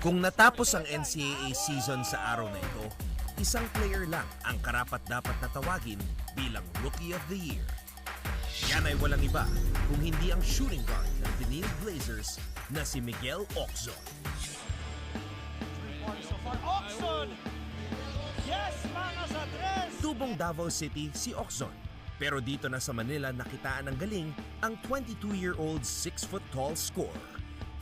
Kung natapos ang NCAA season sa araw na ito, isang player lang ang karapat-dapat na tawagin bilang Rookie of the Year. Yan ay walang iba kung hindi ang shooting guard ng Benilde Blazers na si Miguel Ocson. Yes, mga sa tres! Tubong Davao City si Ocson. Pero dito na sa Manila nakitaan ng galing ang 22-year-old 6-foot-tall scorer.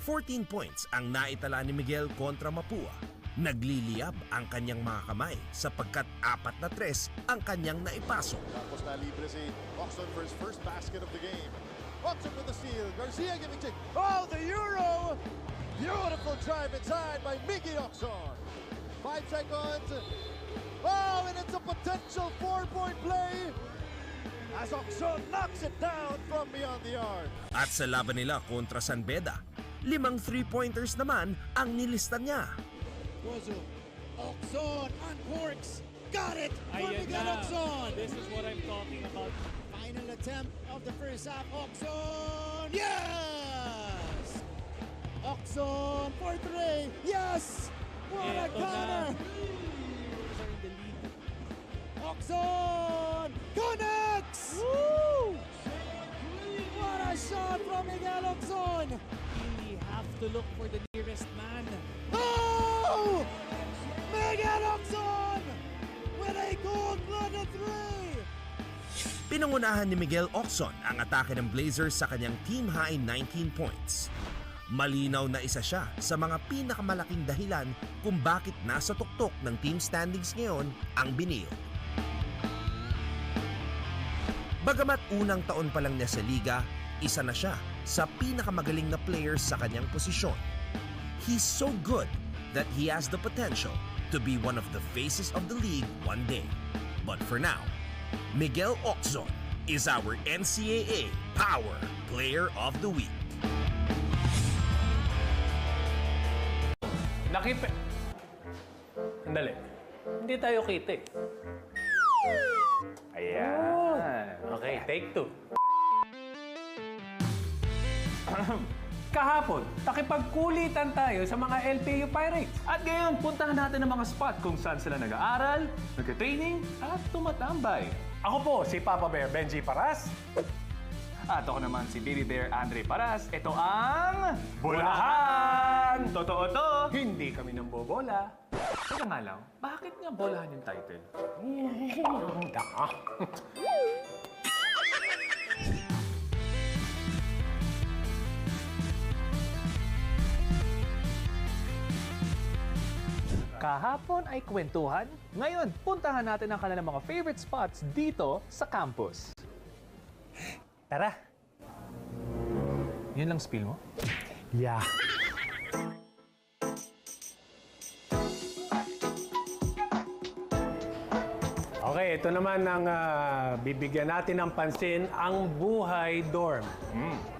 14 points ang naitala ni Miguel kontra Mapua. Nagliliyab ang kanyang mga kamay sapagkat 4 na 3 ang kanyang naipasok. Tapos na libre si Ocson for his first basket of the game. Ocson with the steal. Garcia giving check. Oh, the Euro! Beautiful drive inside by Miggy Ocson. 5 seconds. Oh, and it's a potential 4-point play as Ocson knocks it down from beyond the arc. At sa laban nila kontra San Beda, 5 3-pointers naman ang nilista niya. Ocson uncorks. Got it for Miguel Ocson. This is what I'm talking about. Final attempt of the first half. Ocson. Yes! Ocson for 3. Yes! What a counter! Ocson connects! Woo! What a shot from Miguel Ocson! We have to look for the nearest man. Oh! Miguel Ocson with a cold-blooded 3! Pinangunahan ni Miguel Ocson ang atake ng Blazers sa kanyang team-high 19 points. Malinaw na isa siya sa mga pinakamalaking dahilan kung bakit nasa tuktok ng team standings ngayon ang Benilde. Bagamat unang taon pa lang niya sa liga, isa na siya sa pinakamagaling na players sa kanyang posisyon. He's so good that he has the potential to be one of the faces of the league one day. But for now, Miguel Ocson is our NCAA Power Player of the Week. Andali. Hindi tayo kita eh. Ayan. Okay, take 2. Kahapon, nakipagkulitan tayo sa mga LPU Pirates. At ngayon, puntahan natin ang mga spot kung saan sila nag-aaral, nag-training, at tumatambay. Ako po, si Papa Bear Benji Paras. At ako naman si Baby Bear Andre Paras. Ito ang... Bulahan! Totoo to, hindi kami nang bobola. Teka nga lang, bakit nga bolahan yung title? Kahapon ay kwentuhan. Ngayon, puntahan natin ang kanilang mga favorite spots dito sa campus. Tara! Yun lang spill mo? Yeah. Okay, ito naman ang bibigyan natin ng pansin, ang buhay dorm.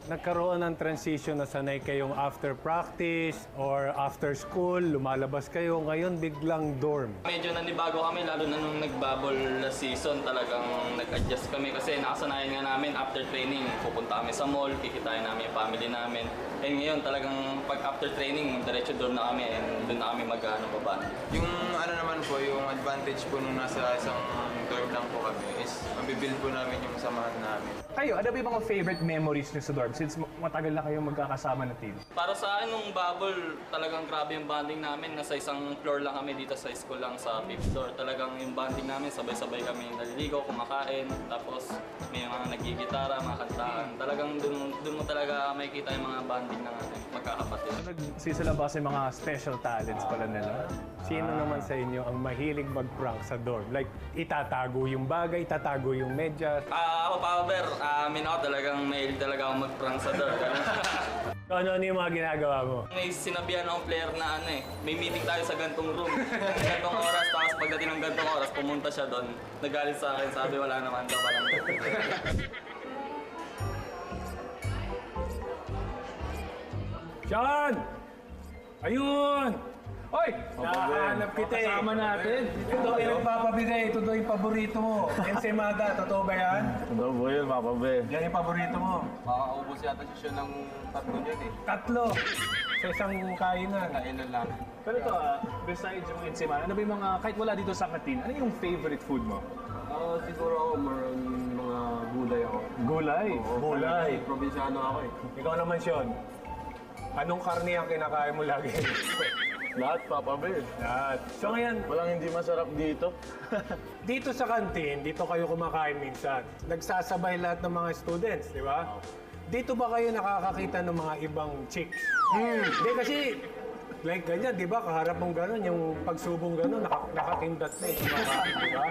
Nagkaroon ng transition na sanay kayong after practice or after school, lumalabas kayo, ngayon biglang dorm. Medyo nanibago kami, lalo na nung nagbubble season, talagang nag-adjust kami kasi nakasanayan nga namin after training, pupunta kami sa mall, kikitain namin yung family namin. And ngayon talagang pag after training, diretso dorm na kami and doon na kami baba. Yung ano naman po, yung advantage po nung nasa isang dorm lang po kami is mabibuild po namin yung samahan namin. Kayo, ano ba yung mga favorite memories niyo sa dorm since matagal na kayong magkakasama na team? Para sa akin, nung bubble, talagang grabe yung bonding namin. Nasa isang floor lang kami dito sa school lang sa 5th floor. Talagang yung bonding namin, sabay-sabay kami naliligo, kumakain, tapos may mga nagigitara, mga kantahan. Talagang dun mo talaga makikita yung mga bonding ng magkakapatid. Nagsisilabas yung mga special talents pala nila. Sino naman sa inyo ang mahilig mag-prank sa dorm? Like, itatago yung bagay, itatago yung medyas. Ako, Papa Bear, amin ako talagang mahilig talaga ako mag-prank sa door. Ano yung mga ginagawa mo? May sinabihan akong player na may meeting tayo sa gantong room. Gantong oras, tapos pagdating ng gantong oras, pumunta siya doon. Nagalit sa akin, sabi wala naman daw palang. Sean! Ayun! Oy! Nakahanap kita eh. Kasama natin. Ito yung nagpapabigay. Ito daw yung paborito mo. Ensaymada. Totoo ba yan? Totoo po yun, Papa Be. Yan yung paborito mo. Makakaubos yata siya ng 3 niyan eh. 3. Sa isang kainan. Kainan lang. Pero ito, besides yung ensimada, ano ba yung mga, kahit wala dito sa kantin, ano yung favorite food mo? Siguro ako, maraming mga gulay ako. Gulay? Gulay. Probinsyano ako eh. Ikaw naman, Sean. Anong karne ang kinakain mo lagi? Lahat, Papa Bear. Lahat. So ngayon, Walang hindi masarap dito. dito sa kantin, dito kayo kumakain minsan. Nagsasabay lahat ng mga students, di ba? Dito ba kayo nakakakita ng mga ibang chicks? Hindi kasi, like ganyan, di ba? Kaharap mong gano'n, yung pagsubong gano'n, nakakindat na eh. Kumakain, di ba?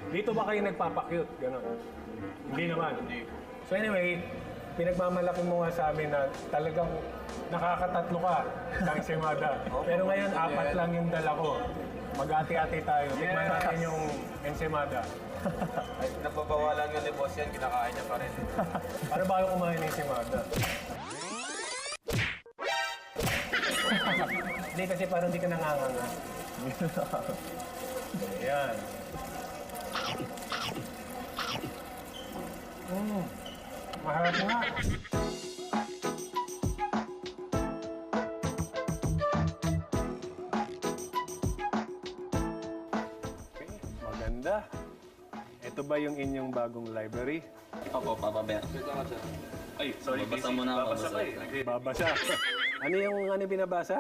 Dito ba kayo nagpapakyut? Gano'n. Hindi naman. So anyway, pinagmamalaki mo nga sa amin na talagang nakakatatlo ka sa ensimada. Pero ngayon, 4 lang yung dala ko. Mag-ati-ati tayo. Tikman natin yung ensimada. Ay, napabawalan yun ni boss yan, kinakain niya pa rin. Para ba ako kumain ng ensimada? Hindi kasi parang hindi ka nanganganga. Ayan. Maharap nga. Maganda. Ito ba yung inyong bagong library? Opo, Papa Bear. Ay, sorry. Babasa mo na, Babasa babasa. ka eh. Babasa. Ano yung binabasa?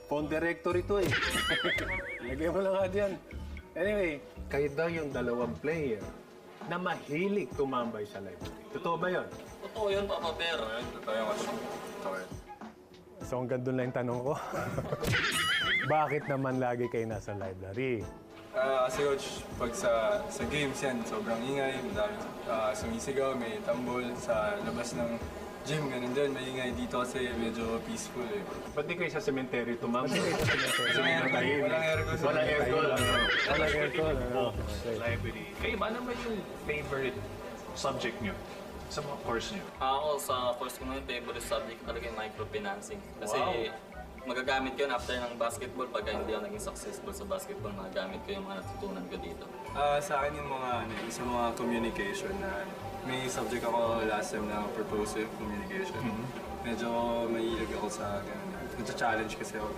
Phone directory to eh. Lagay mo lang nga dyan. Anyway, kayo daw yung dalawang player na mahilig tumambay sa library. Totoo ba yun? Totoo yun, Papa Bear. So hanggang doon lang yung tanong ko. Bakit naman lagi kayo nasa library? Kasi coach, pag sa games yan, sobrang ingay, madami sumisigaw, may tambol sa labas ng gym, ganun din, may ingay dito kasi medyo peaceful eh. Ba't di kayo sa cemetery tumambay? Walang aircon. Walang aircon. Walang aircon. Library. Kayo ba naman yung favorite subject nyo sa mga course nyo? Ako, sa course ko ngayon, favorite subject ko talaga yung microfinancing. Kasi magagamit ko yun after ng basketball. Pagka hindi ako naging successful sa basketball, magagamit ko yung mga natutunan ko dito. Sa akin yung sa mga communication na may subject ako last time na purposive communication. Medyo mahilig ako sa ganun. Nag-challenge kasi ako.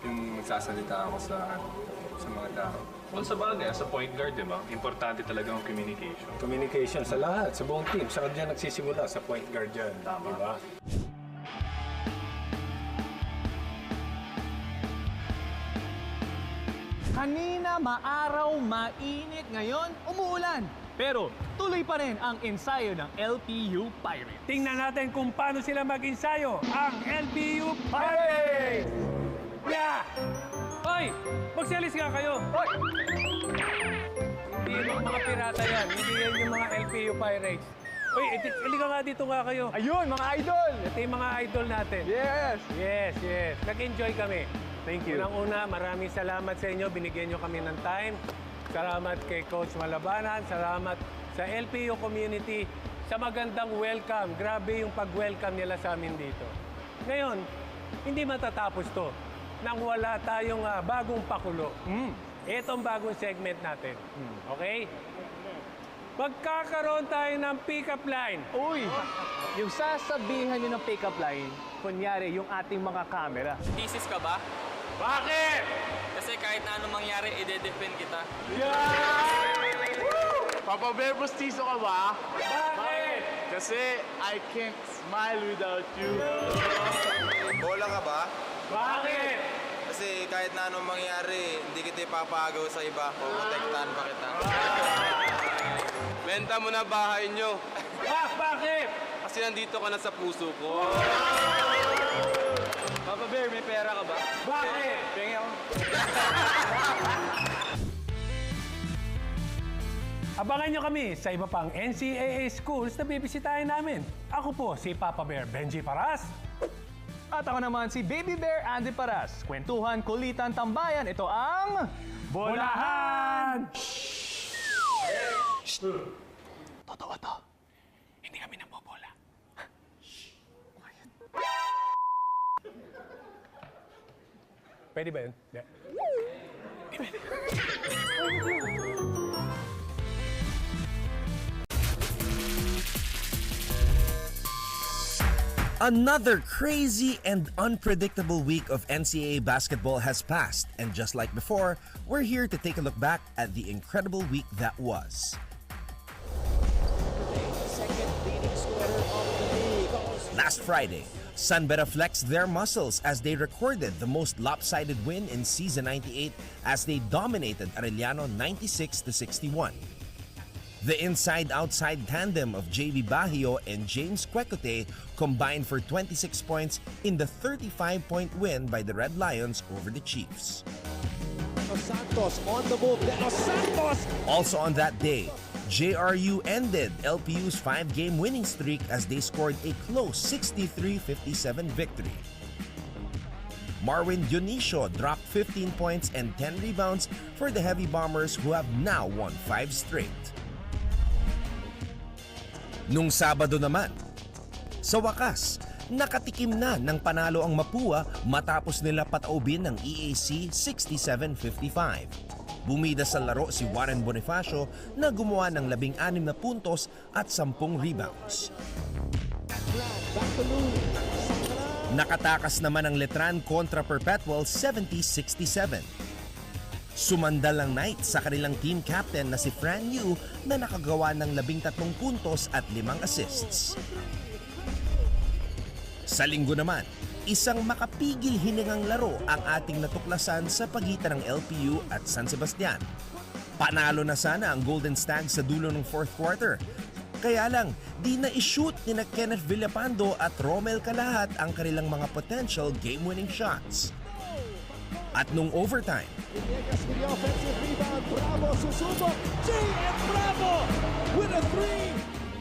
Yung magsasalita ako sa mga tao. Well, sa bagay, as a point guard, di ba? Importante talaga ang communication. Communication sa lahat, sa buong team. Saka dyan nagsisimula, sa point guard dyan. Tama. Diba? Kanina maaraw, mainit, ngayon umuulan. Pero tuloy pa rin ang ensayo ng LPU Pirates. Tingnan natin kung paano sila mag-ensayo ang LPU Pirates! Yeah! Hoy! Magsialis nga kayo! Hoy! Hindi yung mga pirata yan. Hindi yan yung mga LPU Pirates. Hoy, halika nga dito nga kayo. Ayun, mga idol! Ito yung mga idol natin. Yes! Yes, yes. Nag-enjoy kami. Thank you. Unang-una, maraming salamat sa inyo. Binigyan nyo kami ng time. Salamat kay Coach Malabanan. Salamat sa LPU community sa magandang welcome. Grabe yung pag-welcome nila sa amin dito. Ngayon, hindi matatapos to nang wala tayong bagong pakulo. Itong bagong segment natin. Okay? Magkakaroon tayo ng pick-up line. Uy! Yung sasabihan nyo ng pick-up line, kunyari yung ating mga camera. Thesis ka ba? Bakit? Kasi kahit na anong mangyari, i-defend kita. Papa Bear, postizo ka ba? Bakit? Kasi I can't smile without you. Bola ka ba? Bakit? Kasi kahit na anong mangyari, hindi kita ipapagaw sa iba. Puprotektahan pa kita. Benta mo na bahay nyo. Bakit? Kasi nandito ka na sa puso ko. Papa Bear, may pera ka ba? Bakit? Pengi ako. Abangan nyo kami sa iba pang NCAA schools na bibisitahin namin. Ako po si Papa Bear Benji Paras. At ako naman si Baby Bear Andy Paras. Kwentuhan, kulitan, tambayan. Ito ang... Bolahan! Totoo to. Hindi kami nabobola. Pwede ba yun? Yeah. Another crazy and unpredictable week of NCAA basketball has passed, and just like before, we're here to take a look back at the incredible week that was. Last Friday, Sunbeta flexed their muscles as they recorded the most lopsided win in Season 98 as they dominated Arellano 96-61. The inside-outside tandem of JB Bajío and James Quecote combined for 26 points in the 35-point win by the Red Lions over the Chiefs. Santos on the move. Santos! Also on that day, JRU ended LPU's 5-game winning streak as they scored a close 63-57 victory. Marwin Dionisio dropped 15 points and 10 rebounds for the Heavy Bombers who have now won 5 straight. Nung Sabado naman, sa wakas, nakatikim na ng panalo ang Mapua matapos nila pataubin ng EAC 67-55. Bumida sa laro si Warren Bonifacio na gumawa ng 16 na puntos at 10 rebounds. Nakatakas naman ang Letran kontra Perpetual 70-67. Sumandal ang Knights sa kanilang team captain na si Fran Yu na nakagawa ng 13 puntos at 5 assists. Sa linggo naman, isang makapigil hiningang laro ang ating natuklasan sa pagitan ng LPU at San Sebastian. Panalo na sana ang Golden Stags sa dulo ng 4th quarter. Kaya lang, di na i-shoot ni na Kenneth Villapando at Romel Calahat ang kanilang mga potential game-winning shots. At nung overtime,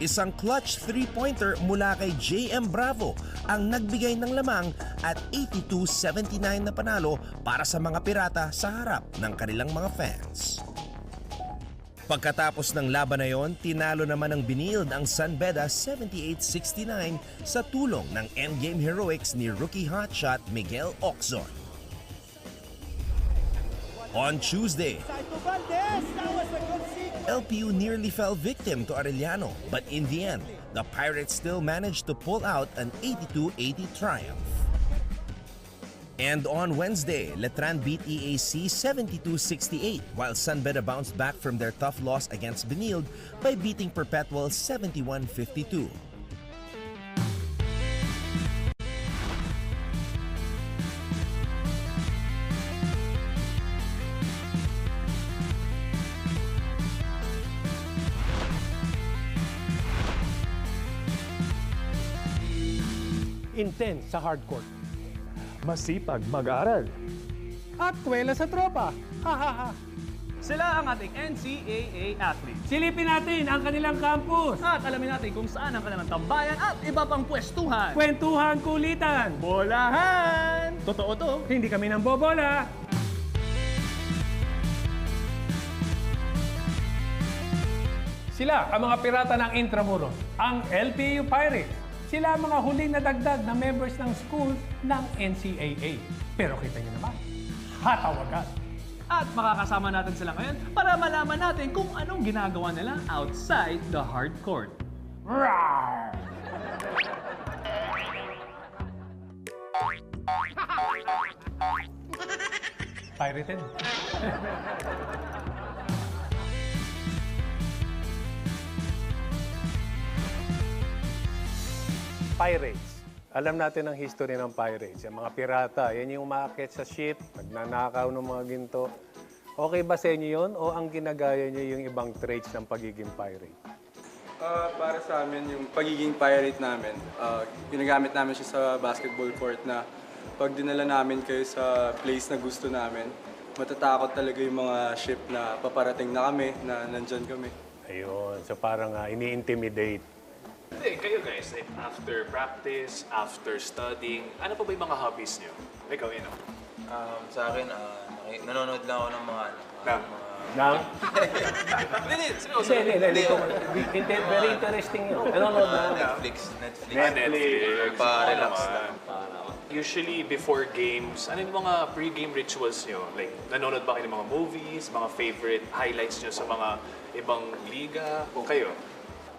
isang clutch 3-pointer mula kay JM Bravo ang nagbigay ng lamang at 82-79 na panalo para sa mga pirata sa harap ng kanilang mga fans. Pagkatapos ng laban na yon, tinalo naman ng Benilde ang Sunbeta 78-69 sa tulong ng endgame heroics ni rookie hotshot Miguel Ocson. On Tuesday, LPU nearly fell victim to Arellano, but in the end, the Pirates still managed to pull out an 82-80 triumph. And on Wednesday, Letran beat EAC 72-68, while Sunbeta bounced back from their tough loss against Benilde by beating Perpetual 71-52. Intense sa hardcourt. Masipag mag-aral. At kwela sa tropa. Ha ha ha. Sila ang ating NCAA athletes. Silipin natin ang kanilang campus. At alamin natin kung saan ang kanilang tambayan at iba pang pwestuhan. Kwentuhan, kulitan, Bolahan! Totoo to. hindi kami nang bobola. Sila ang mga pirata ng Intramuros, ang LPU Pirates. Sila ang mga huling nadagdag na members ng school ng NCAA. Pero kita niyo naman, hatawagan. At makakasama natin sila ngayon para malaman natin kung anong ginagawa nila outside the hardcourt. Rawr! Pirated. Pirates. Alam natin ang history ng Pirates. Yung mga pirata, yan yung umaakit sa ship, nagnanakaw ng mga ginto. Okay ba sa inyo yun o ang ginagaya nyo yung ibang traits ng pagiging pirate? Para sa amin, yung pagiging pirate namin, ginagamit namin siya sa basketball court na pag dinala namin kayo sa place na gusto namin, matatakot talaga yung mga ship na paparating na kami, na nandyan kami. Ayun, so parang ini-intimidate. Hindi, kayo guys, after practice, after studying, ano pa ba yung mga hobbies niyo? Ikaw, Ino. Sa akin, nanonood lang ako ng mga... Hindi, seryoso. Very interesting yun. Nanonood na. Netflix. Netflix. Pa-relax lang. Usually, before games, ano yung mga pre-game rituals niyo? Like, nanonood ba kayo ng mga movies, mga favorite highlights niyo sa mga ibang liga? O kayo?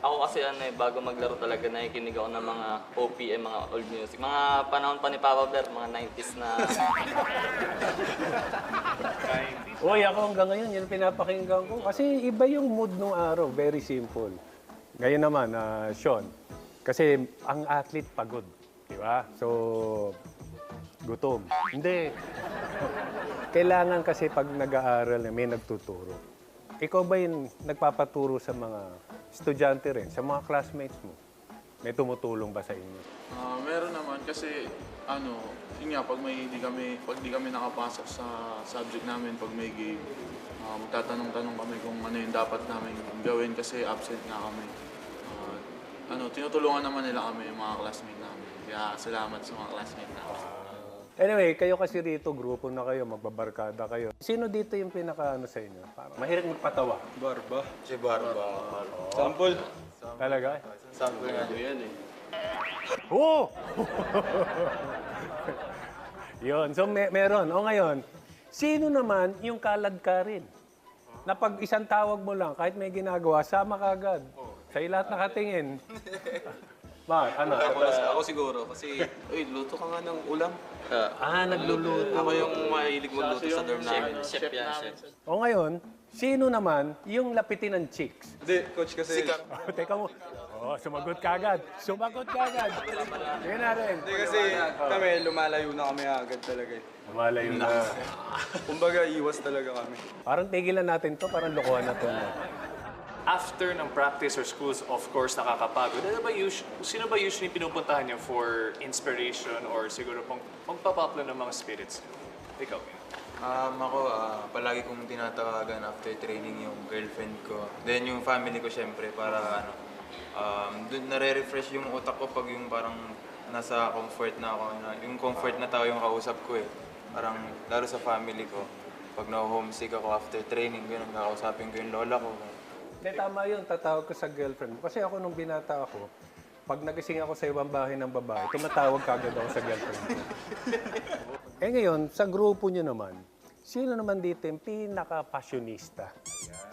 Ako kasi bago maglaro talaga nakikinig ako ng mga OPM, mga old music. Mga panahon pa ni Papa Bear, mga 90s na. Uy, ako hanggang ngayon, yun pinapakinggan ko. Kasi iba yung mood nung araw, very simple. Ngayon naman, Sean, kasi ang athlete pagod, di ba? So, gutom. Hindi. Kailangan kasi pag nag-aaral, may nagtuturo. Ikaw ba yung nagpapaturo sa mga estudyante rin, sa mga classmates mo? May tumutulong ba sa inyo? Meron naman kasi yun nga, pag di kami nakapasok sa subject namin, pag may game, magtatanong-tanong kami kung ano yung dapat namin gawin kasi absent nga kami. Tinutulungan naman nila kami, yung mga classmate namin. Kaya salamat sa mga classmate namin. Anyway, kayo kasi dito, grupo na kayo, magbabarkada kayo. Sino dito yung pinaka sa inyo? Mahilig magpatawa. Barba. Si Barba. Sample. Talaga? Sample nga yan eh. Oo! Yun. So, meron. O ngayon, sino naman yung kaladkarin? Na pag isang tawag mo lang, kahit may ginagawa, sama ka agad. Sa'yo lahat nakatingin. Ano? Ako siguro, kasi, luto ka nga ng ulam. Nagluluto. Ako yung mahilig magluto sa dorm namin. Chef yan, chef. O ngayon, sino naman yung lapitin ng chicks? Hindi, coach kasi... Teka mo. Sumagot ka agad. Sumagot ka agad. Sige na rin. Hindi kasi kami, lumalayo na kami agad talaga eh. Lumalayo na. Kumbaga, iwas talaga kami. Parang tigilan natin to, parang lokohan na to. After ng practice or schools, of course, nakakapagod. Sino ba usually pinupuntahan niyo for inspiration or siguro pang magpapaplo ng mga spirits? Ikaw. Ako, palagi kong tinatawagan after training yung girlfriend ko. Then yung family ko syempre para doon nare-refresh yung utak ko pag yung parang nasa comfort na ako. Yung comfort na tao yung kausap ko eh. Parang lalo sa family ko. Pag na-homesick ako after training, ganun, kakausapin ko yung lola ko. Hindi, tama yun. Tatawag ko sa girlfriend. Kasi ako nung binata ako, pag nagising ako sa ibang bahay ng babae, tumatawag kagad ako sa girlfriend ko. Ngayon, sa grupo nyo naman, sino naman dito yung pinaka-passionista?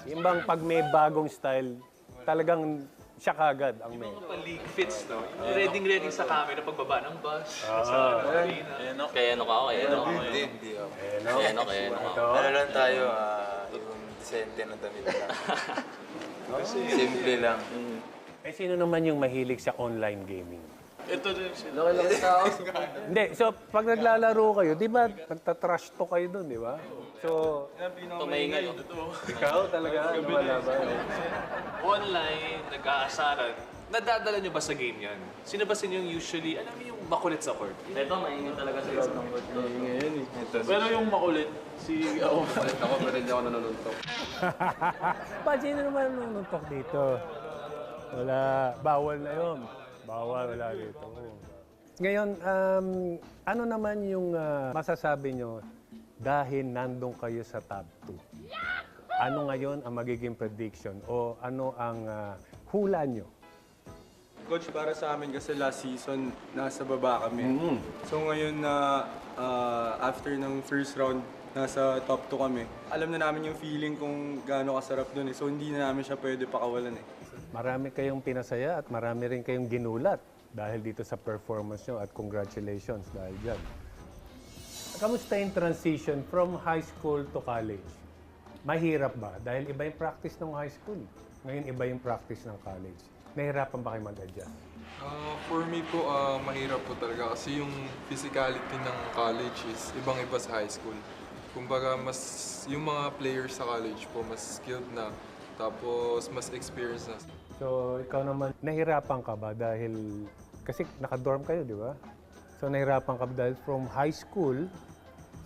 Yung bang pag may bagong style, talagang siya kagad ang may. Yung mga league fits, no? Ready sa camera pagbaba ng bus. Kaya ano ka ako, Hindi ako. Kaya lang tayo, yung decente na damit na. Simple lang. Sino naman yung mahilig sa online gaming? Ito din sila. Hindi, so pag naglalaro kayo, di ba nagtatrash to kayo doon, di ba? So, Tumaingay. ikaw talaga, lumalaban. Online, nag-aasaran. Nadadala niyo ba sa game yan? Sino ba sa inyo usually, alam mo yung makulit sa court? Ito, maingay talaga sa loob ng court. Pero yung makulit, ako Ako pa rin ako nanununtok. Sino naman nanununtok dito? Wala, bawal na yun. Bawal, wala dito. Ngayon, ano naman yung masasabi nyo dahil nandun kayo sa top 2? Ano ngayon ang magiging prediction o ano ang hula nyo? Coach, para sa amin kasi last season, nasa baba kami. So ngayon na after ng first round, nasa top 2 kami. Alam na namin yung feeling kung gaano kasarap dun eh. So hindi na namin siya pwede pakawalan eh. Marami kayong pinasaya at marami rin kayong ginulat dahil dito sa performance nyo at congratulations dahil dyan. Kamusta yung transition from high school to college? Mahirap ba? Dahil iba yung practice ng high school. Ngayon iba yung practice ng college. Nahirapan ba kayo mag-adjust? For me po, mahirap po talaga kasi yung physicality ng college is ibang-iba sa high school. Kumbaga, yung mga players sa college po, mas skilled na, tapos mas experienced na. So, ikaw naman, nahirapan ka ba dahil, kasi naka-dorm kayo, di ba? So, nahirapan ka ba dahil from high school,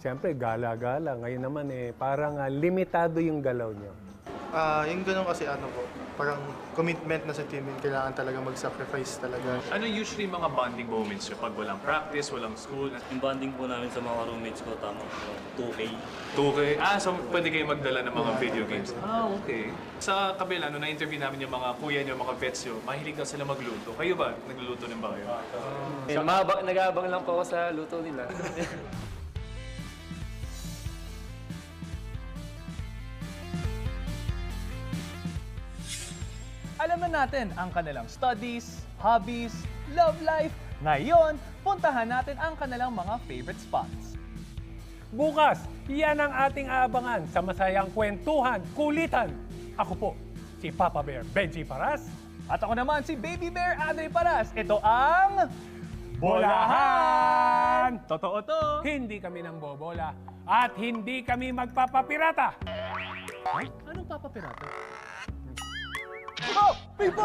siyempre, gala-gala. Ngayon naman, parang limitado yung galaw niyo. Yung ganun kasi parang commitment na sa team, kailangan talaga mag-sacrifice talaga. Ano usually mga bonding moments nyo pag walang practice, walang school? Yung bonding po namin sa mga roommates ko, 2K. 2K? So pwede kayo magdala ng mga video games? Okay. Sa kabila, na-interview namin yung mga kuya nyo, mga vets nyo, mahilig na sila magluto. Kayo ba? Nagluluto din ba kayo? Nag-aabang lang po ako sa luto nila. Alam na natin ang kanilang studies, hobbies, love life. Ngayon, puntahan natin ang kanilang mga favorite spots. Bukas, yan ang ating aabangan sa masayang kwentuhan, kulitan. Ako po, si Papa Bear Benji Paras. At ako naman si Baby Bear Adri Paras. Ito ang... Bolahan! Totoo to. Hindi kami nang bobola at hindi kami magpapapirata. Huh? Anong papapirata? Oh! People!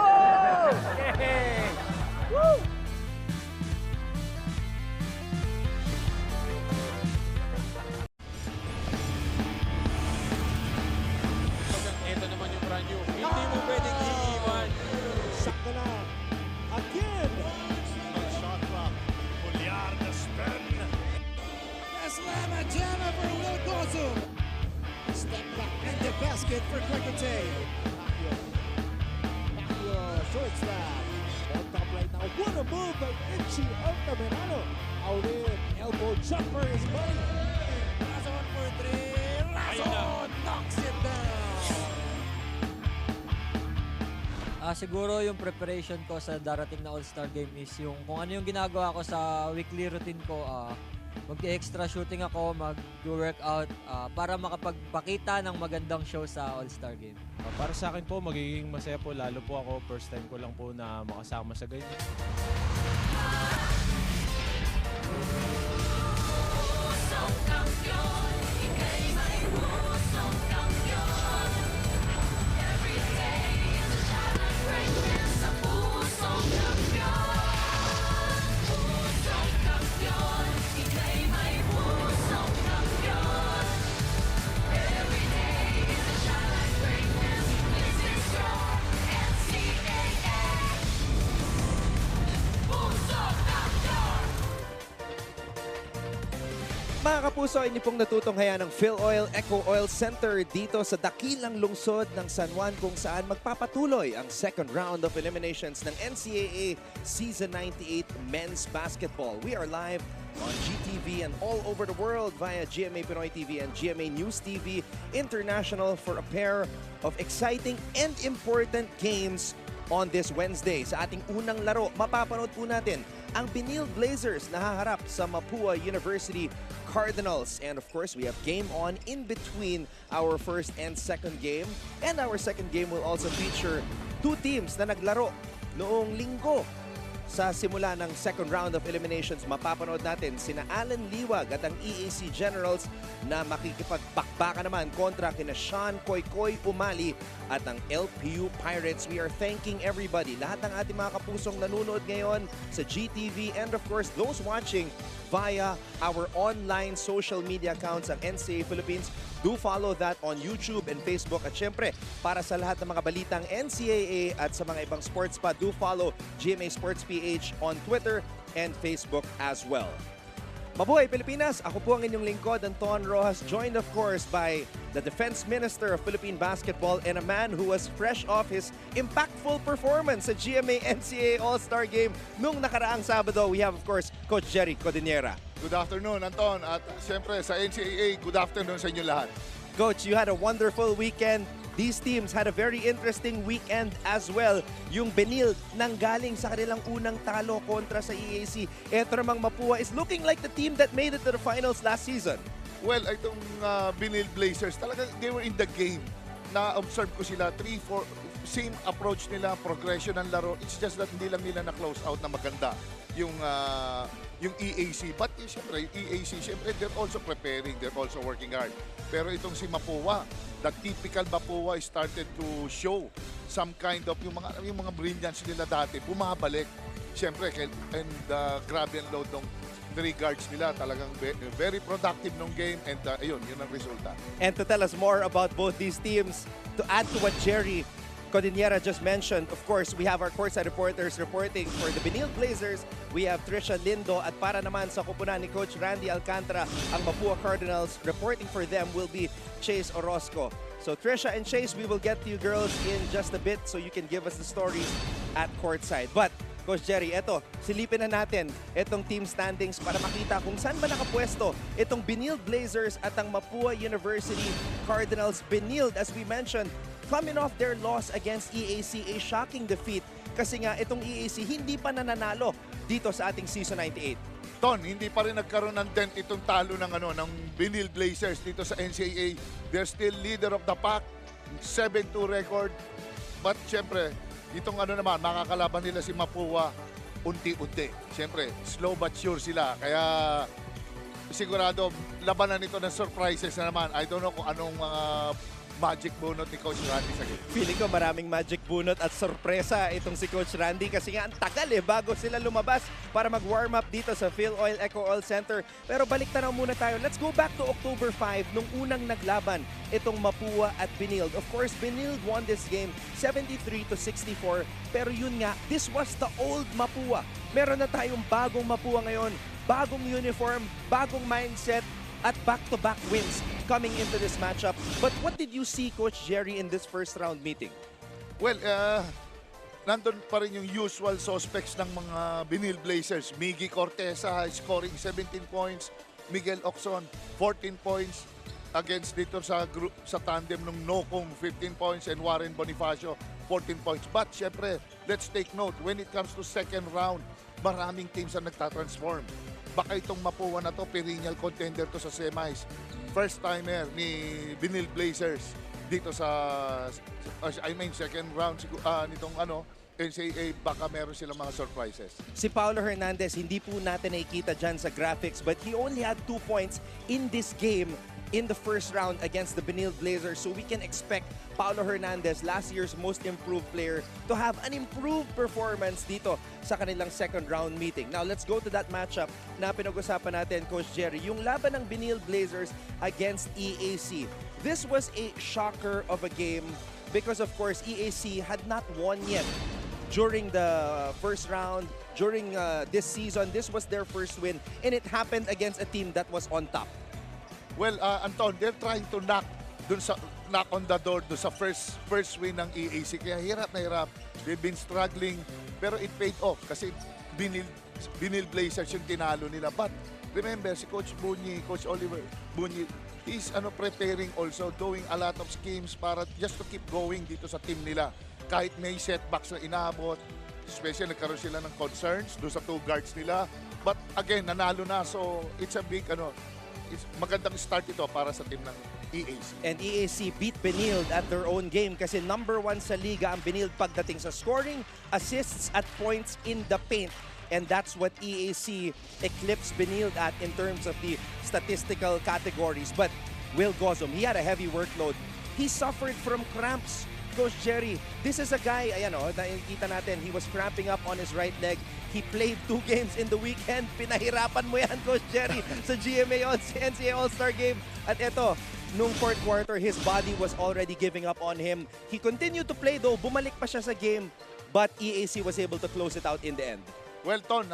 Yay! Woo! Ito naman yung brand new. Hindi mo pwedeng iiwan. Sakto na. Again. Shot clock. Pulyar na spin. Slamma jamma for Will Gozo. Step back and the basket for Quekete. Pacquiao short slap. On top right now. What a move by Ichi Altamirano. Out in. Elbow jumper is money. Lazo on for three. Lazo knocks it down. Siguro yung preparation ko sa darating na All-Star Game is yung kung ano yung ginagawa ko sa weekly routine ko. Mag-extra shooting ako, mag-workout para makapagpakita ng magandang show sa All-Star Game. Para sa akin po, magiging masaya po. Lalo po ako, first time ko lang po na makasama sa ganyan. Mga kapuso, inyo pong natutunghayan ng Phil Oil Eco Oil Center dito sa dakilang lungsod ng San Juan kung saan magpapatuloy ang second round of eliminations ng NCAA Season 98 Men's Basketball. We are live on GTV and all over the world via GMA Pinoy TV and GMA News TV International for a pair of exciting and important games on this Wednesday. Sa ating unang laro, mapapanood po natin ang Benilde Blazers na haharap sa Mapua University Cardinals. And of course, we have game on in between our first and second game. And our second game will also feature two teams na naglaro noong linggo. Sa simula ng second round of eliminations, mapapanood natin sina Alan Liwag at ang EAC Generals na makikipagpakbaka naman kontra kina Sean Koykoy Umali at ang LPU Pirates. We are thanking everybody, lahat ng ating mga kapusong nanonood ngayon sa GTV and of course those watching via our online social media accounts ang NCAA Philippines. Do follow that on YouTube and Facebook. At syempre, para sa lahat ng mga balitang NCAA at sa mga ibang sports pa, do follow GMA Sports PH on Twitter and Facebook as well. Mabuhay Pilipinas! Ako po ang inyong lingkod, Anton Rojas, joined of course by the Defense Minister of Philippine Basketball and a man who was fresh off his impactful performance sa GMA NCAA All-Star Game nung nakaraang Sabado. We have of course Coach Jerry Codinera. Good afternoon, Anton. At siyempre sa NCAA, good afternoon sa inyo lahat. Coach, you had a wonderful weekend. These teams had a very interesting weekend as well. Yung Benilde nanggaling sa kanilang unang talo kontra sa EAC. Ito namang Mapua is looking like the team that made it to the finals last season. Well, itong Benilde Blazers, talaga they were in the game. Na-observe ko sila, 3-4, same approach nila, progression ng laro. It's just that hindi lang nila na-close out na maganda yung EAC. But siyempre, yung EAC, siyempre, they're also preparing, they're also working hard. Pero itong si Mapua, the typical Mapua started to show some kind of, yung mga brilliance nila dati, bumabalik. Siyempre, and grabe ang load ng 3 guards nila, talagang very productive nung game, and ayun, yun ang resulta. And to tell us more about both these teams, to add to what Jerry Codinera just mentioned, of course, we have our courtside reporters reporting for the Benilde Blazers. We have Trisha Lindo at para naman sa kupunan ni Coach Randy Alcantara, ang Mapua Cardinals. Reporting for them will be Chase Orozco. So Trisha and Chase, we will get to you girls in just a bit so you can give us the stories at courtside. But Coach Jerry, eto, silipin na natin itong team standings para makita kung saan ba nakapwesto itong Benilde Blazers at ang Mapua University Cardinals. Benilde, as we mentioned, coming off their loss against EAC, a shocking defeat kasi nga itong EAC hindi pa nananalo dito sa ating Season 98. Ton, hindi pa rin nagkaroon ng dent itong talo ng Benilde Blazers dito sa NCAA. They're still leader of the pack, 7-2 record. But syempre, itong naman, makakalaban nila si Mapua unti-unti. Syempre, slow but sure sila. Kaya sigurado, labanan ito ng surprises na naman. I don't know kung anong mga magic bunot ni Coach Randy sa game. Feeling ko maraming magic bunot at sorpresa itong si Coach Randy kasi nga ang tagal bago sila lumabas para mag-warm up dito sa Phil Oil Eco Oil Center. Pero balik tanaw muna tayo. Let's go back to October 5 nung unang naglaban itong Mapua at Benilde. Of course, Benilde won this game 73-64. Pero yun nga, this was the old Mapua. Meron na tayong bagong Mapua ngayon, bagong uniform, bagong mindset, at back-to-back wins coming into this matchup. But what did you see, Coach Jerry, in this first round meeting? Well, nandun pa rin yung usual suspects ng mga Benilde Blazers. Miggy Corteza scoring 17 points, Miguel Ocson 14 points against dito sa tandem ng Nokong 15 points and Warren Bonifacio 14 points. But syempre, let's take note, when it comes to second round, maraming teams ang nagtatransform. Baka itong Mapua na to, perennial contender to sa semis. First timer ni Benilde Blazers dito sa second round nitong NCAA, baka meron silang mga surprises. Si Paulo Hernandez, hindi po natin nakikita dyan sa graphics, but he only had 2 points in this game in the first round against the Benilde Blazers. So we can expect Paulo Hernandez, last year's most improved player, to have an improved performance dito sa kanilang second round meeting. Now let's go to that matchup na pinag-usapan natin, Coach Jerry. Yung laban ng Benilde Blazers against EAC. This was a shocker of a game because of course EAC had not won yet during the first round. During this season, this was their first win and it happened against a team that was on top. Well, Anton, they're trying to knock on the door sa first win ng EAC. Kaya hirap na hirap. They've been struggling, pero it paid off kasi Benilde Blazers yung tinalo nila. But remember, si Coach Bunyi, Coach Oliver Bunyi, he's preparing also, doing a lot of schemes para just to keep going dito sa team nila. Kahit may setbacks na inaabot, especially nagkaroon sila ng concerns doon sa 2 guards nila. But again, nanalo na. So it's a big magandang start ito para sa team ng EAC. And EAC beat Benilde at their own game kasi number 1 sa liga ang Benilde pagdating sa scoring, assists at points in the paint. And that's what EAC eclipsed Benilde at in terms of the statistical categories. But Will Gozum, he had a heavy workload. He suffered from cramps. Coach Jerry, this is a guy, nakikita natin, he was cramping up on his right leg. He played 2 games in the weekend. Pinahirapan mo yan, Coach Jerry, sa GMA NCAA All-Star Game. At eto, nung 4th quarter, his body was already giving up on him. He continued to play though, bumalik pa siya sa game, but EAC was able to close it out in the end. Well, Ton,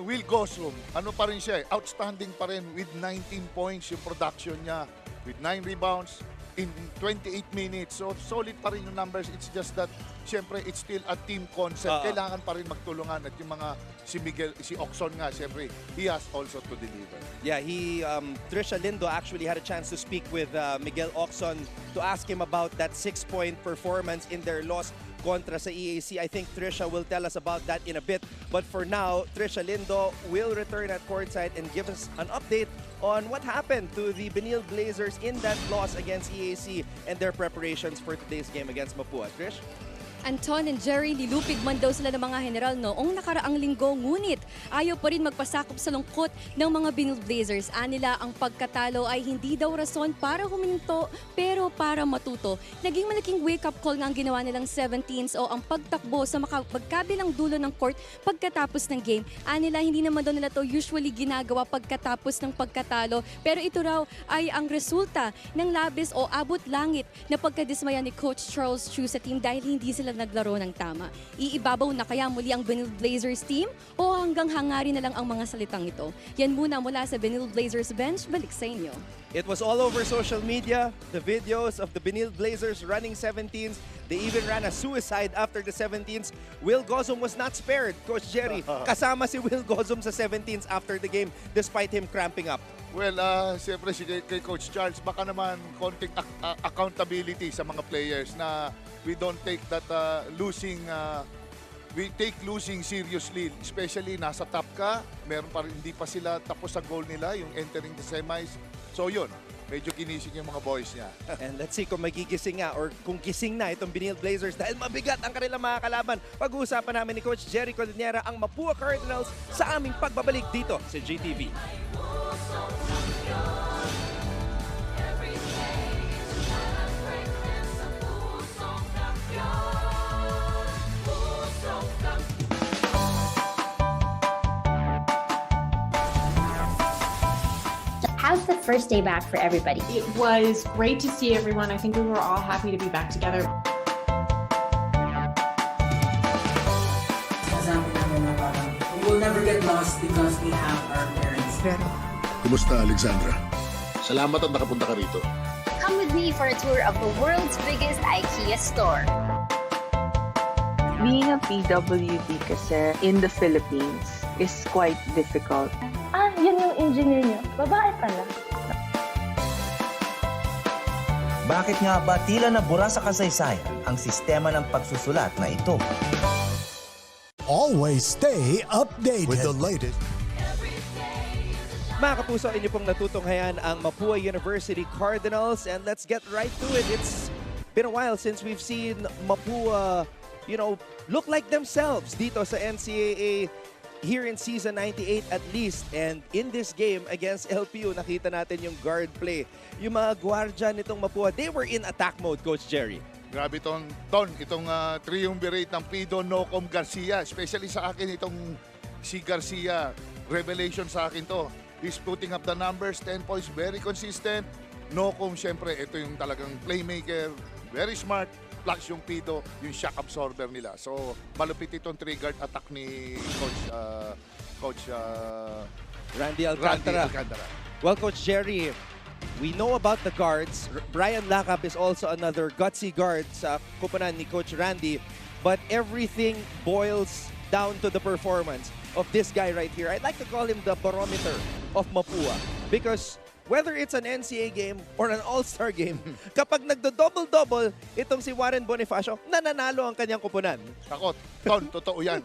Will Gosum, pa rin siya, outstanding pa rin with 19 points yung production niya, with 9 rebounds, in 28 minutes. So, solid pa rin yung numbers. It's just that, syempre, it's still a team concept. Kailangan pa rin magtulungan. At yung mga, si Ocson nga, syempre, he has also to deliver. Yeah, Trisha Lindo actually had a chance to speak with Miguel Ocson to ask him about that 6-point performance in their loss kontra sa EAC. I think Trisha will tell us about that in a bit. But for now, Trisha Lindo will return at courtside and give us an update on what happened to the Benilde Blazers in that loss against EAC and their preparations for today's game against Mapua. Trish? Anton and Jerry, nilupig man daw sila ng mga general noong nakaraang linggo, ngunit ayaw pa rin magpasakop sa lungkot ng mga Benilde Blazers. Anila, ang pagkatalo ay hindi daw rason para huminto, pero para matuto. Naging malaking wake-up call nga ang ginawa nilang 17s o ang pagtakbo sa magkabilang dulo ng court pagkatapos ng game. Anila, hindi naman daw nila to usually ginagawa pagkatapos ng pagkatalo, pero ito raw ay ang resulta ng labis o abot langit na pagkadismaya ni Coach Charles Chu sa team dahil hindi sila naglaro ng tama. Iibabaw na kaya muli ang Benilde Blazers team o hanggang hangarin na lang ang mga salitang ito? Yan muna mula sa Benilde Blazers bench. Balik sa inyo. It was all over social media, the videos of the Benilde Blazers running 17s. They even ran a suicide after the 17s. Will Gozum was not spared, Coach Jerry. Kasama si Will Gozum sa 17s after the game despite him cramping up. Well, siyempre kay Coach Charles, baka naman konting accountability sa mga players na we don't take that we take losing seriously, especially nasa top ka, meron pa rin, hindi pa sila tapos sa goal nila, yung entering the semis. So yun, medyo kinising yung mga boys niya. And let's see kung magigising nga or kung gising na itong Benilde Blazers dahil mabigat ang kanilang mga kalaban. Pag-uusapan namin ni Coach Jerry Cordillera ang Mapua Cardinals sa aming pagbabalik dito sa GTV. How's the first day back for everybody? It was great to see everyone. I think we were all happy to be back together. We will never get lost because we have our parents. Kumusta, Alexandra? Salamat at nakapunta ka rito. Come with me for a tour of the world's biggest IKEA store. Being a PWD kasi in the Philippines is quite difficult. Yun yung engineer niyo. Babae pala. Bakit nga ba tila nabura sa kasaysayan ang sistema ng pagsusulat na ito? Always stay updated with the latest. Mga kapuso, inyo pong natutunghayan ang Mapua University Cardinals, and let's get right to it. It's been a while since we've seen Mapua, look like themselves dito sa NCAA here in season 98 at least. And in this game against LPU, nakita natin yung guard play. Yung mga gwardiya nitong Mapua, they were in attack mode, Coach Jerry. Grabe itong triumvirate ng Pido, Nocom, Garcia. Especially sa akin itong si Garcia. Revelation sa akin to. He's putting up the numbers, 10 points, very consistent. Nocom, syempre, ito yung talagang playmaker. Very smart. Plus yung Pido, yung shock absorber nila. So, malupit itong triggered attack ni Coach Randy Alcantara. Well, Coach Jerry, we know about the guards. Brian Lacap is also another gutsy guard sa kupunan ni Coach Randy. But everything boils down to the performance of this guy right here. I'd like to call him the barometer of Mapua. Because whether it's an NCAA game or an All-Star game, kapag nagdo-double-double, itong si Warren Bonifacio, nananalo ang kanyang kupunan. Takot. Ton, totoo yan.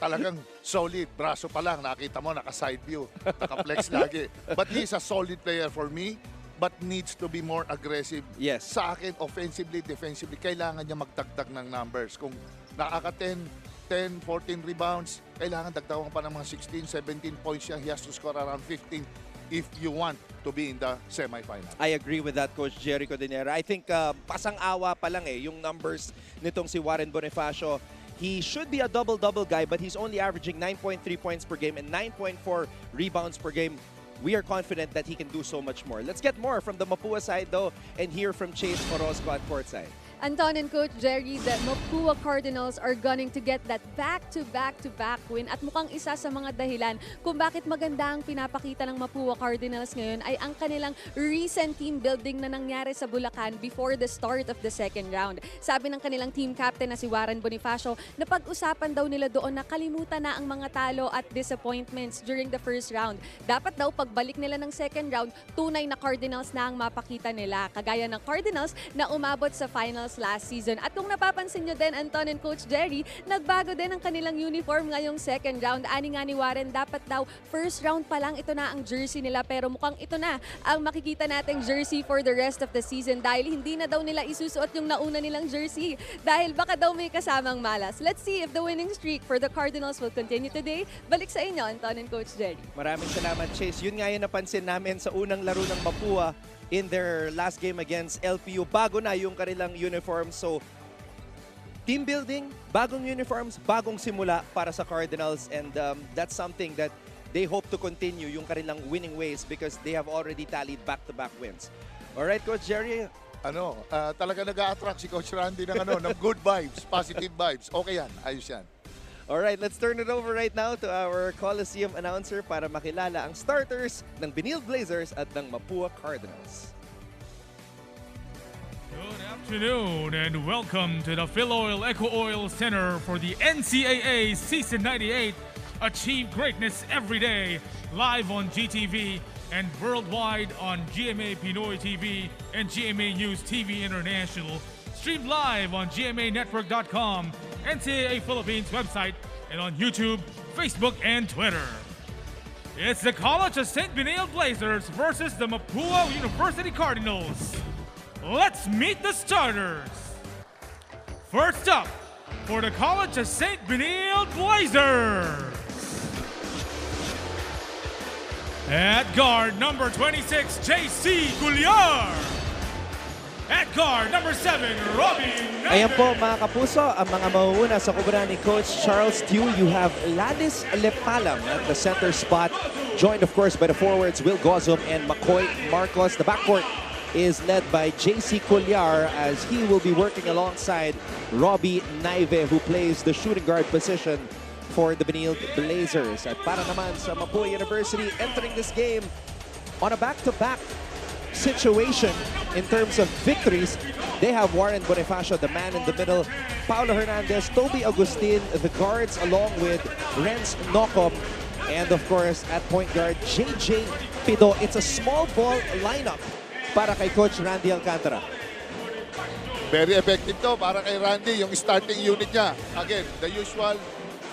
Talagang solid. Braso pa lang. Nakita mo, naka-side view. Naka-flex lagi. But he's a solid player for me, but needs to be more aggressive. Yes. Sa akin, offensively, defensively, kailangan niya magdagdag ng numbers. Kung nakaka-10, 14 rebounds, kailangan dagdagan pa ng mga 16, 17 points siya. He has to score around 15 if you want to be in the semifinal. I agree with that, Coach Jerry Cordillera. I think pasang-awa pa lang yung numbers nitong si Warren Bonifacio. He should be a double-double guy, but he's only averaging 9.3 points per game and 9.4 rebounds per game. We are confident that he can do so much more. Let's get more from the Mapua side, though, and hear from Chase Orozco at courtside. Anton and Coach Jerry, the Mapua Cardinals are gunning to get that back-to-back win at mukhang isa sa mga dahilan kung bakit maganda ang pinapakita ng Mapua Cardinals ngayon ay ang kanilang recent team building na nangyari sa Bulacan before the start of the second round. Sabi ng kanilang team captain na si Warren Bonifacio na pag-usapan daw nila doon na kalimutan na ang mga talo at disappointments during the first round. Dapat daw pagbalik nila ng second round, tunay na Cardinals na ang mapakita nila. Kagaya ng Cardinals na umabot sa finals last season. At kung napapansin nyo din, Anton and Coach Jerry, nagbago din ang kanilang uniform ngayong second round. Ani nga ni Warren, dapat daw first round pa lang ito na ang jersey nila, pero mukhang ito na ang makikita nating jersey for the rest of the season dahil hindi na daw nila isusuot yung nauna nilang jersey dahil baka daw may kasamang malas. Let's see if the winning streak for the Cardinals will continue today. Balik sa inyo, Anton and Coach Jerry. Maraming salamat, Chase. Yun nga yung napansin namin sa unang laro ng Mapua in their last game against LPU. Bago na yung kanilang uniform. So, team building, bagong uniforms, bagong simula para sa Cardinals. And that's something that they hope to continue, yung kanilang winning ways, because they have already tallied back-to-back wins. Alright, Coach Jerry? Talaga nag-a-attract si Coach Randy ng good vibes, positive vibes. Okay yan, ayos yan. Alright, let's turn it over right now to our Coliseum announcer para makilala ang starters ng Benilde Blazers at ng Mapua Cardinals. Good afternoon and welcome to the Philoil Eco Oil Center for the NCAA Season 98 Achieve greatness every day. Live on GTV and worldwide on GMA Pinoy TV and GMA News TV International. Streamed live on GMAnetwork.com, NCAA Philippines website, and on YouTube, Facebook, and Twitter. It's the College of St. Benilde Blazers versus the Mapua University Cardinals. Let's meet the starters. First up, for the College of St. Benilde Blazers. At guard, number 26, J.C. Cuellar. At guard, number 7, Robbie Naive. Ayan po mga kapuso, ang mga mauuna sa kuburan ni Coach Charles Tew. You have Ladis Lepalam at the center spot, joined of course by the forwards Will Gozum and McCoy Marcos. The backcourt is led by J.C. Cuellar as he will be working alongside Robbie Naive, who plays the shooting guard position for the Benilde Blazers. At para naman sa Mapua University, entering this game on a back-to-back situation in terms of victories. They have Warren Bonifacio, the man in the middle, Paulo Hernandez, Toby Agustin, the guards, along with Renz Nocom, and of course at point guard JJ Pido. It's a small ball lineup para kay Coach Randy Alcantara. Very effective to para kay Randy, yung starting unit niya. Again, the usual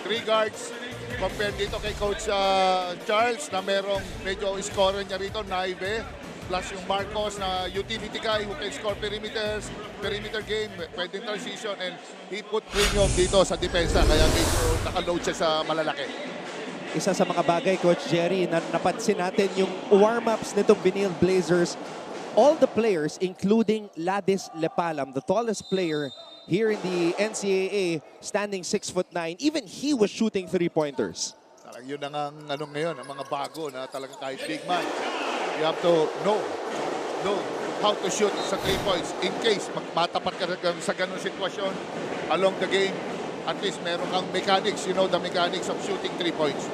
3 guards compared dito kay Coach Charles na merong medyo scorer niya rito, Naive, plus yung Marcos na utility guy who can score perimeter game, pwedeng transition, and he put premium dito sa depensa kaya medyo nakaload siya sa malalaki. Isa sa mga bagay, Coach Jerry, na napansin natin yung warm-ups nitong Benilde Blazers. All the players, including Ladis Lepalam, the tallest player here in the NCAA, standing 6'9", even he was shooting 3-pointers. Talagang yun ang ano ngayon, ang mga bago na talagang kahit big man, you have to know how to shoot sa 3 points in case matapat ka sa ganung sitwasyon along the game. At least meron kang mechanics, you know the mechanics of shooting 3 points.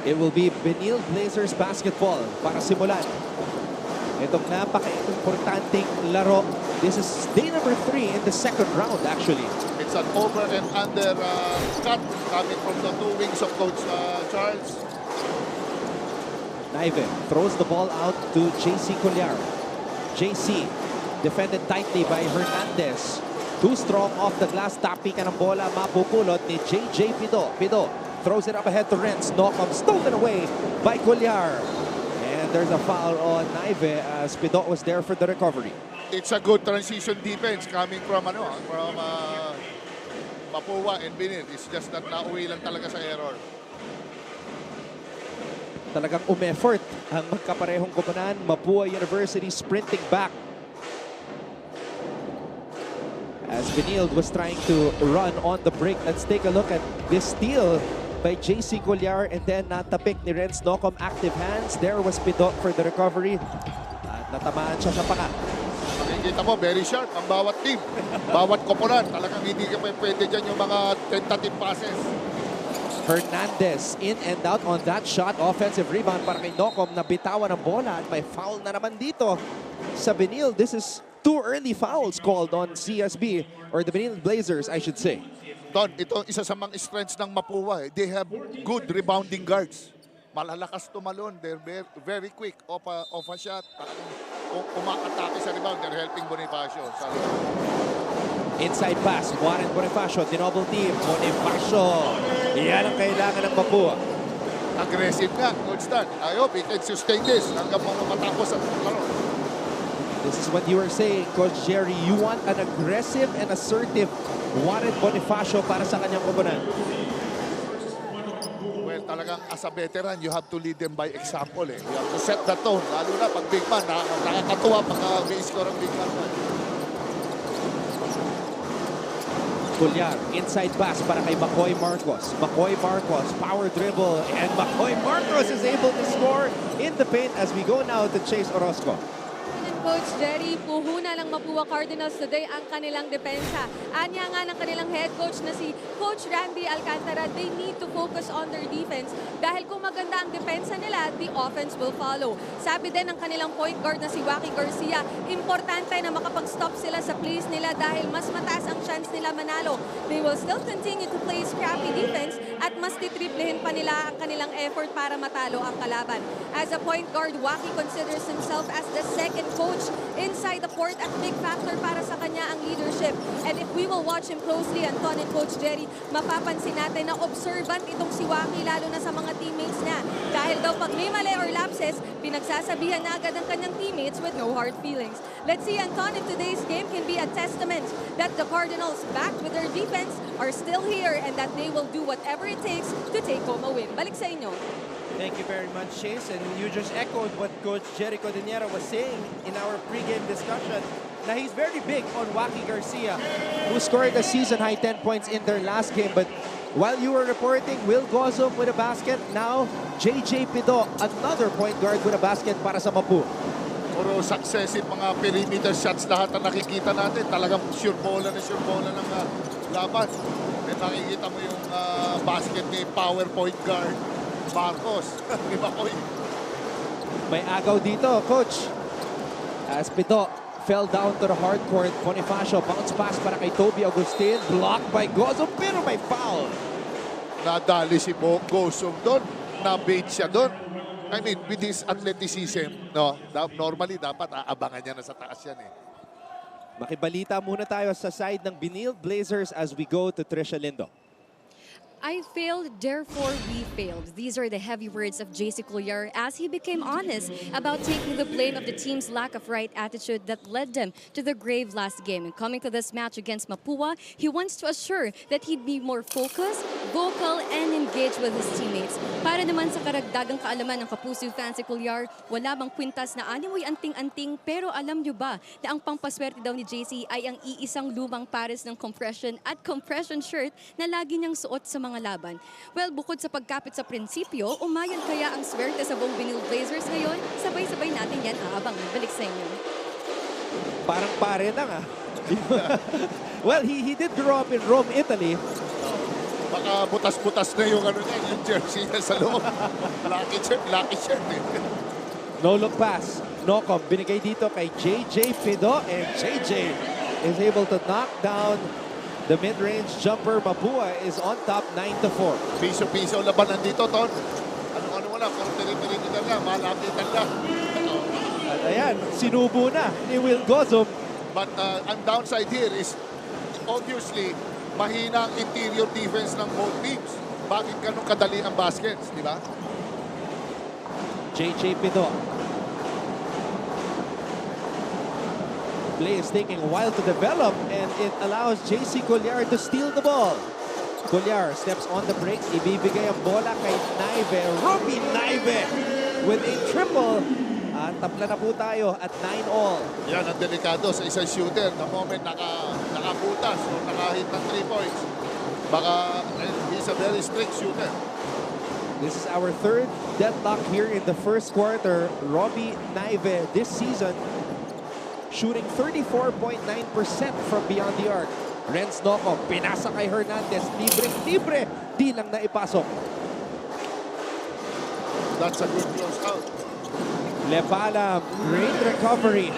It will be Benilde Blazers basketball para simulan itong napaka-importanting laro. This is day number 3 in the second round actually. It's an over and under cut coming from the 2 wings of Coach Charles. Naive throws the ball out to J.C. Cuellar. J.C. defended tightly by Hernandez. Too strong off the glass. Tapi ka ng bola. Mapupulot ni J.J. Pido. Pido throws it up ahead to Renz. Nocom stolen away by Cuellar. And there's a foul on Naive as Pido was there for the recovery. It's a good transition defense coming from Mapua and Benilde. It's just that nauwi lang talaga sa error. Talagang umeffort ang magkaparehong koponan. Mapua University sprinting back as Benilde was trying to run on the break. Let's take a look at this steal by J.C. Cuellar and then natapik ni Renz Nocom. Active hands. There was Pido for the recovery. At natamaan siya sa panga. Makikita mo, very sharp ang bawat team. Bawat koponan. Talagang hindi ka pwede dyan yung mga tentative passes. Hernandez in and out on that shot. Offensive rebound para kay Nocom na bitawan ng bola at may foul na naman dito sa Benilde. This is 2 early fouls called on CSB or the Benilde Blazers, I should say. Don, ito isa sa mga strengths ng Mapua. They have good rebounding guards. Malalakas tumalon. They're very quick off a shot. Kung umakatake sa rebound, they're helping Bonifacio. Inside pass, Warren Bonifacio, dinoble team, Bonifacio. Yan ang kailangan ng Mapua. Aggressive nga, Coach Stan. I hope he can sustain this hanggang matapos ang laro. This is what you were saying, Coach Jerry. You want an aggressive and assertive Warren Bonifacio para sa kanyang koponan. Well, talagang as a veteran, you have to lead them by example. You have to set the tone. Lalo na pag big man, nakakatuwa pag may-score ang big man. Cuellar, inside pass para kay McCoy Marcos. McCoy Marcos, power dribble, and McCoy Marcos is able to score in the paint as we go now to Chase Orozco. Coach Jerry, puhunan ng Mapua Cardinals today ang kanilang depensa. Anya nga ng kanilang head coach na si Coach Randy Alcantara, they need to focus on their defense dahil kung maganda ang depensa nila, the offense will follow. Sabi din ng kanilang point guard na si Waki Garcia, importante na makapag-stop sila sa plays nila dahil mas mataas ang chance nila manalo. They will still continue to play scrappy defense at mas titriplehin pa nila ang kanilang effort para matalo ang kalaban. As a point guard, Waki considers himself as the second coach inside the court at big factor para sa kanya ang leadership. And if we will watch him closely, Anton and Coach Jerry, mapapansin natin na observant itong si Waki lalo na sa mga teammates niya. Dahil daw pag may mali or lapses, pinagsasabihan na agad ang kanyang teammates with no hard feelings. Let's see, Anton, if today's game can be a testament that the Cardinals, backed with their defense, are still here and that they will do whatever it takes to take home a win. Balik sa inyo. Thank you very much, Chase. And you just echoed what Coach Jerry Codinero was saying in our pregame discussion. Now, he's very big on Waki Garcia, who scored a season-high 10 points in their last game. But while you were reporting, Will Gozum with a basket. Now, JJ Pido, another point guard with a basket para sa Mapu. Puro successive mga perimeter shots lahat ang nakikita natin. Talagang sure bola ng laban. At nakikita mo yung basket ni power point guard Marcos. Di ba, Koy? May agaw dito, Coach. As Pido fell down to the hard court, Bonifacio, bounce pass para kay Toby Agustin. Blocked by Gozum, pero may foul. Nadali si Gozum doon. Na-bait siya doon. I mean, with his athleticism, no, normally dapat aabangan niya na sa taas yan eh. Makibalita muna tayo sa side ng Benilde Blazers as we go to Trisha Lindo. I failed, therefore we failed. These are the heavy words of JC Collier as he became honest about taking the blame of the team's lack of right attitude that led them to the grave last game. And coming to this match against Mapua, he wants to assure that he'd be more focused, vocal, and engaged with his teammates. Para naman sa karagdagang kaalaman ng Kapuso fan si Collier, wala bang kwintas na animoy anting-anting, pero alam nyo ba na ang pampaswerte daw ni JC ay ang iisang lumang pares ng compression at compression shirt na lagi niyang suot sa mga laban. Well, bukod sa pagkapit sa prinsipyo, umayon kaya ang swerte sa buong Benilde Blazers ngayon? Sabay-sabay natin yan aabang. Balik sa inyo. Parang pare lang ah. Well, he did grow up in Rome, Italy. Baka butas-butas na yung yung jersey niya sa loob. Lucky shirt eh. No look pass. No-com. Binigay dito kay JJ Pido and JJ is able to knock down the mid-range jumper. Mapua is on top 9-4. Piso-piso labanan dito, Ton. Ano wala, puro tiri-tiri lang, malapitan lang. At ayan, sinubo na ni Will Gozum. But ang downside here is obviously mahina ang interior defense ng both teams. Bakit ganun kadali ang baskets, di ba? JJ Pido. Play is taking a while to develop and it allows JC Collier to steal the ball. Collier steps on the break. Ibibigay ang bola kay Naive. Robbie Naive with a triple. Tapla na po tayo at 9-all. Yan ang delikado sa isang shooter. The moment nakaputas o nakahit ng 3 points, baka he's a very strict shooter. This is our third deadlock here in the first quarter. Robbie Naive this season shooting 34.9% from beyond the arc. Renz Noco, pinasa kay Hernandez. Libre, di lang naipasok. That's a good close out. Lepalam, great recovery.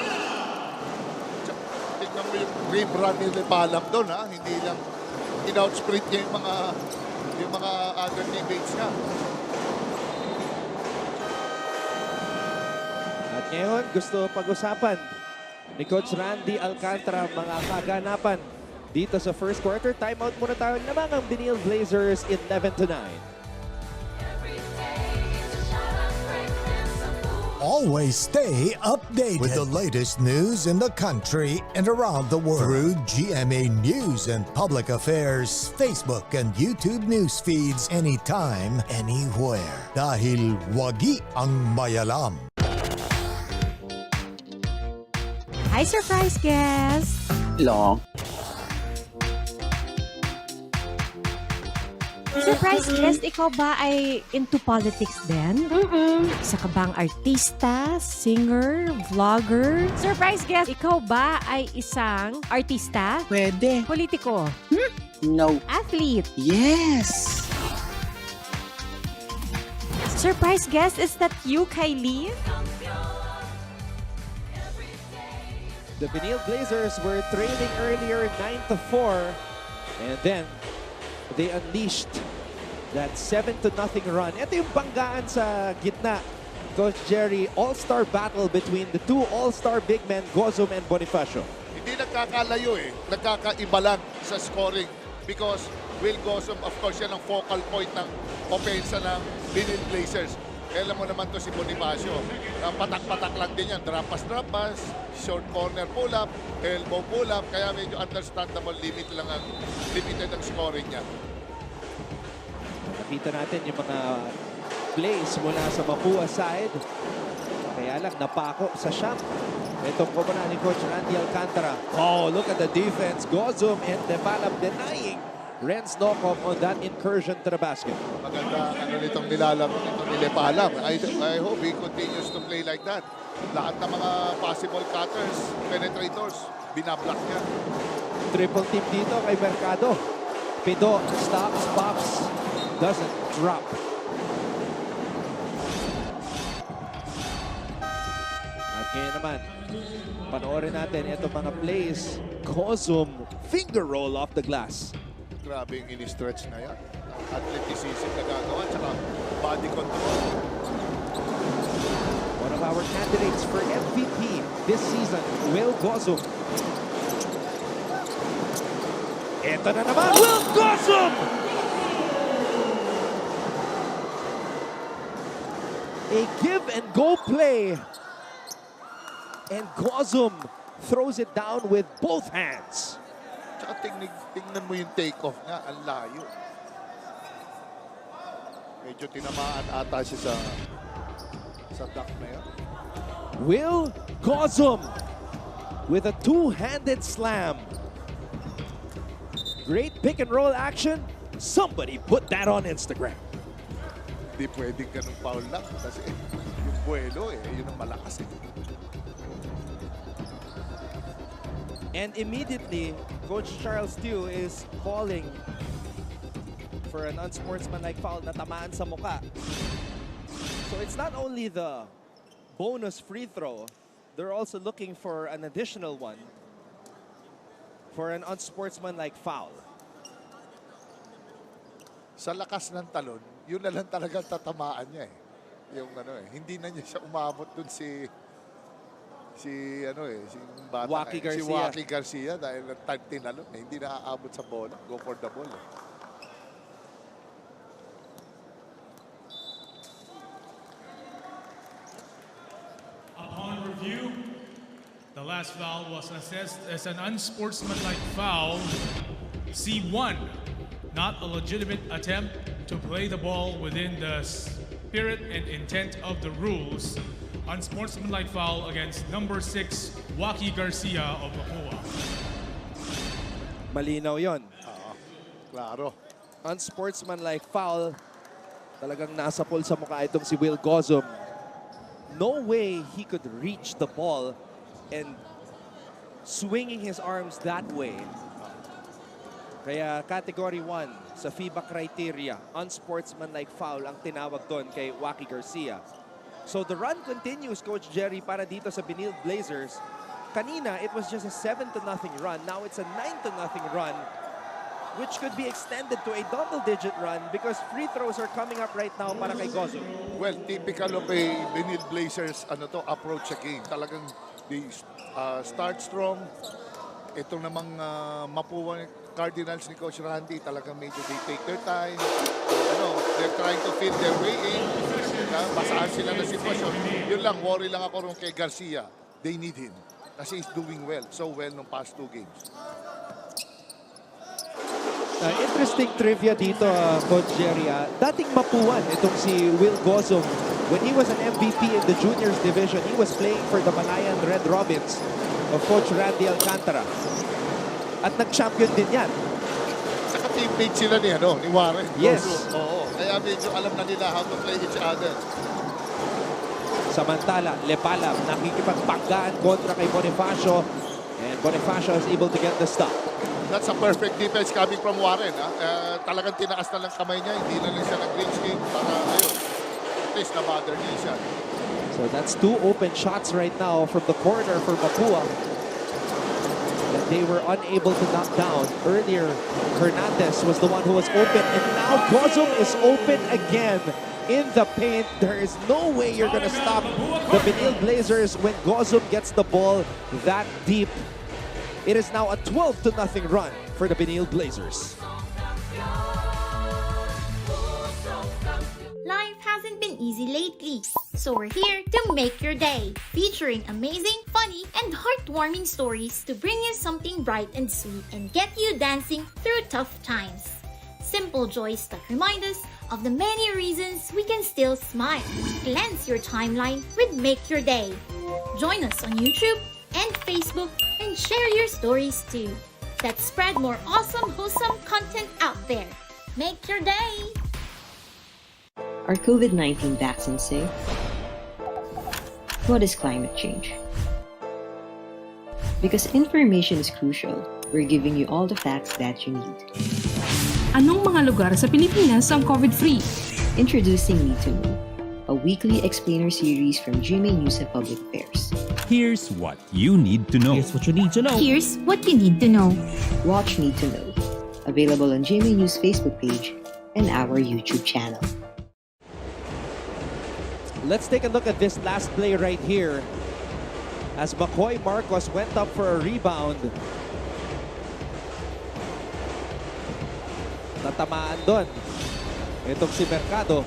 Tignan mo yung grip run ni Lepalam doon, ha? Hindi lang in-outsprint niya yung mga other teammates niya. At ngayon, gusto pag-usapan ni Coach Randy Alcantara mga kaganapan dito sa first quarter. Timeout muna tayo naman ang Benilde Blazers 11-9. Always stay updated with the latest news in the country and around the world through GMA News and Public Affairs Facebook and YouTube news feeds anytime, anywhere. Dahil wagi ang mayalam. Hi, surprise guest! Long. Surprise guest, ikaw ba ay into politics din? Isa ka bang artista, singer, vlogger? Surprise guest, ikaw ba ay isang artista? Pwede. Politiko? No. Athlete? Yes! Surprise guest, is that you, Kylie? The Benilde Blazers were trailing earlier 9-4, and then they unleashed that 7-0 run. Ito yung banggaan sa gitna. Coach Jerry, all-star battle between the two all-star big men, Gozum and Bonifacio. Hindi nagkakalayo eh. Nagkakaiba lang sa scoring because Will Gozum, of course, yan ang focal point ng opensa ng Benilde Blazers. Alam mo naman to si Bonifacio. Patak-patak lang din yan. Drop-pass, short corner pull-up, elbow pull-up. Kaya medyo understandable, limited ang scoring niya. Nakita natin yung mga plays mula sa Mapua side. Kaya lang, napako sa shot. Itong kumana ni Coach Randy Alcantara. Oh, look at the defense. Gozum and Debalab denying Ren's knockoff on that incursion to the basket. Maganda nitong nilalaro nitong nilepalam. I hope he continues to play like that. Lahat ng mga possible cutters, penetrators, binablock niya. Triple team dito kay Mercado. Pido, stops, pops, doesn't drop. At ngayon naman, panoorin natin itong mga plays. Gozum, finger roll off the glass. Grabe yung ini-stretch na yan. Athleticism na gagawa, tsaka body control. One of our candidates for MVP this season, Will Gozum. Ito na naman, Will Gozum! A give-and-go play. And Gozum throws it down with both hands. Tsaka tingnan mo yung take-off niya, ang layo. Medyo tinamaan ata siya sa duck na yan. Will Gozum with a two-handed slam. Great pick and roll action. Somebody put that on Instagram. Hindi pwedeng ganun foul lang kasi yung buwelo yun ang malakas eh. And immediately, Coach Charles Tew is calling for an unsportsmanlike foul na tamaan sa muka. So it's not only the bonus free throw, they're also looking for an additional one for an unsportsmanlike foul. Sa lakas ng talon, yun na lang talagang tatamaan niya eh. Yung hindi na niya siya umabot dun si bata Wacky Garcia. Si Wacky Garcia dahil tinalon hindi na aabot sa bola. Go for the ball. Upon review, the last foul was assessed as an unsportsmanlike foul. C1, not a legitimate attempt to play the ball within the spirit and intent of the rules. Unsportsmanlike foul against number 6, Wacky Garcia of Mapua. Malinaw yon. Klaro. Unsportsmanlike foul. Talagang nasa pool sa mukha itong si Will Gozum. No way he could reach the ball and swinging his arms that way. Kaya category 1 sa FIBA criteria, unsportsmanlike foul ang tinawag doon kay Wacky Garcia. So the run continues, Coach Jerry, para dito sa Benilde Blazers. Kanina, it was just a 7-0 run. Now it's a 9-0 run, which could be extended to a double-digit run because free throws are coming up right now para kay Gozum. Well, typical of a Benilde Blazers approach sa game. Talagang they start strong. Ito namang Mapua Cardinals ni Coach Randy, talagang medyo they take their time. They're trying to feel their way in. Basaan sila na sitwasyon. Yun lang, worry lang ako rin kay Garcia. They need him. Kasi he's doing well. So well nung past 2 games. Interesting trivia dito, Coach Jerry. Dating Mapuan, itong si Will Gozum, when he was an MVP in the juniors division, he was playing for the Malayan Red Robins of Coach Randy Alcantara. At nag-champion din yan. Saka teammate sila ni Warren. Yes. Oo. Kaya medyo alam na nila how to play each other. Samantala, Lepalam nakikipagpanggaan kontra kay Bonifacio. And Bonifacio is able to get the stop. That's a perfect defense coming from Warren. Talagang tinaas na lang kamay niya. Hindi na lang siya nag-green screen para ayun. At least na-bother niya siya. So that's 2 open shots right now from the corner for Mapua that they were unable to knock down. Earlier, Hernandez was the one who was open, and now Gozum is open again in the paint. There is no way you're going to stop the Benilde Blazers when Gozum gets the ball that deep. It is now a 12-0 run for the Benilde Blazers. Life hasn't been easy lately, so we're here to make your day, featuring amazing, funny, and heartwarming stories to bring you something bright and sweet and get you dancing through tough times. Simple joys that remind us of the many reasons we can still smile. Cleanse your timeline with Make Your Day. Join us on YouTube and Facebook and share your stories too. Let's spread more awesome, wholesome content out there. Make your day! Are COVID-19 vaccines safe? What is climate change? Because information is crucial, we're giving you all the facts that you need. Anong mga lugar sa Pilipinas ang COVID-free? Introducing Need to Know, a weekly explainer series from GMA News and Public Affairs. Here's what you need to know. Here's what you need to know. Here's what you need to know. Watch Need to Know, available on GMA News Facebook page and our YouTube channel. Let's take a look at this last play right here as McCoy Marcos went up for a rebound. Natamaan doon. Itong si Mercado.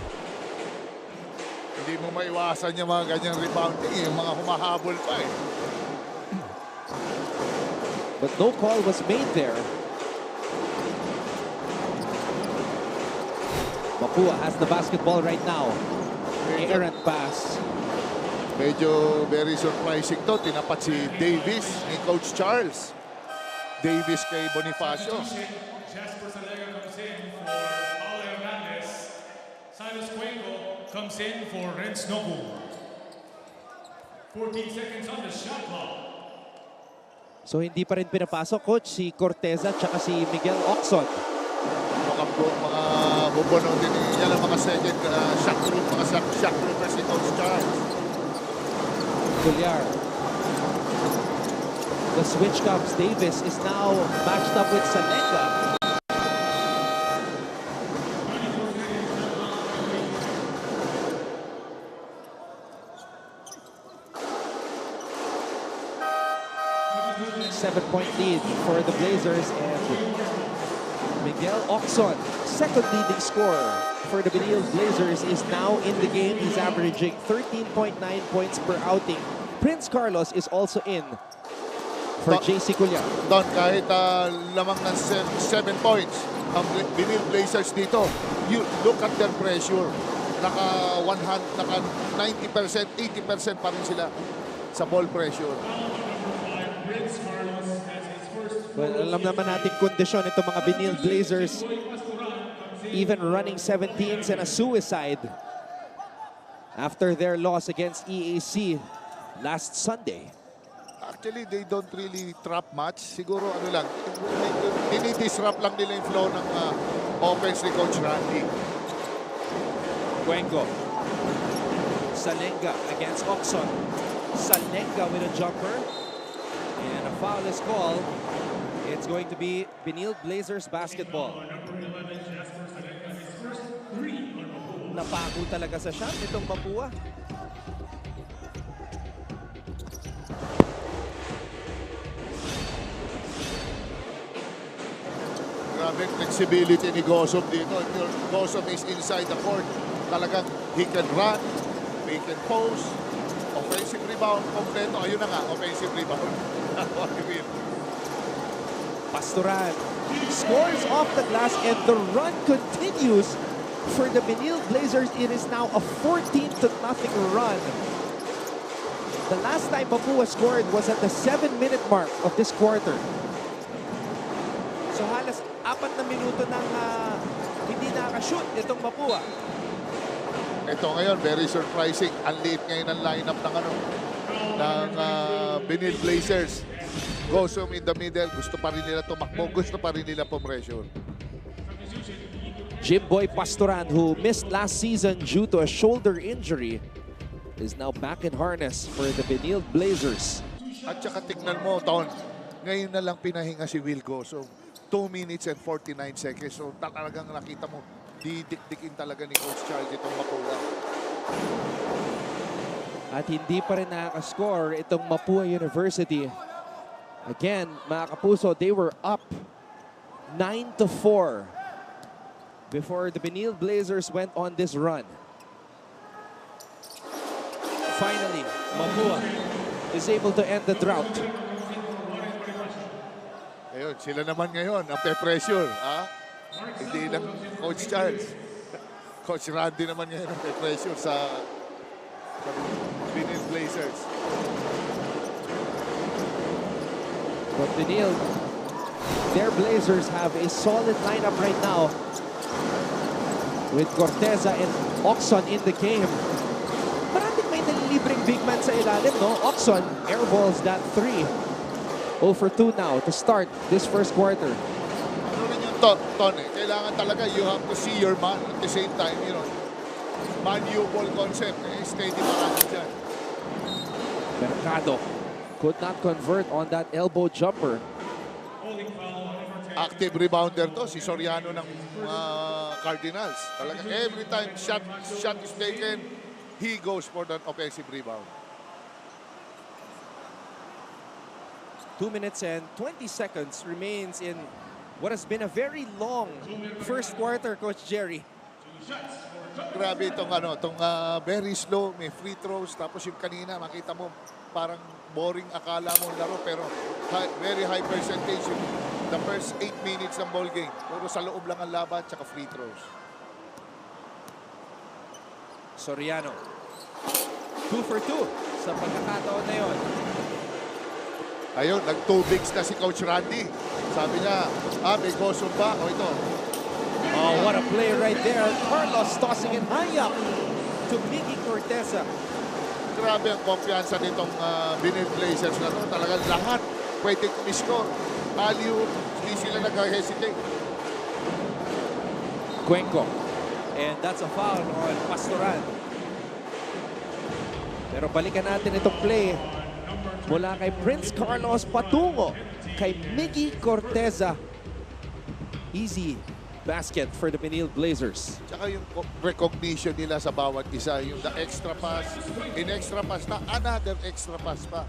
Hindi mo maiwasan yung mga ganyang rebounding, yung mga humahabol pa eh. But no call was made there. Mapua has the basketball right now. Errant pass. Medyo very surprising to. Tinapat si Davis ni Coach Charles. Davis kay Bonifacio. Jasper Salega comes in for Paul Hernandez. Silas Cuenco comes in for Renz Nogu. 14 seconds on the shot clock. So hindi pa rin pinapasok, Coach, si Corteza at si Miguel Oxon. Mga bubono din yan ang mga second shot group, mga shot groupers si Coach Charles. Gulliar. The switch comes. Davis is now matched up with Salenga. Seven-point lead for the Blazers, and Miguel Oxon, second leading scorer for the Benilde Blazers, is now in the game. He's averaging 13.9 points per outing. Prince Carlos is also in for JC Culliar. Don, kahit lamang ng 7 points, ang Benilde Blazers dito, you look at their pressure. Naka 90%, 80% pa rin sila sa ball pressure. Well, alam naman natin kondisyon itong mga Benilde Blazers. Even running 17s and a suicide after their loss against EAC last Sunday. Actually, they don't really trap much. Siguro ano lang, dinidisrupt lang nila yung flow ng offense ni Coach Randy. Cuenco. Salenga against Oxon. Salenga with a jumper. And a foul is called. It's going to be Benilde Blazers basketball. Napako talaga sa shot itong Mapua. Grabe flexibility ni Gozum dito. Gozum is inside the court. Talagang he can run, he can post, offensive rebound, kompleto. Ayun na nga, offensive rebound. What do you mean? Pastoran scores off the glass, and the run continues for the Benilde Blazers. It is now a 14-0 run. The last time Mapua scored was at the 7-minute mark of this quarter. So halos 4 na minuto nang hindi nakashoot itong Mapua. Ito ngayon, very surprising. Ang liit ngayon ang lineup ng Benilde Blazers. Gosum in the middle. Gusto pa rin nila tumakbo. Gusto pa rin nila pupressure. Jimboy Pastoran, who missed last season due to a shoulder injury, is now back in harness for the Benilde Blazers. At saka tignan mo, Ton, ngayon na lang pinahinga si Will Gosum. 2 minutes and 49 seconds. So talagang nakita mo, didikdikin talaga ni Coach Charles itong Mapua. At hindi pa rin nakaka-score itong Mapua University. Again, mga kapuso, they were up 9-4 before the Benilde Blazers went on this run. Finally, Mapua is able to end the drought. Ayun, sila naman ngayon, ang pressure. Hindi lang Coach Charles. Coach Randy naman ngayon ang pressure sa Benilde Blazers. But Benilde, their Blazers have a solid lineup right now with Corteza and Oxon in the game. Maraming may nalilibreng big man sa ilalim, no? Oxon airballs that 3. 0 for 2 now to start this first quarter. Ano rin yung Ton, kailangan talaga you have to see your man at the same time, you know. Man-U ball concept, steady marami dyan. Mercado could not convert on that elbow jumper. Active rebounder to, si Soriano ng Cardinals. Talaga, every time shot is taken, he goes for that offensive rebound. 2 minutes and 20 seconds remains in what has been a very long first quarter, Coach Jerry. Grabe itong very slow, may free throws. Tapos yung kanina, makita mo, parang boring akala mo laro. Pero very high percentage yung the first 8 minutes ng ball game. Puro sa loob lang ang laban, tsaka free throws. Soriano. 2 for 2 sa pagkakataon na yun. Ayun, nag-2 bigs na si Coach Randy. Sabi niya, may Gosum ba? O ito. Oh, what a play right there. Carlos tossing it high up to Miggy Corteza. Grabe ang kumpiyansa nitong Benilde Blazers na to. Talagang lahat pwedeng kumiscore. Aliu, hindi sila nag-hesitate. Cuenco. And that's a foul on Pastoran. Pero balikan natin itong play mula kay Prince Carlos patungo kay Miggy Corteza. Easy basket for the Benilde Blazers. Tsaka yung recognition nila sa bawat isa, yung the extra pass, in extra pass na another extra pass pa.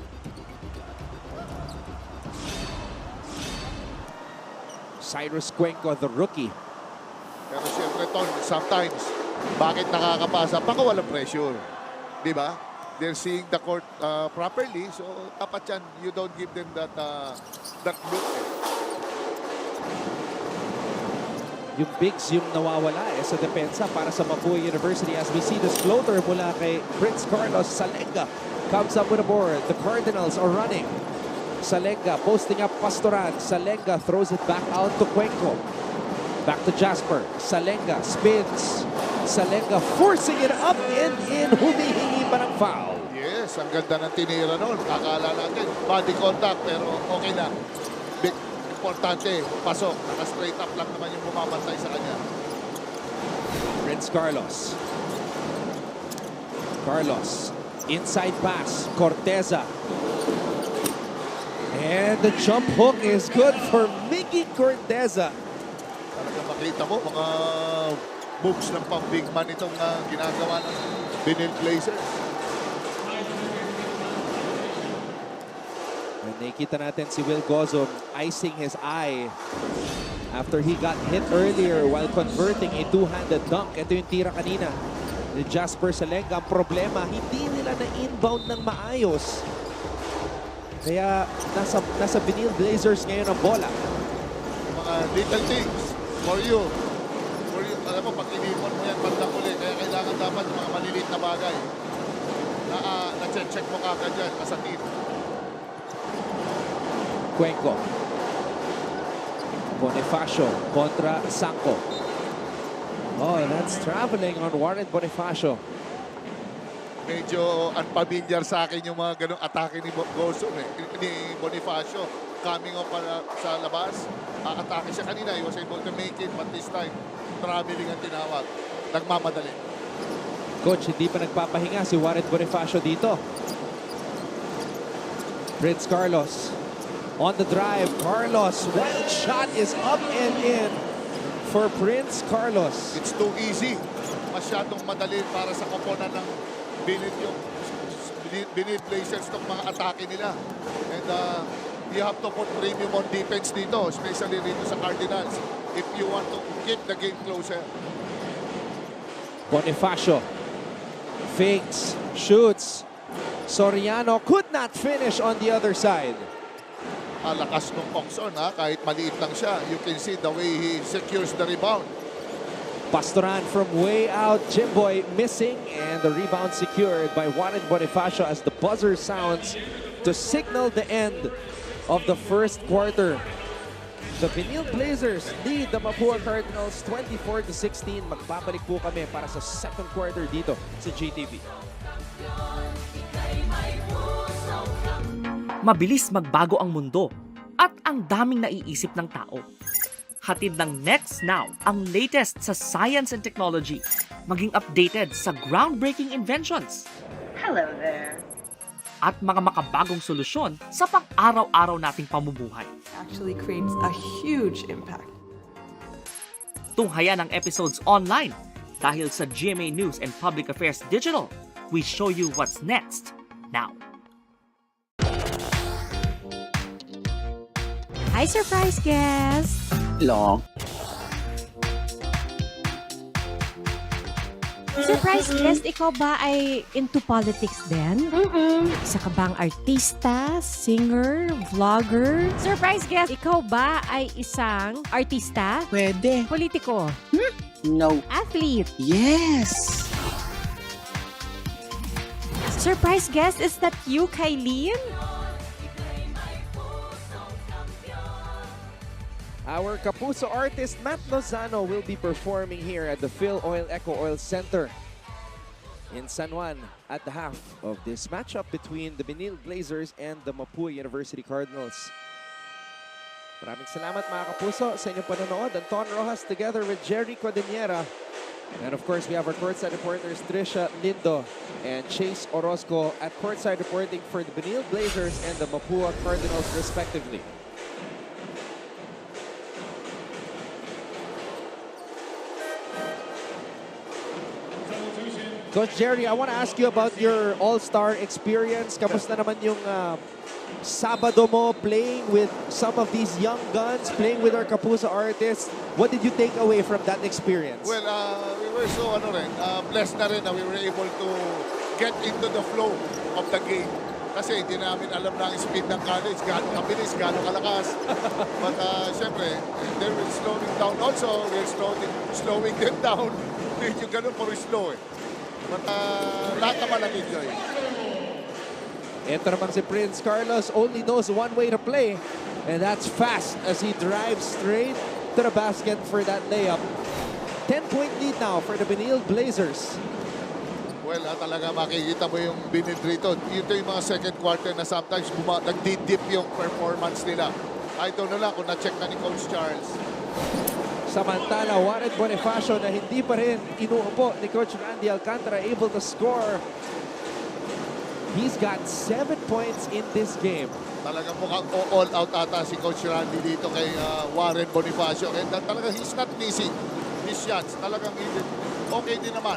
Cyrus Cuenco, the rookie. Pero siyempre, Ton, sometimes, bakit nakakapasa? Baka walang pressure. Di ba? They're seeing the court properly, so dapat yan, you don't give them that look. Yung bigs yung nawawala sa depensa para sa Mapua University as we see this floater mula kay Prince Carlos. Salenga comes up with a board. The Cardinals are running. Salenga posting up Pastoran. Salenga throws it back out to Cuenco. Back to Jasper. Salenga spins. Salenga forcing it up and in. Humihingi pa ng foul. Yes, ang ganda ng tinira noon. Kakala natin, body contact, pero okay na. Big, importante, pasok. Naka-straight up lang naman yung bumabantay sa kanya. Prince Carlos. Carlos. Inside pass. Corteza. And the jump hook is good for Miggy Corteza. Talaga makita mo, mga moves ng pang-big man itong ginagawa ng Benilde Blazers. And nakita natin si Will Gosum icing his eye after he got hit earlier while converting a two-handed dunk. Ito yung tira kanina ni Jasper Salenga. Ang problema, hindi nila na-inbound ng maayos. Kaya nasa Benilde Blazers ngayon ang bola. Mga little things for you. Alam mo, pag inipon mo yan bandang uli, kaya kailangan dapat mga maliliit na bagay na check mo kagad yan as a team. Cuenco. Bonifacio kontra Sanko. Oh, that's traveling on Warren Bonifacio. Medyo unfamiliar sa akin yung mga ganong atake ni Golson ni Bonifacio. Coming up para sa labas, atake siya kanina. He was able to make it, but this time, traveling ang tinawag. Nagmamadali. Coach, hindi pa nagpapahinga si Warren Bonifacio dito. Prince Carlos on the drive. Carlos, wild shot is up and in for Prince Carlos. It's too easy. Masyadong madali para sa koponan ng Benilde Blazers itong mga atake nila. And you have to put premium on defense dito, especially dito sa Cardinals, if you want to keep the game closer. Bonifacio fakes, shoots. Soriano could not finish on the other side. Lakas ng Oxon, kahit maliit lang siya. You can see the way he secures the rebound. Pastoran from way out, Jimboy missing, and the rebound secured by Warren Bonifacio as the buzzer sounds to signal the end of the first quarter. The Benilde Blazers lead the Mapua Cardinals 24-16. Magbabalik po kami para sa second quarter dito sa GTV. Mabilis magbago ang mundo at ang daming naiisip ng tao. Hatid ng Next Now ang latest sa science and technology, maging updated sa groundbreaking inventions. Hello there. At mga makabagong solusyon sa pang-araw-araw nating pamumuhay. Actually creates a huge impact. Tunghayan ang episodes online dahil sa GMA News and Public Affairs Digital. We show you what's next now. Hi, surprise guest! Long. Surprise guest, ikaw ba ay into politics din? Isa ka bang artista, singer, vlogger? Surprise guest, ikaw ba ay isang artista? Pwede. Politiko? No. Athlete? Yes. Surprise guest, is that you, Kylene? Our Kapuso artist Matt Lozano will be performing here at the Phil Oil Eco Oil Center in San Juan at the half of this matchup between the Benilde Blazers and the Mapua University Cardinals. Maraming salamat mga Kapuso sa inyong panonood. Anton Rojas together with Jerry Codeniera. And of course, we have our courtside reporters Trisha Lindo and Chase Orozco at courtside reporting for the Benilde Blazers and the Mapua Cardinals respectively. Coach Jerry, I want to ask you about your all-star experience. Kamusta naman yung Sabado mo playing with some of these young guns, playing with our Kapuso artists? What did you take away from that experience? Well, we were so blessed na rin na we were able to get into the flow of the game. Kasi hindi namin alam na ang speed ng college, gano'ng kabilis, gano'ng kalakas. But syempre, they were slowing down also. We're slowing them down. Medyo gano'n puro slow eh. But lahat naman nag-enjoy. Ito naman si Prince Carlos only knows one way to play, and that's fast as he drives straight to the basket for that layup. 10-point lead now for the Benilde Blazers. Well, talaga makikita mo yung Benilde rito. Ito yung mga second quarter na sometimes nagdi-dip yung performance nila. I don't know lang kung na-check na ni Coach Charles. Samantala, Warren Bonifacio na hindi pa rin inuupo ni Coach Randy Alcantara able to score. He's got 7 points in this game. Talagang mukhang all out ata si Coach Randy dito kay Warren Bonifacio. And talagang he's not missing his shots. Talagang okay din naman.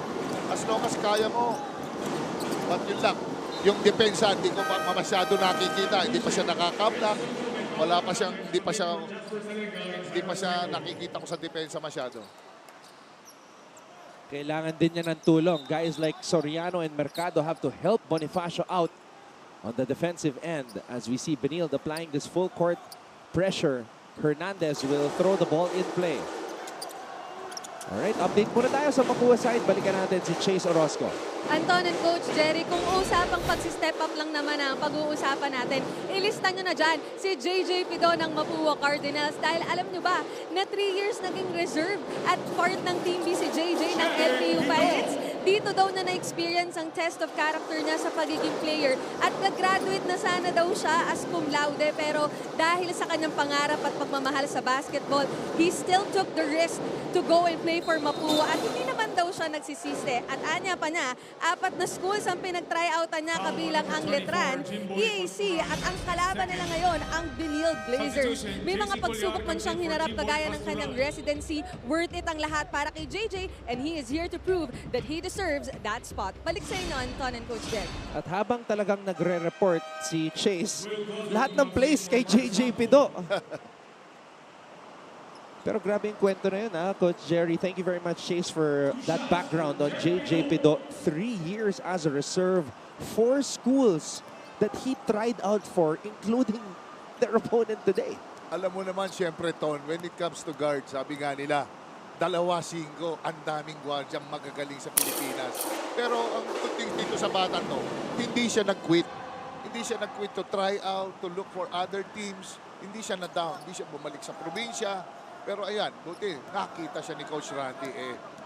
As long as kaya mo. But yun lang. Yung depensa, hindi ko pa masyado nakikita. Hindi pa siya nakakablock. Wala pa siyang, hindi pa siya nakikita ko sa depensa masyado. Kailangan din niya ng tulong. Guys like Soriano and Mercado have to help Bonifacio out on the defensive end. As we see Benilde applying this full court pressure, Hernandez will throw the ball in play. Alright, update muna tayo sa Mapua side. Balikan natin si Chase Orozco. Anton and Coach Jerry, kung usapang pag-step up lang naman ang pag-uusapan natin, ilista nyo na dyan si JJ Pido ng Mapua Cardinals dahil alam nyo ba na 3 years naging reserve at part ng Team B si JJ ng LPU Pirates. Dito daw na na-experience ang test of character niya sa pagiging player at nag-graduate na sana daw siya as cum laude pero dahil sa kanyang pangarap at pagmamahal sa basketball, he still took the risk to go and play for Mapua at hindi naman daw siya nagsisiste. At anya pa niya, 4 na schools ang pinag-tryoutan niya kabilang ang Letran, EAC at ang kalaban nila ngayon, ang Benilde Blazers. May mga pagsubok man siyang hinarap kagaya ng kanyang residency, worth it ang lahat para kay JJ and he is here to prove that he deserves that spot. Balik sa inyo, Anton and Coach Jen. At habang talagang nagre-report si Chase, lahat ng plays kay JJ Pido. Pero grabe yung kwento na yun, Coach Jerry. Thank you very much, Chase, for that background on JJ Pido. 3 years as a reserve, 4 schools that he tried out for, including their opponent today. Alam mo naman, syempre, Ton, when it comes to guard, sabi nga nila, 2-5, ang daming gwardyang magagaling sa Pilipinas. Pero ang tuting dito sa bata to, hindi siya nag-quit. Hindi siya nag-quit to try out, to look for other teams. Hindi siya na-down, hindi siya bumalik sa probinsya. Pero ayan, buti, nakita siya ni Coach Randy.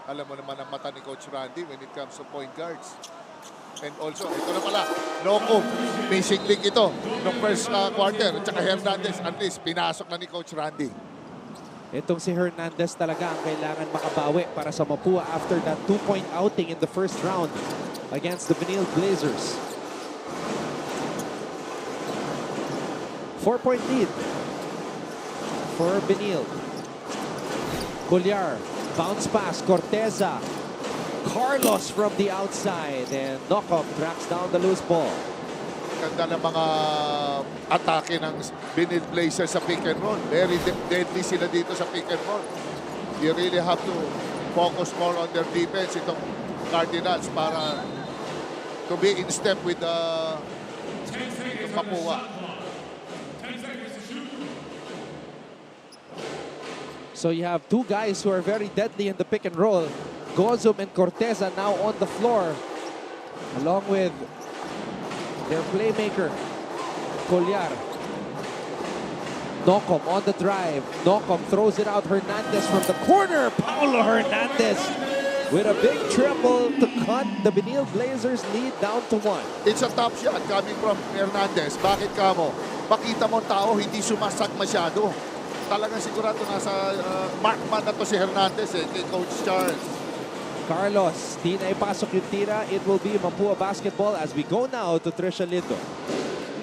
Alam mo naman ang mata ni Coach Randy when it comes to point guards. And also, ito na pala, Noko, missing link ito ng first quarter. At saka Hernandez, at least, pinasok na ni Coach Randy. Itong si Hernandez talaga ang kailangan makabawi para sa Mapua after that 2-point outing in the first round against the Benilde Blazers. 4-point lead for Benilde. Colliar, bounce pass, Corteza. Carlos from the outside and Nokop tracks down the loose ball. Ganda ng mga atake ng Benilde Blazers sa pick and roll. Very deadly sila dito sa pick and roll. You really have to focus more on their defense, itong Cardinals, para to be in step with the Mapua. So you have 2 guys who are very deadly in the pick and roll. Gozum and Corteza now on the floor, along with their playmaker, Colliar. Nocom on the drive. Nocom throws it out. Hernandez from the corner. Paulo Hernandez with a big triple to cut the Benilde Blazers lead down to 1. It's a top shot coming from Hernandez. Bakit ka mo? Makita mo tao, hindi sumasak masyado. Talagang sigurado nasa markman na to si Hernandez kay Coach Charles. Carlos, di na ipasok yung tira. It will be Mapua basketball as we go now to Trisha Lindo.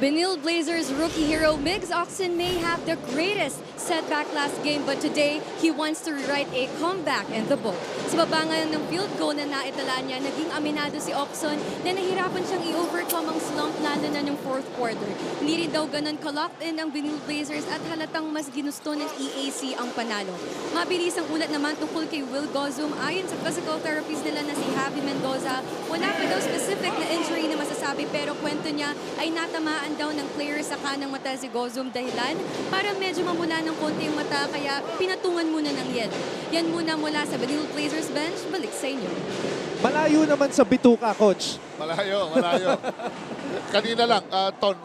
Benilde Blazers rookie hero Migs Oxen may have the greatest setback last game, but today he wants to rewrite a comeback in the book. Sa baba ngayon ng field goal na naitala niya, naging aminado si Oxen na nahirapan siyang i-overcome ang slump lalo na ng fourth quarter. Hindi rin daw ganun ka-locked in ang Benilde Blazers at halatang mas ginusto ng EAC ang panalo. Mabilis ang ulat naman tungkol kay Will Gozum. Ayon sa physical therapist nila na si Javi Mendoza, wala pa daw specific na injury na masasabi pero kwento niya ay natamaan daw ng player sa kanang mata si Gozum, dahilan para medyo mamula ng konti yung mata kaya pinatungan muna ng yelo. Yan muna mula sa Benilde Blazers bench. Balik sa inyo. Malayo naman sa bituka, Coach. Malayo, malayo. Kanina lang, Ton,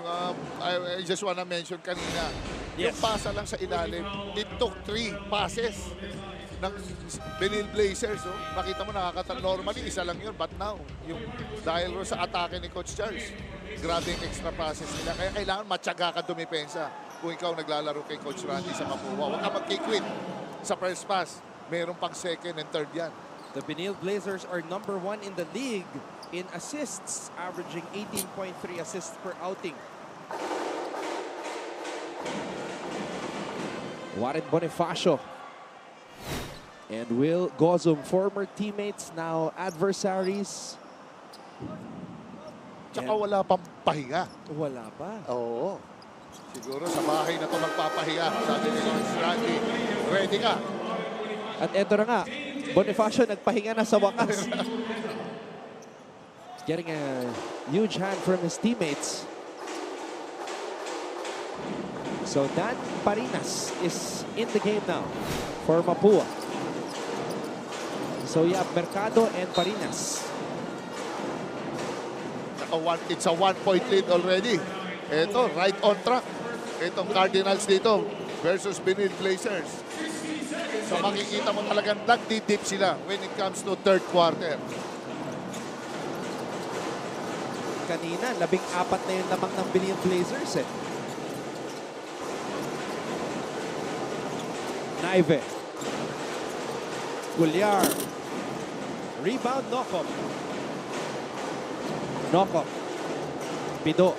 I just wanna mention kanina, yung pasa lang sa ilalim, it took 3 passes ng Benilde Blazers. Oh. Makita mo, normally, isa lang yun, but now, yung dahil sa atake ni Coach Charles, grabe yung extra passes nila. Kaya kailangan matyaga ka dumipensa kung ikaw naglalaro kay Coach Randy sa Mapua. Huwag ka mag-quit sa first pass. Meron pang second and third yan. The Benilde Blazers are number 1 in the league in assists, averaging 18.3 assists per outing. Warren Bonifacio and Will Gozum, former teammates, now adversaries. Tsaka wala pang pahinga. Wala pa. Oo. Siguro sa bahay na ito magpapahinga. Sabi ni Coach Randy, ready ka. At eto na nga, Bonifacio nagpahinga na sa wakas. Getting a huge hand from his teammates. So Dan Parinas is in the game now for Mapua. So you have Mercado and Parinas. It's a 1-point lead already. Ito, right on track. Itong Cardinals dito versus Benilde Blazers. So makikita mo talagang nagdidip sila when it comes to third quarter. Kanina, 14 na yung lamang ng Benilde Blazers eh. Naive. Gulyar. Rebound, Nokop. Nokop. Pido.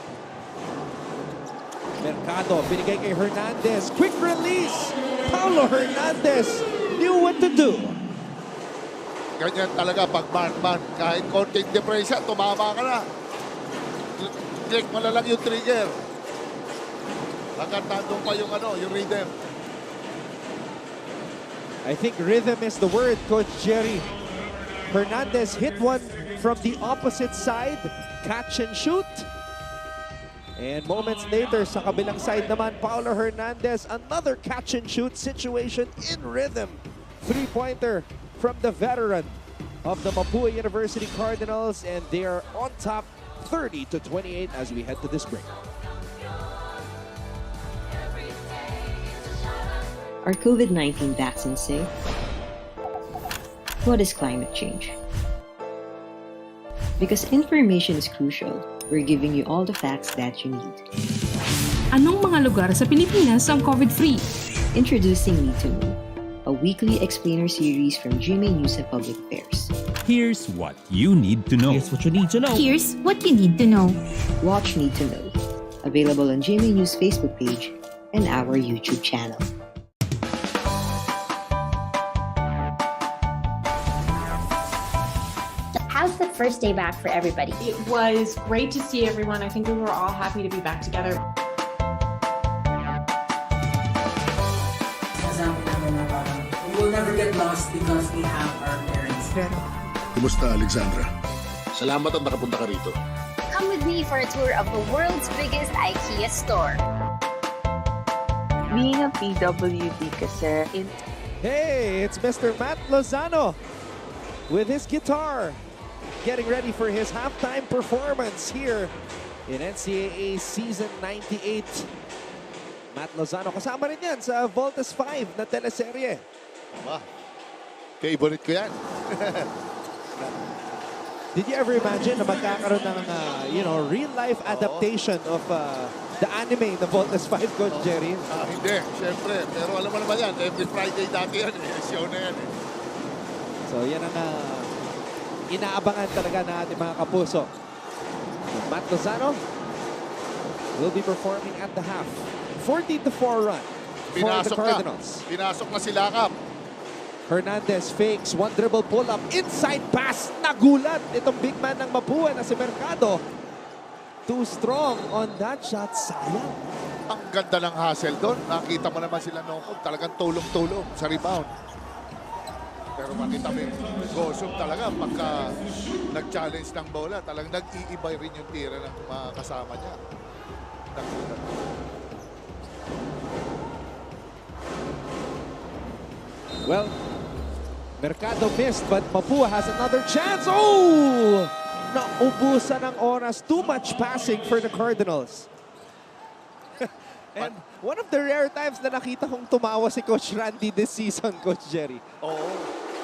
Mercado, binigay kay Hernandez. Quick release. Paulo Hernandez knew what to do. Ganyan talaga pag man-man. Kahit konting depresya, tumama ka na. Click mo na lang yung trigger. Hanggang nandun pa yung, yung rhythm. I think rhythm is the word, Coach Jerry. Hernandez hit one from the opposite side. Catch and shoot. And moments later, sa kabilang side naman, Paulo Hernandez, another catch and shoot situation in rhythm. Three-pointer from the veteran of the Mapua University Cardinals, and they are on top 30-28 as we head to this break. Are COVID-19 vaccines safe? What is climate change? Because information is crucial, we're giving you all the facts that you need. Anong mga lugar sa Pilipinas ang COVID-free? Introducing Need to Know, a weekly explainer series from GMA News and Public Affairs. Here's what you need to know. Here's what you need to know. Here's what you need to know. Watch Need to Know, available on GMA News Facebook page and our YouTube channel. How's the first day back for everybody? It was great to see everyone. I think we were all happy to be back together. We will never get lost because we have our parents. Kumusta, Alexandra? Salamat at nakapunta ka rito. Come with me for a tour of the world's biggest IKEA store. Being a PWD kasi, Hey, it's Mr. Matt Lozano with his guitar, getting ready for his halftime performance here in NCAA Season 98. Matt Lozano, kasama rin yan sa Voltes 5 na teleserye. Aba, favorite ko yan. Did you ever imagine na magkakaroon ng real-life adaptation of the anime na Voltes 5, Coach Jerry? Hindi, syempre. Pero alam mo naman yan, every Friday dati yan. Show na yan. So yan ang inaabangan talaga na ating mga kapuso. Matt Lozano will be performing at the half. 14-4 run for the Cardinals. Pinasok na si Lakap. Hernandez fakes, one dribble pull-up, inside pass, nagulat itong big man ng Mapua na si Mercado. Too strong on that shot, sayang. Ang ganda ng hustle doon. Nakita mo naman sila Nokop, talagang tulong-tulong sa rebound. Pero makita mo yung Gosum talaga pagka nag-challenge ng bola, talagang nag-iibay rin yung tira ng mga kasama niya. Nagulat. Well, Mercado missed, but Mapua has another chance. Oh! Naubusan ng oras. Too much passing for the Cardinals. And one of the rare times na nakita kong tumawa si Coach Randy this season, Coach Jerry. Oo.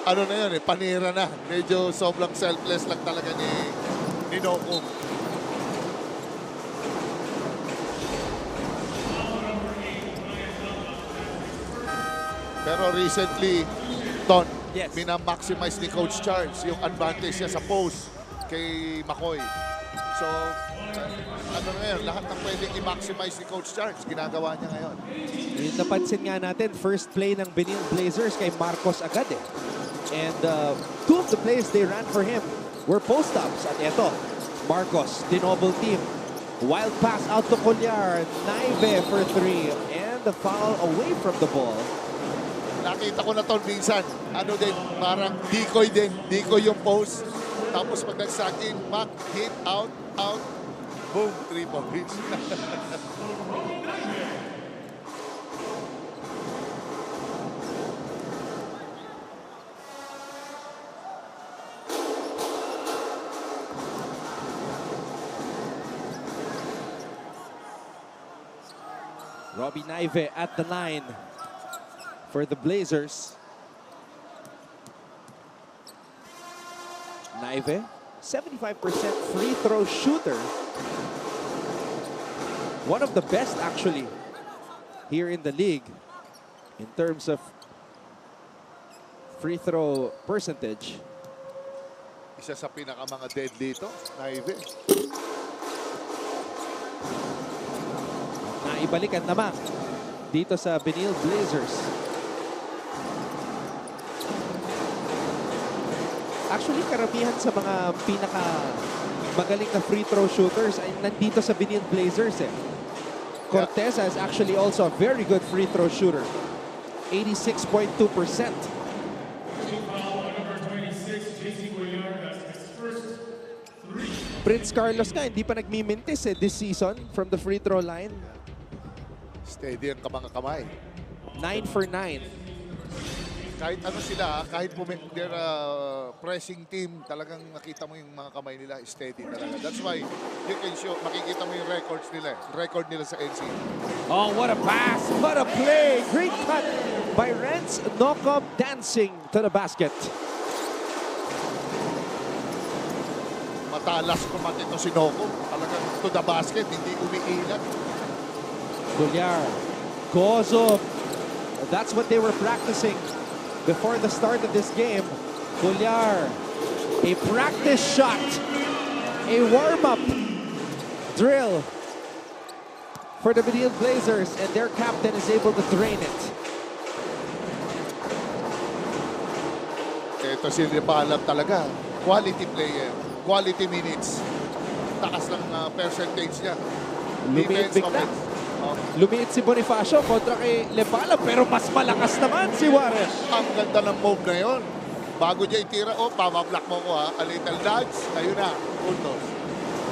Ano na yun panira na. Medyo sobrang selfless lang talaga ni Nokum. Pero recently, Ton, minamaximize ni Coach Charles yung advantage niya sa post kay McCoy. So, ano na ngayon, lahat ng pwedeng i-maximize ni Coach Charles, ginagawa niya ngayon. Yung napansin nga natin, first play ng Benilde Blazers kay Marcos agad eh. And two of the plays they ran for him were post-ups. At ito, Marcos, dinoble team. Wild pass out to Gulyar, Naive for three. And the foul away from the ball. Nakita ko na to minsan. Ano din, parang decoy din. Decoy yung post. Tapos pag nag-sack in, back, hit, out, out. Boom, 3 points. Robbie Naive at the line for the Blazers. Naive, 75% free throw shooter. One of the best actually here in the league in terms of free throw percentage. Isa sa pinaka-mga deadly ito, Naive. Naibalikan naman dito sa Benilde Blazers. Actually, karamihan sa mga pinaka-magaling na free throw shooters ay nandito sa Benilde Blazers eh. Cortez is actually also a very good free throw shooter. 86.2%. Prince Carlos nga, hindi pa nagmimintis eh this season from the free throw line. Steady ang mga kamay. 9 for 9. Kahit ano sila, kahit they're pressing team, talagang nakita mo yung mga kamay nila, steady talaga. That's why you can show, makikita mo yung record nila sa NCAA. Oh, what a pass! What a play! Great cut by Renz Nocom dancing to the basket. Matalas kumati ito si Nocom. Talagang to the basket, hindi umiilat. Gulyar, Gozom. That's what they were practicing before the start of this game. Gulyar, a practice shot, a warm-up drill for the Benilde Blazers, and their captain is able to drain it. Ito si Lipalam talaga. Quality player, quality minutes. Taas ng percentage niya. Lumiit bigla. Lumiit si Bonifacio kontra kay Lepala, pero mas malakas naman si Juarez. Ang ganda ng move na yon. Bago niya itira, pamablock mo ko ha. A little dodge, ayun na, puntos.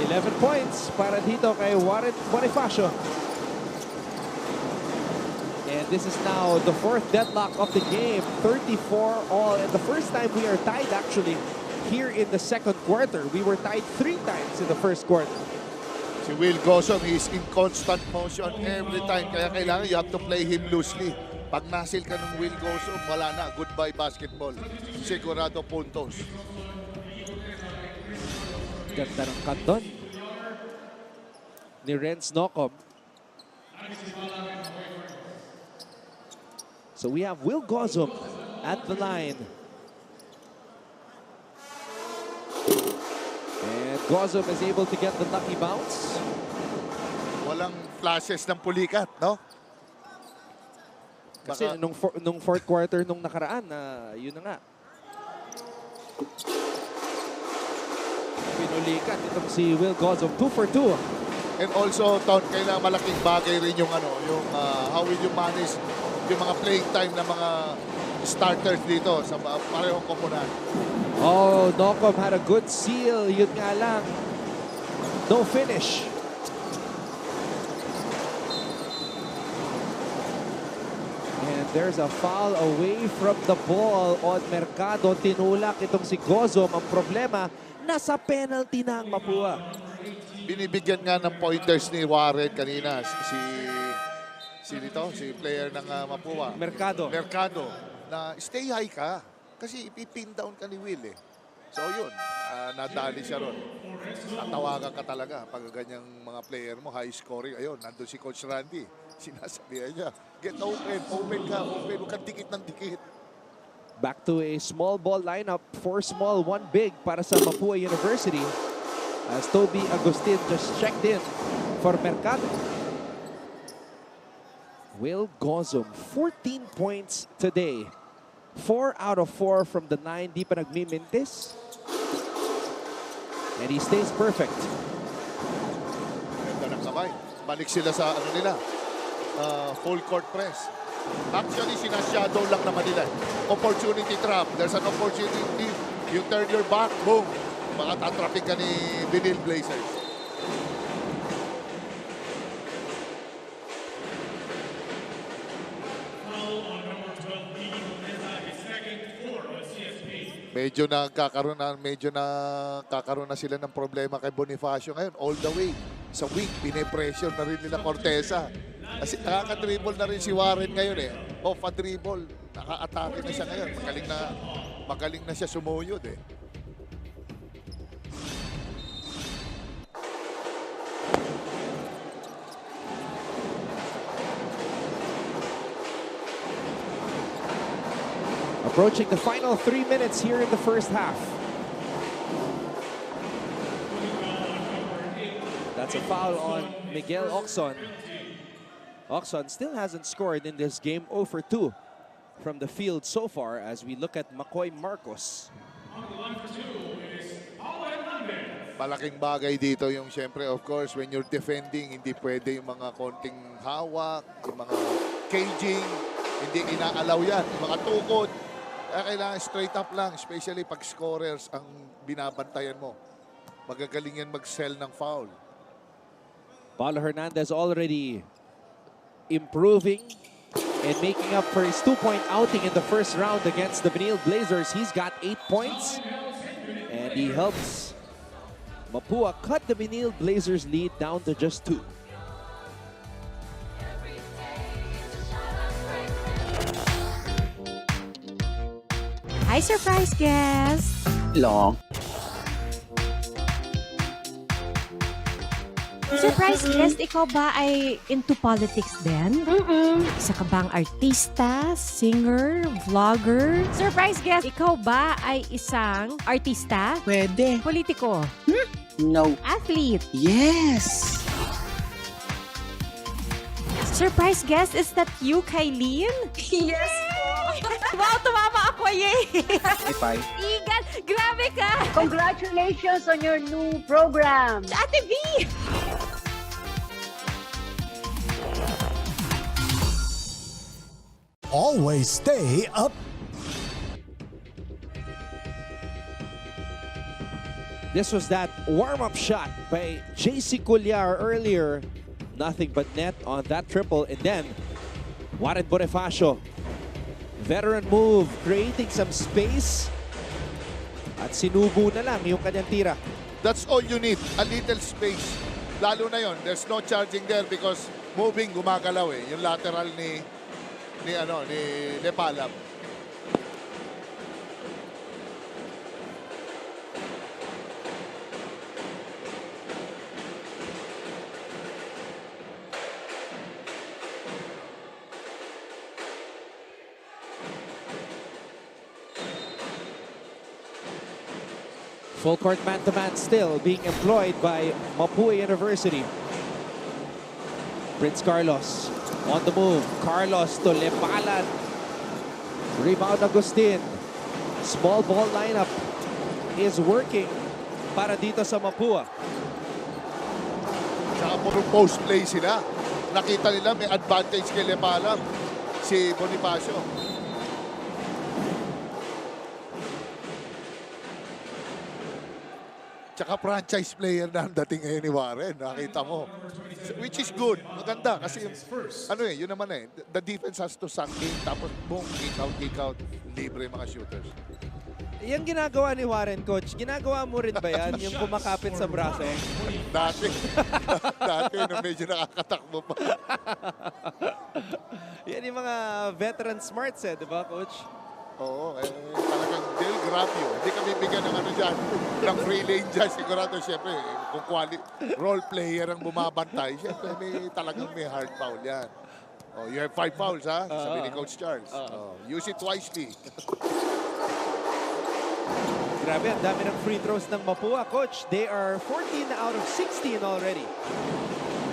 11 points para dito kay Juarez Bonifacio. And this is now the fourth deadlock of the game. 34 all. And the first time we are tied actually here in the second quarter. We were tied 3 times in the first quarter. Si Will Gozom is in constant motion every time. Kaya kailangan you have to play him loosely. Pag nasil ka ng Will Gozom, wala na. Goodbye basketball. Sigurado puntos. Ganda ng cut doon ni Renz Nocom. So we have Will Gozom at the line. And Gozom is able to get the lucky bounce. Walang flashes ng pulikat, no? Kasi nung fourth quarter nung nakaraan, yun na nga. Pinulikat itong si Will Gozom. 2 for 2. And also, Ton, kailangan malaking bagay rin yung how will you manage yung mga playing time ng mga starters dito sa parehong koponan. Oh, Nocom had a good seal. Yun nga lang. No finish. And there's a foul away from the ball on Mercado. Tinulak itong si Gozom. Ang problema, nasa penalty na ang Mapua. Binibigyan nga ng pointers ni Warren kanina. Si player ng Mapua. Mercado. Na stay high ka. Kasi ipipin down ka ni Will eh. So yun, nadali siya ron. Tatawagan ka talaga pag ganyang mga player mo, high scoring. Ayun, nandun si Coach Randy. Sinasabihan niya, get open ka, huwag kang dikit ng dikit. Back to a small ball lineup, 4 small, 1 big para sa Mapua University. As Toby Agustin just checked in for Mercado. Will Gozom, 14 points today. 4 out of 4 from the line. Di pa nagmimintis. And he stays perfect. Ganda ng kamay. Balik sila sa full court press. Actually, sinashadow lang naman nila. Opportunity trap. There's an opportunity. You turn your back, boom. Baka tatrapin ka ni Benilde Blazers. Medyo nagkakaroon na sila ng problema kay Bonifacio ngayon. All the way sa wing, pine-pressure na rin nila Corteza. Kasi nakaka-dribble na rin si Warren ngayon eh. Off a dribble. Naka-atake na siya ngayon. Magaling na siya sumuyod eh. Approaching the final 3 minutes here in the first half. That's a foul on Miguel Ocson. Ocson still hasn't scored in this game, 0 for 2 from the field so far as we look at McCoy Marcos. Malaking bagay dito yung siyempre, of course, when you're defending, hindi pwede yung mga konting hawak, yung mga caging, hindi inaalaw yan, yung mga tukod. Kailangan straight up lang, especially pag scorers ang binabantayan mo. Magagaling yan mag-sell ng foul. Paulo Hernandez already improving and making up for his 2-point outing in the first round against the Benilde Blazers. He's got 8 points and he helps Mapua cut the Benilde Blazers lead down to just 2. Hi, surprise guest! Long. Surprise guest, ikaw ba ay into politics din? Isa ka bang artista, singer, vlogger? Surprise guest, ikaw ba ay isang artista? Pwede. Politiko? No. Athlete? Yes. Surprise guest, is that you, Kylene? Yes po. Wow, tumama ako, yay! Ipay. Igan, grabe ka! Congratulations on your new program. Ate V! Always stay up. This was that warm-up shot by JC Cullar earlier. Nothing but net on that triple. And then, Warren Bonifacio. Veteran move, creating some space. At sinubo na lang yung kanyang tira. That's all you need, a little space. Lalo na yon, there's no charging there because moving, gumagalaw eh. Yung lateral ni Lepalab. Full court man-to-man still being employed by Mapua University. Prince Carlos on the move. Carlos to Lepalan. Rebound Agustin. Small ball lineup is working para dito sa Mapua. Saka puro post play sila. Nakita nila may advantage kay Lepalan, si Bonifacio. Tsaka franchise player na ang dating ngayon ni Warren. Nakita mo. Which is good. Maganda. Kasi yun naman eh. The defense has to suck in. Tapos boom, kick out. Libre mga shooters. Yung ginagawa ni Warren, Coach, ginagawa mo rin ba yan? Yung kumakapit sa braso? Dati. Dati, nung medyo nakakatakbo pa. Yan yung mga veteran smarts di ba, Coach? Oo, talagang they'll grab you. Hindi kami bigyan ng dyan, ng free lane dyan. Sigurado, syempre, kung role player ang bumabantay, syempre, talagang may hard foul yan. Oh, you have 5 fouls, ha? Sabi ni Coach Charles. Use it wisely. Grabe, ang dami ng free throws ng Mapua. Coach, they are 14 out of 16 already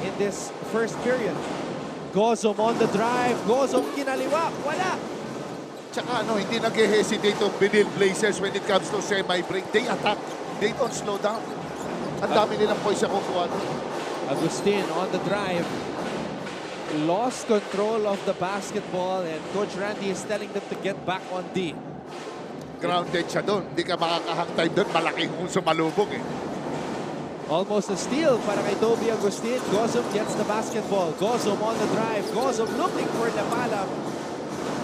in this first period. Gozom on the drive. Gozom kinaliwa. Wala. Tsaka hindi nag-hesitate yung Benilde Blazers when it comes to semi-break. They attack. They don't slow down. Ang dami nilang points na kukuha. Agustin on the drive. Lost control of the basketball and Coach Randy is telling them to get back on D. Grounded siya doon. Hindi ka makakahang time doon. Malaking kung sumalubog eh. Almost a steal para kay Toby Agustin. Gozom gets the basketball. Gozom on the drive. Gozom looking for Lepalam.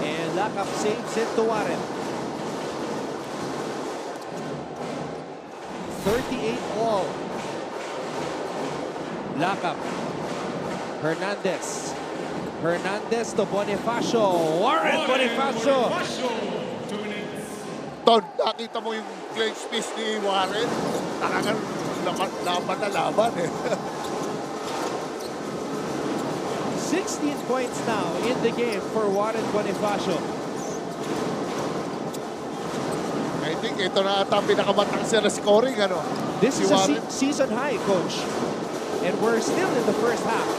And Lakap saves it to Warren. 38 all. Lakap. Hernandez. Hernandez to Bonifacio. Warren Bonifacio. Ton, nakita mo yung clinch fist ni Warren. Talagang laban na laban eh. 16 points now in the game for Warren Bonifacio. I think ito na ata pinakamatang na scoring, ano? This is a season high, Coach. And we're still in the first half.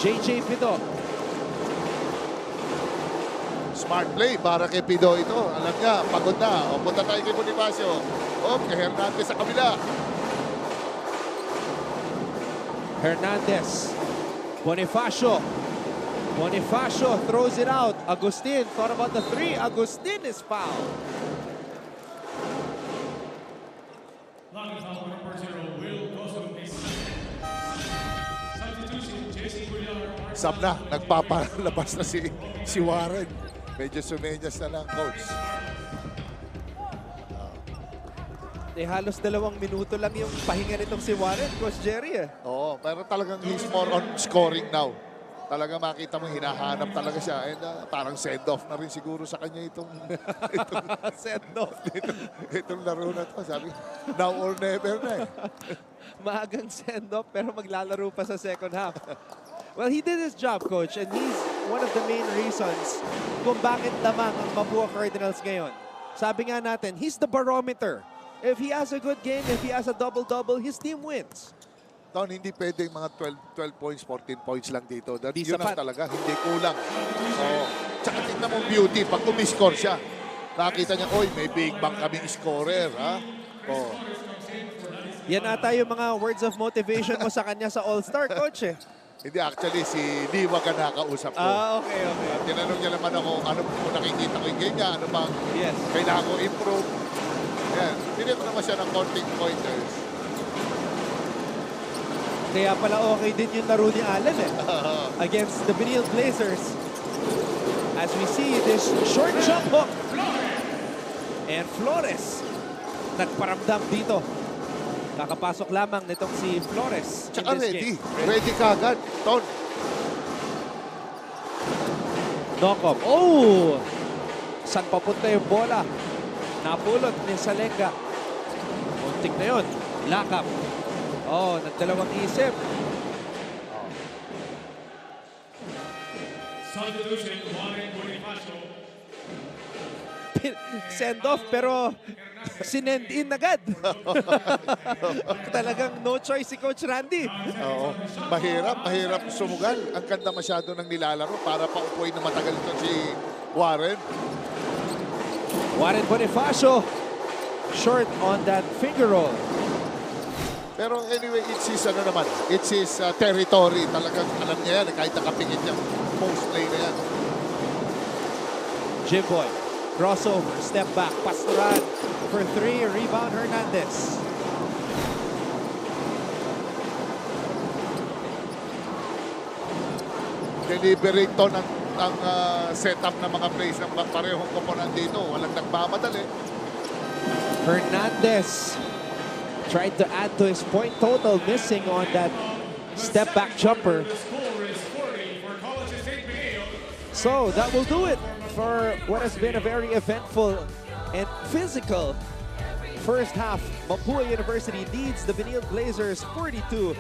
JJ Pido. Smart play para kay Pido ito. Alam niya, pagod na. O, punta tayo kay Bonifacio. O, kay Hernandez sa kabila. Hernandez. Bonifacio. Bonifacio throws it out. Agustin thought about the three. Agustin is fouled. Sab na, nagpapalabas na si Warren. Medyo sumenyas na lang, Coach. Halos 2 minuto lang yung pahinga nitong si Warren, Coach Jerry. Oo, pero talagang he's more on scoring now. Talaga makita mo, hinahanap talaga siya. And parang send-off na rin siguro sa kanya itong send-off. itong laro na to. Sabi, now or never na eh. Maagang send-off pero maglalaro pa sa second half. Well, he did his job, Coach, and he's one of the main reasons kung bakit lamang ang Mapua Cardinals ngayon. Sabi nga natin, he's the barometer. If he has a good game, if he has a double-double, his team wins. Don, hindi pwedeng mga 12 points, 14 points lang dito. Yun ang talaga, hindi kulang. Oo. Tsaka tignan mo beauty, pag kumiscore siya, nakita niya, oy, may big bang kaming scorer, ha? Oo. Yan ata yung mga words of motivation mo sa kanya sa All-Star, Coach, eh. Hindi, actually, si Diwa ka nakausap ko. Okay. Tinanong niya naman ako, ano po nakikita ko yung game niya, ano bang kailangan ko improve. Yan, hindi ko naman siya ng konting pointers. Kaya pala okay din yung laro ni Allen against the Benilde Blazers. As we see this short jump hook. And Flores nagparamdam dito. Kakapasok lamang nitong si Flores. Tsaka ready. Ready kagad. Ton. Knock-off. Oh! Saan papunta yung bola? Napulot ni Salenga. Muntik na yun. Lakap. Oh, nagdalawang isip. Send off pero sinend in agad. Talagang no choice si Coach Randy. Oo. Mahirap sumugal. Ang ganda masyado ng nilalaro para paupuin na matagal ito si Warren. Warren Bonifacio short on that finger roll. Pero anyway, it's his it's his territory. Talagang alam niya yan, kahit nakapingit niya, post play na yan. Jimboy, crossover, step back, Pastoran for 3, rebound Hernandez. Deliberate to ng setup ng mga plays ng parehong koponan dito. Walang nagmamadali. Hernandez tried to add to his point total, missing on that step back jumper. So that will do it for what has been a very eventful and physical first half. Mapua University leads the Benilde Blazers 42-40.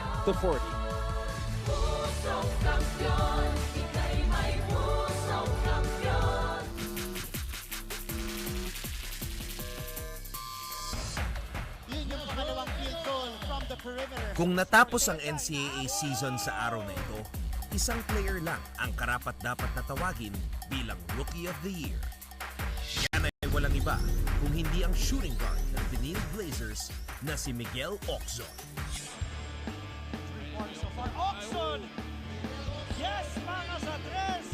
Kung natapos ang NCAA season sa araw na ito, isang player lang ang karapat-dapat na tawagin bilang Rookie of the Year. Yan ay walang iba kung hindi ang shooting guard ng Benilde Blazers na si Miguel Ocson.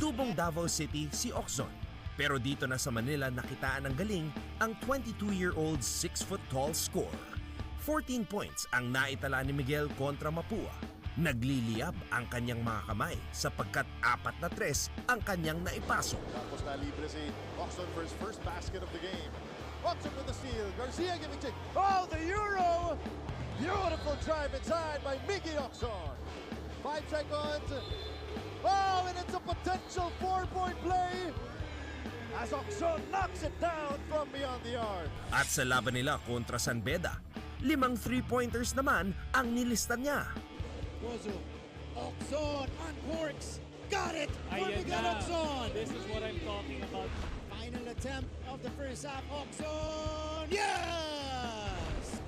Tubong Davao City si Ocson, pero dito na sa Manila nakitaan ng galing ang 22-year-old 6-foot-tall scorer. 14 points ang naitala ni Miguel kontra Mapua. Nagliliyab ang kanyang mga kamay sapagkat 4 na 3 ang kanyang naipasok. Tapos na libre si Ocson for his first basket of the game. Ocson with the steal. Garcia giving check. Oh, the Euro! Beautiful drive inside by Miggy Ocson. 5 5 seconds. Oh, and it's a potential 4-point play as Oxon knocks it down from beyond the arc. At sa laban nila kontra San Beda, 5 3-pointers naman ang nilista niya. Oxon uncorks. Got it for Ayan Miguel na. Oxon. This is what I'm talking about. Final attempt of the first half. Oxon. Yes!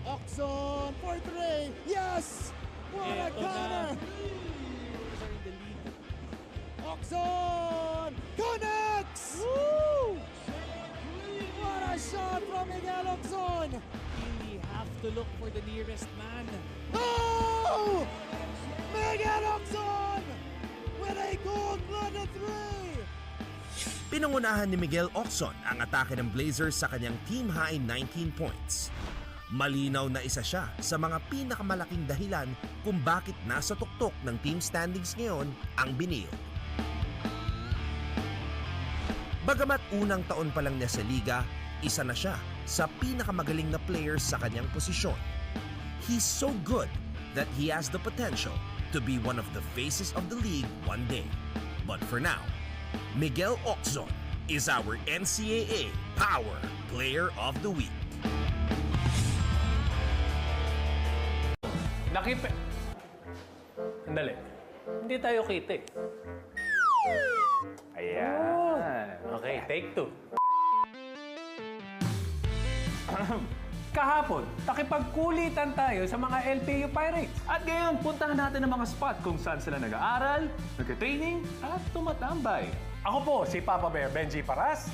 Oxon for 3. Yes! What a Eto counter! na. In the lead. Oxon connects! Woo! What a shot from Miguel Oxon! We have to look for the nearest man. Oh! Miguel Oxon with a gold-blooded 3! Pinangunahan ni Miguel Oxon ang atake ng Blazers sa kanyang team-high 19 points. Malinaw na isa siya sa mga pinakamalaking dahilan kung bakit nasa tuktok ng team standings ngayon ang Benilde. Bagamat unang taon pa lang niya sa liga, isa na siya sa pinakamagaling na players sa kanyang posisyon. He's so good that he has the potential to be one of the faces of the league one day. But for now, Miguel Oxon is our NCAA Power Player of the Week. Sandali. Hindi tayo kita eh. Ayan. Okay, take 2. Kahapon, nakipagkulitan tayo sa mga LPU Pirates. At ngayon, puntahan natin ang mga spot kung saan sila nag-aaral, nag-training, at tumatambay. Ako po, si Papa Bear Benji Paras.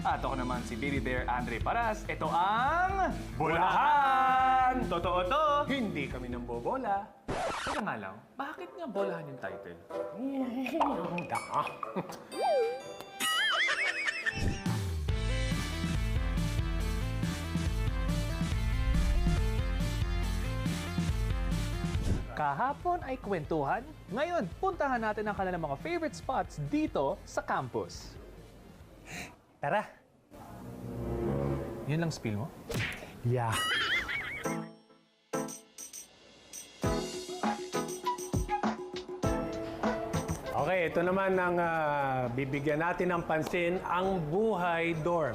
At ako naman si Baby Bear Andre Paras. Ito ang... Bolahan! Totoo to! Hindi kami nang bobola. Teka nga lang, bakit nga bolahan yung title? Kahapon ay kwentuhan. Ngayon, puntahan natin ang kanilang mga favorite spots dito sa campus. Tara! Yun lang spill mo? Yeah. Okay, ito naman ang bibigyan natin ng pansin, ang buhay dorm.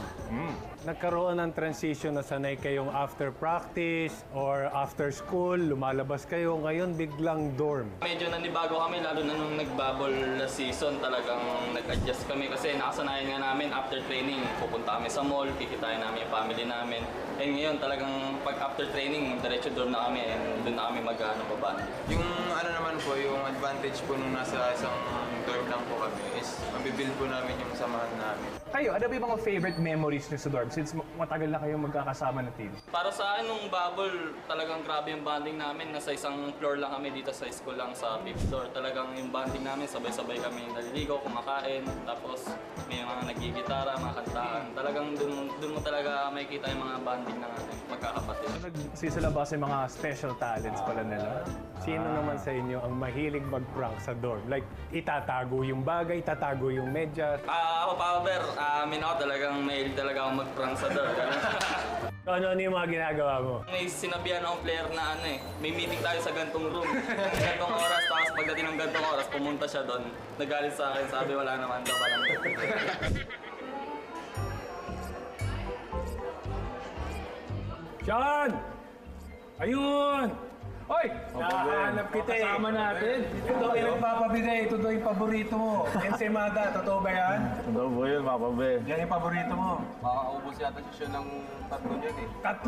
Nagkaroon ng transition na sanay kayong after practice or after school, lumalabas kayo, ngayon biglang dorm. Medyo nanibago kami, lalo na nung nagbubble na season, talagang nag-adjust kami kasi nakasanayan nga namin after training, pupunta kami sa mall, kikitain namin yung family namin. And ngayon talagang pag after training, diretso dorm na kami and doon na kami mag-baba. Yung ano naman po, yung advantage po nung nasa isang dorm lang po kami is mabibuild po namin yung samahan namin. Kayo, ano ba yung mga favorite memories niyo sa dorm since matagal na kayong magkakasama na team? Para sa akin, nung bubble, talagang grabe yung bonding namin. Nasa isang floor lang kami dito sa school lang sa 5th floor. Talagang yung bonding namin, sabay-sabay kami naliligo, kumakain, tapos may mga nagigitara, mga kantahan. Talagang dun mo talaga makikita yung mga bonding ng magkakapatid. Nagsisilabas yung mga special talents pala nila. Sino naman sa inyo ang mahilig mag-prank sa dorm? Like, itatago yung bagay, itatago yung medyas. Ako, Papa Bear, amin ako talagang mahilig talaga akong mag-prank sa dorm. Ano yung mga ginagawa mo? May sinabihan akong player na may meeting tayo sa gantong room. Gantong oras, tapos pagdating ng gantong oras, pumunta siya doon. Nagalit sa akin, sabi wala naman daw parang. Sean! Ayun! Hoy! Nakahanap kita eh. Kasama natin. Ito yung nagpapabigay. Ito daw yung paborito mo. Ensaymada. Totoo ba yan? Totoo po yun, Papa Bear. Yan yung paborito mo. Makakaubos yata siya ng 3 yun eh. 3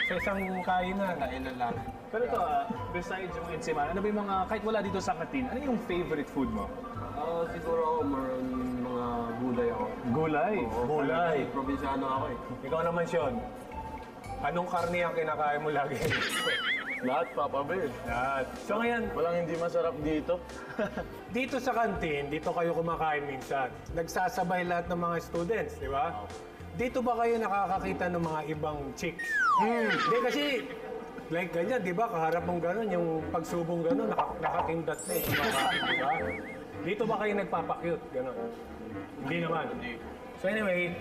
sa isang kainan. Kainan lang. Pero ito, besides yung ensaymada, ano ba yung mga, kahit wala dito sa kantin, ano yung favorite food mo? Siguro ako, mga gulay ako. Gulay? Oo, Gulay. Probinsyano ako eh. Ikaw naman, Sean. Anong karne ang kinakain mo lagi? Lahat, Papa Bear. Lahat. So ngayon, walang hindi masarap dito. dito sa kantin, dito kayo kumakain minsan. Nagsasabay lahat ng mga students, di ba? Dito ba kayo nakakakita ng mga ibang chicks? Hindi kasi, like ganyan, di ba? Kaharap mong gano'n, yung pagsubong gano'n, nakakindat na eh. Di ba? Dito ba kayo nagpapakyut? Gano'n. Hindi naman. So anyway,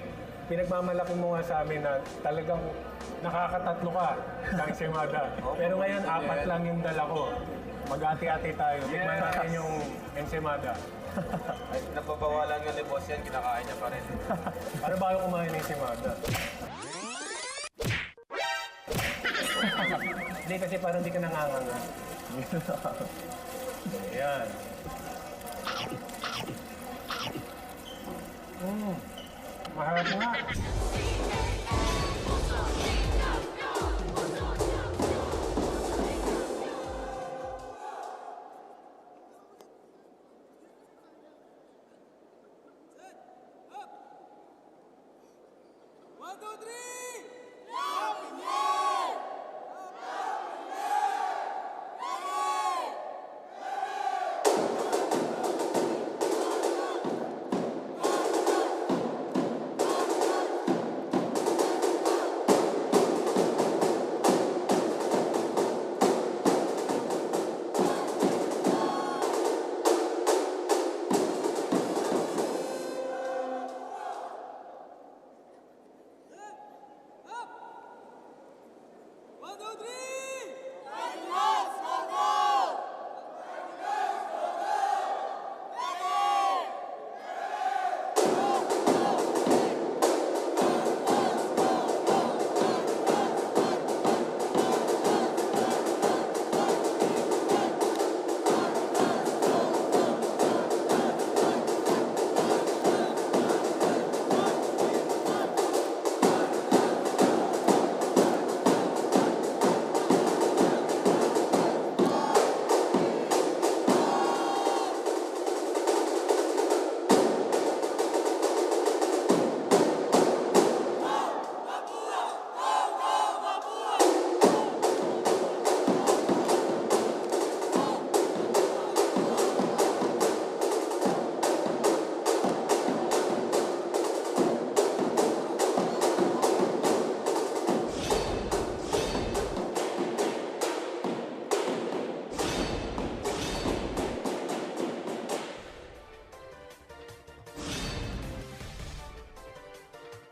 pinagmamalaki mo nga sa amin na talagang nakakatatlo ka sa ensaymada. Pero ngayon, 4 lang yung dala ko. Mag-ati-ati tayo. Tikman natin yung ensimada. Ay, napabawalan nga ni boss yan, kinakain niya pa rin. Para bago kumain ng ensimada. Hindi kasi parang hindi ka nanganganga. Ayan. Maharap nga.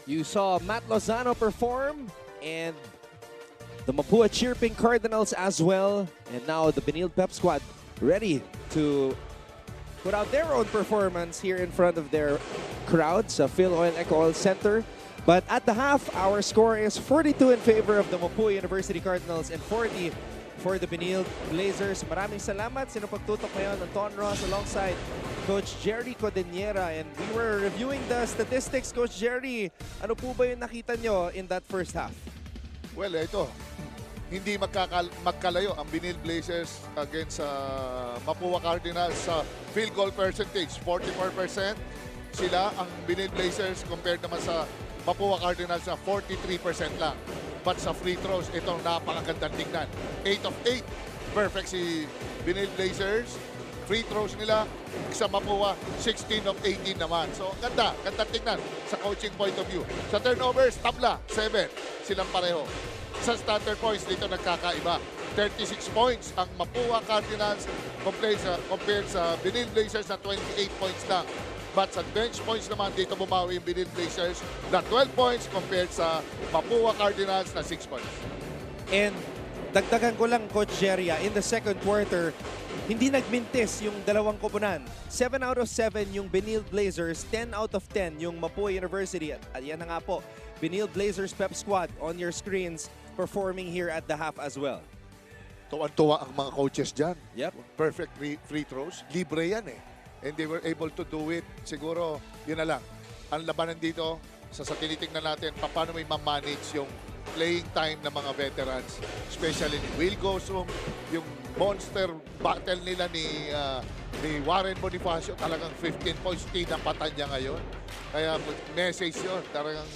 You saw Matt Lozano perform and the Mapua Chirping Cardinals as well. And now the Benilde Pep Squad ready to put out their own performance here in front of their crowds, Phil Oil Eco Oil Center. But at the half, our score is 42 in favor of the Mapua University Cardinals and 40 for the Benilde Blazers. Maraming salamat. Sino pagtutok ngayon ng Ton Ross alongside Coach Jerry Codeniera. And we were reviewing the statistics. Coach Jerry, ano po ba yung nakita nyo in that first half? Well, ito. Hindi magkalayo ang Benilde Blazers against Mapua Cardinals sa field goal percentage, 44%. Sila, ang Benilde Blazers, compared naman sa Mapua Cardinals na 43% lang. But sa free throws, itong napakagandang tingnan. 8 of 8. Perfect si Benilde Blazers. Free throws nila sa Mapua, 16 of 18 naman. So, ganda tingnan sa coaching point of view. Sa turnovers, tabla, 7. Silang pareho. Sa starter points, dito nagkakaiba. 36 points ang Mapua Cardinals compared sa Benilde Blazers na 28 points lang. But sa bench points naman, dito bumawi yung Benilde Blazers na 12 points compared sa Mapua Cardinals na 6 points. And dagdagan ko lang, Coach Jerry, in the second quarter, hindi nagmintis yung dalawang koponan. 7 out of 7 yung Benilde Blazers, 10 out of 10 yung Mapua University. At yan na nga po, Benilde Blazers Pep Squad on your screens performing here at the half as well. Tuwan-tuwa ang mga coaches dyan. Yep. Perfect free throws. Libre yan eh. And they were able to do it. Siguro, yun na lang. Ang labanan dito, sa tinitingnan natin, paano may ma-manage yung playing time ng mga veterans. Especially ni Will Gosum, yung monster battle nila ni Warren Bonifacio. Talagang 15 points, tinapatan niya ngayon. Kaya message yun. Talagang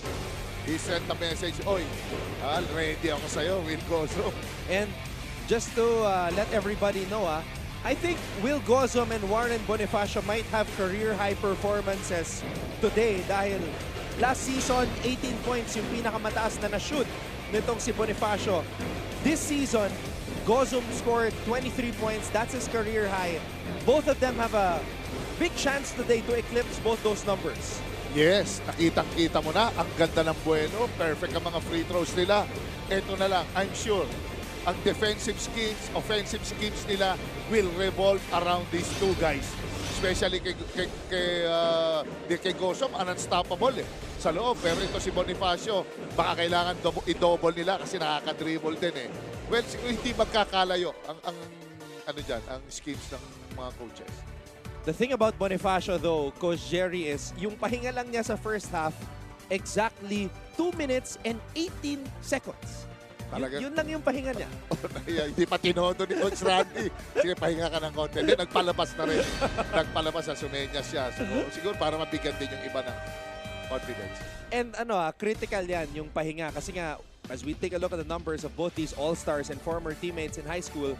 he sent a message, oy, ready ako sa'yo, Will Gosum. And just to let everybody know, I think Will Gosum and Warren Bonifacio might have career-high performances today dahil last season, 18 points yung pinakamataas na na-shoot nitong si Bonifacio. This season, Gosum scored 23 points. That's his career high. Both of them have a big chance today to eclipse both those numbers. Yes, nakitang-kita mo na. Ang ganda ng Bueno. Perfect ang mga free throws nila. Ito na lang, I'm sure, ang defensive schemes, offensive schemes nila will revolve around these two guys. Especially kay Gosom, unstoppable sa loob. Pero ito si Bonifacio, baka kailangan i-double nila kasi nakaka-dribble din Well, siguro hindi magkakalayo ang schemes ng mga coaches. The thing about Bonifacio though, Coach Jerry, is yung pahinga lang niya sa first half, exactly 2 minutes and 18 seconds. Yun lang yung pahinga niya. Hindi pa tinodo ni Coach Randy. Sige, pahinga ka ng konti. Then, nagpalabas na rin. Nagpalabas na sumenyas siya. Siguro para mabigyan din yung iba ng confidence. And critical yan yung pahinga. Kasi nga, as we take a look at the numbers of both these all-stars and former teammates in high school,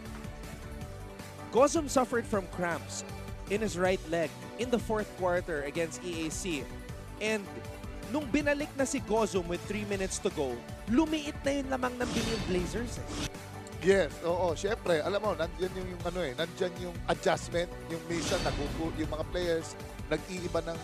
Gozum suffered from cramps in his right leg in the fourth quarter against EAC. And nung binalik na si Gozum with 3 minutes to go, lumiit na yung lamang ng Benilde Blazers. Yes, oo, syempre, alam mo, nandiyan yung nandiyan yung adjustment, yung minsan yung mga players nag-iiba ng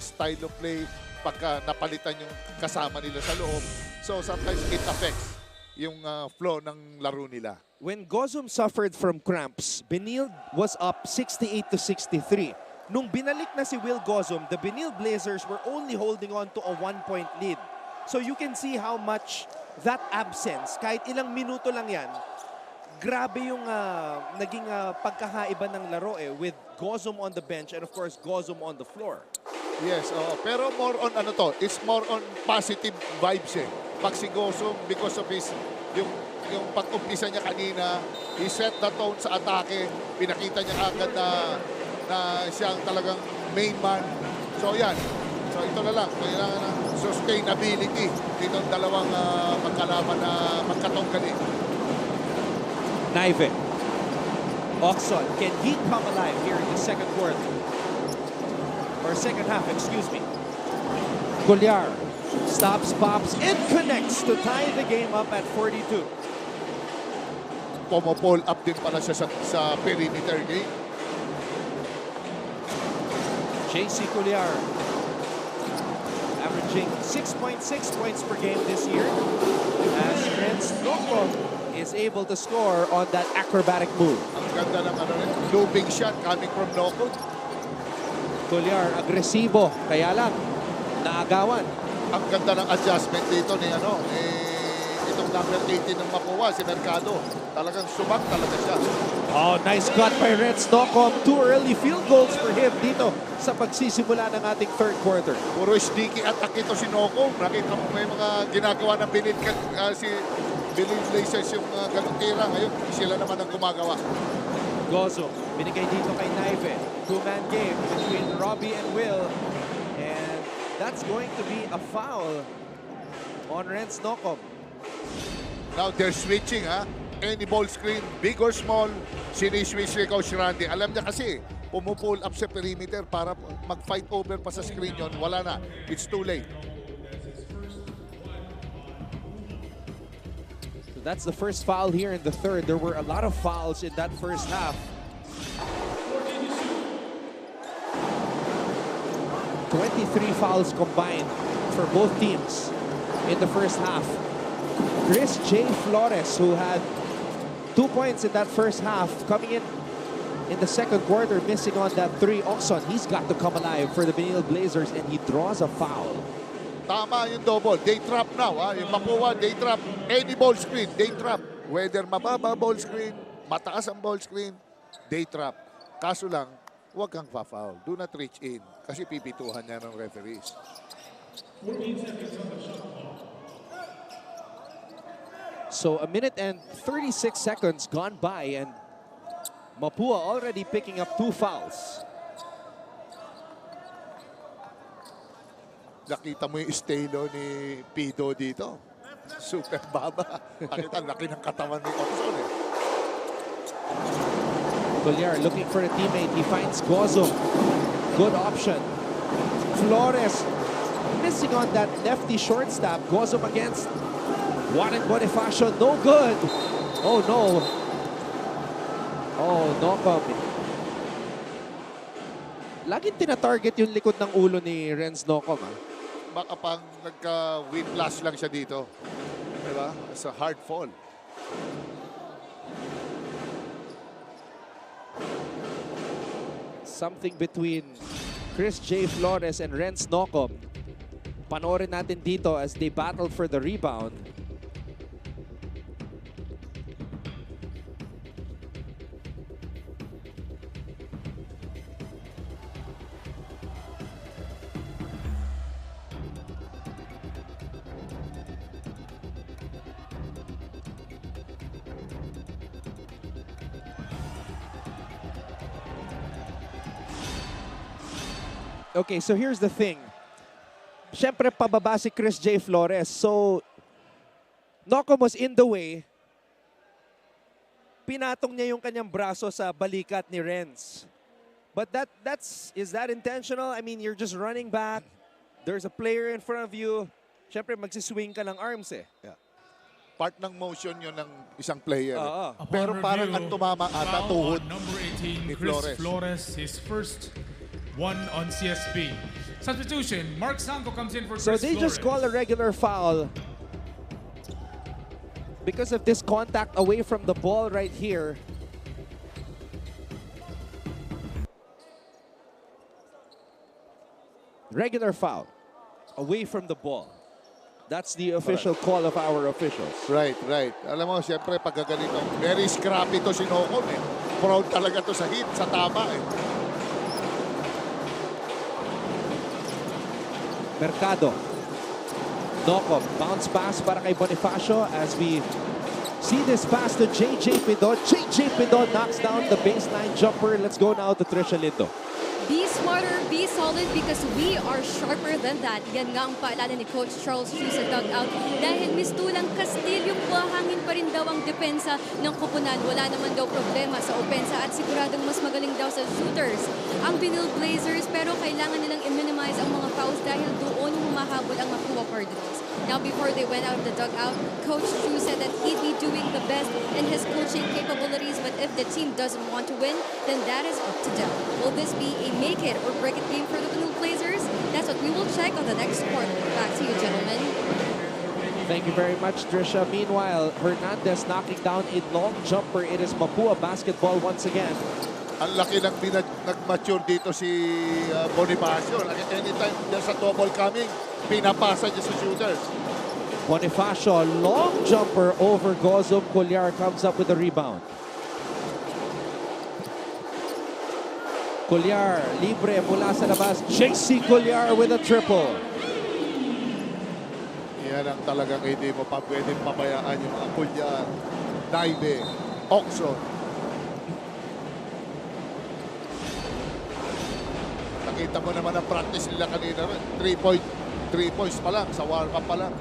style of play pagka napalitan yung kasama nila sa loob. So sometimes it affects yung flow ng laro nila. When Gozum suffered from cramps, Benilde was up 68-63. Nung binalik na si Will Gozum, the Benilde Blazers were only holding on to a 1-point lead. So you can see how much that absence, kahit ilang minuto lang yan, grabe yung naging pagkakaiba ng laro with Gozum on the bench and of course Gozum on the floor. Yes, pero more on it's more on positive vibes Pag si Gozum, because of his, yung pag-umpisa niya kanina, he set the tone sa atake, pinakita niya agad na siyang talagang main man. So yan, so ito na lang, kailangan ng sustainability ditong dalawang magkalaban na magkatonggali. Naive. Oxon, can he come alive here in the second quarter? Or second half, excuse me. Goliar stops, pops, and connects to tie the game up at 42. Pumo-pull up din pala siya sa perimeter game. JC Goliar averaging 6.6 points per game this year as Renz Noko is able to score on that acrobatic move. Ang ganda ng looping shot coming from Noko. Goliar agresibo, kaya lang naagawan. Ang ganda ng adjustment dito ni itong number 18 ng Mapua, si Mercado. Talagang subak talaga siya. Oh, nice cut by Renz Noko. 2 early field goals for him dito sa pagsisimula ng ating third quarter. Puro sneaky attack ito si Noko. Nakita mo may mga ginagawa ng Benilde Blazers yung galutira. Ngayon, sila naman ang gumagawa. Gozum, binigay dito kay Naive. 2-man game between Robbie and Will. And that's going to be a foul on Renz Noko. Now they're switching Any ball screen, big or small, siniswitch ni Coach Randy. Alam niya kasi, pumupull up sa perimeter para mag-fight over pa sa screen yon. Wala na. It's too late. So that's the first foul here in the third. There were a lot of fouls in that first half. 23 fouls combined for both teams in the first half. Chris J. Flores, who had 2 points in that first half, coming in the second quarter, missing on that 3. Oxon, he's got to come alive for the Benilde Blazers, and he draws a foul. Tama yung double. They trap now. Yung Mapua, they trap. Any ball screen, they trap. Whether mababa ball screen, mataas ang ball screen, they trap. Kaso lang, huwag kang fa-foul. Do not reach in. Kasi pipituhan niya ng referees. 14 seconds on the shot clock. So 1 minute and 36 seconds gone by, and Mapua already picking up 2 fouls. Nakita mo yung estilo ni Pido dito. Super baba. Nakita, laki ng katawan ni Oxon Goliar looking for a teammate. He finds Gozum. Good option. Flores missing on that lefty short stab. Gozum against Juan Bonifacio. No good. Oh no. Oh, no comment. Laging tina-target yung likod ng ulo ni Renz Noko. Baka pang nagka-whiplash lang siya dito. Diba? It's a hard fall. something between Chris J. Flores and Renz Nocom. Panoorin natin dito as they battle for the rebound. Okay, so here's the thing. Siyempre, pababa si Chris J. Flores. So, Nocom was in the way. Pinatong niya yung kanyang braso sa balikat ni Renz. But is that intentional? I mean, you're just running back. There's a player in front of you. Siyempre, magsiswing ka ng arms eh. Yeah. Part ng motion yun ng isang player. Pero parang ang tumama ata tuhod number 18, ni Chris Flores, his first one on CSP. Substitution, Mark Sanko comes in for Chris So they just call a regular foul because of this contact away from the ball right here. Regular foul away from the ball. That's the official call of our officials. Right. Alam mo, siyempre, pagkaganito, very scrappy to si Nocom eh. Proud talaga to sa hit, sa tama eh. Mercado. Nocom. Bounce pass para kay Bonifacio as we see this pass to JJ Pidon. JJ Pidon knocks down the baseline jumper. Let's go now to Trisha Lindo. Be smarter, be solid because we are sharper than that. Yan nga ang paalala ni Coach Charles Chu sa dugout. Dahil mistulang Castillo, buhangin pa rin daw ang depensa ng koponan. Wala naman daw problema sa opensa at siguradong mas magaling daw sa shooters ang Benilde Blazers, pero kailangan nilang i-minimize ang mga fouls dahil doon humahabol ang Mapua Cardinals. Now, before they went out of the dugout, Coach Chu said that he'd be doing the best in his coaching capabilities, but if the team doesn't want to win, then that is up to them. Will this be a make it or break it game for the Benilde Blazers? That's what we will check on the next quarter. Back to you, gentlemen. Thank you very much, Trisha. Meanwhile, Hernandez knocking down a long jumper. It is Mapua basketball once again. Ang laki ng nag-mature dito si Bonifacio. Anytime there's a double coming, pinapasa niya sa shooters. Bonifacio, long jumper over Gozom. Colliar comes up with the rebound. Colliar, libre mula sa labas. JC Colliar with a triple. Yan ang talagang hindi mo pa pwedeng pabayaan yung mga Colliar, Daive, Oxon. Nakita mo naman ang practice nila kanina. 3 points pa lang, sa warm-up pa lang.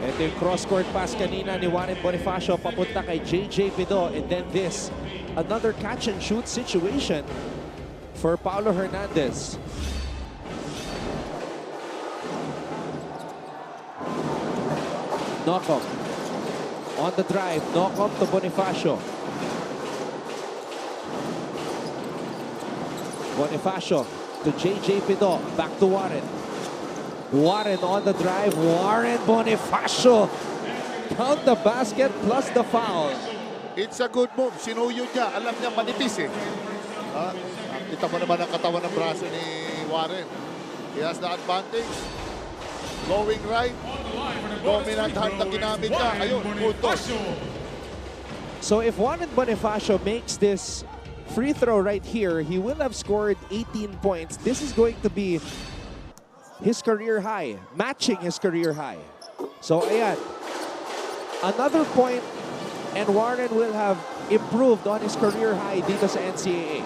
Ito yung cross-court pass kanina ni Warren Bonifacio papunta kay JJ Pido. And then this, another catch-and-shoot situation for Paulo Hernandez. Nocom on the drive. Nocom to Bonifacio. Bonifacio to JJ Pido. Back to Warren. Warren on the drive. Warren Bonifacio. Count the basket plus the foul. It's a good move. Sinuyod niya. Alam niya manipis eh. Kita mo naman ang katawan ng braso ni Warren. He has the advantage. Going right. Dominant hand na ginamit niya. Ayun, puntos. So if Warren Bonifacio makes this free throw right here, he will have scored 18 points. This is going to be his career high, matching his career high. So ayan, another point and Warren will have improved on his career high dito sa NCAA.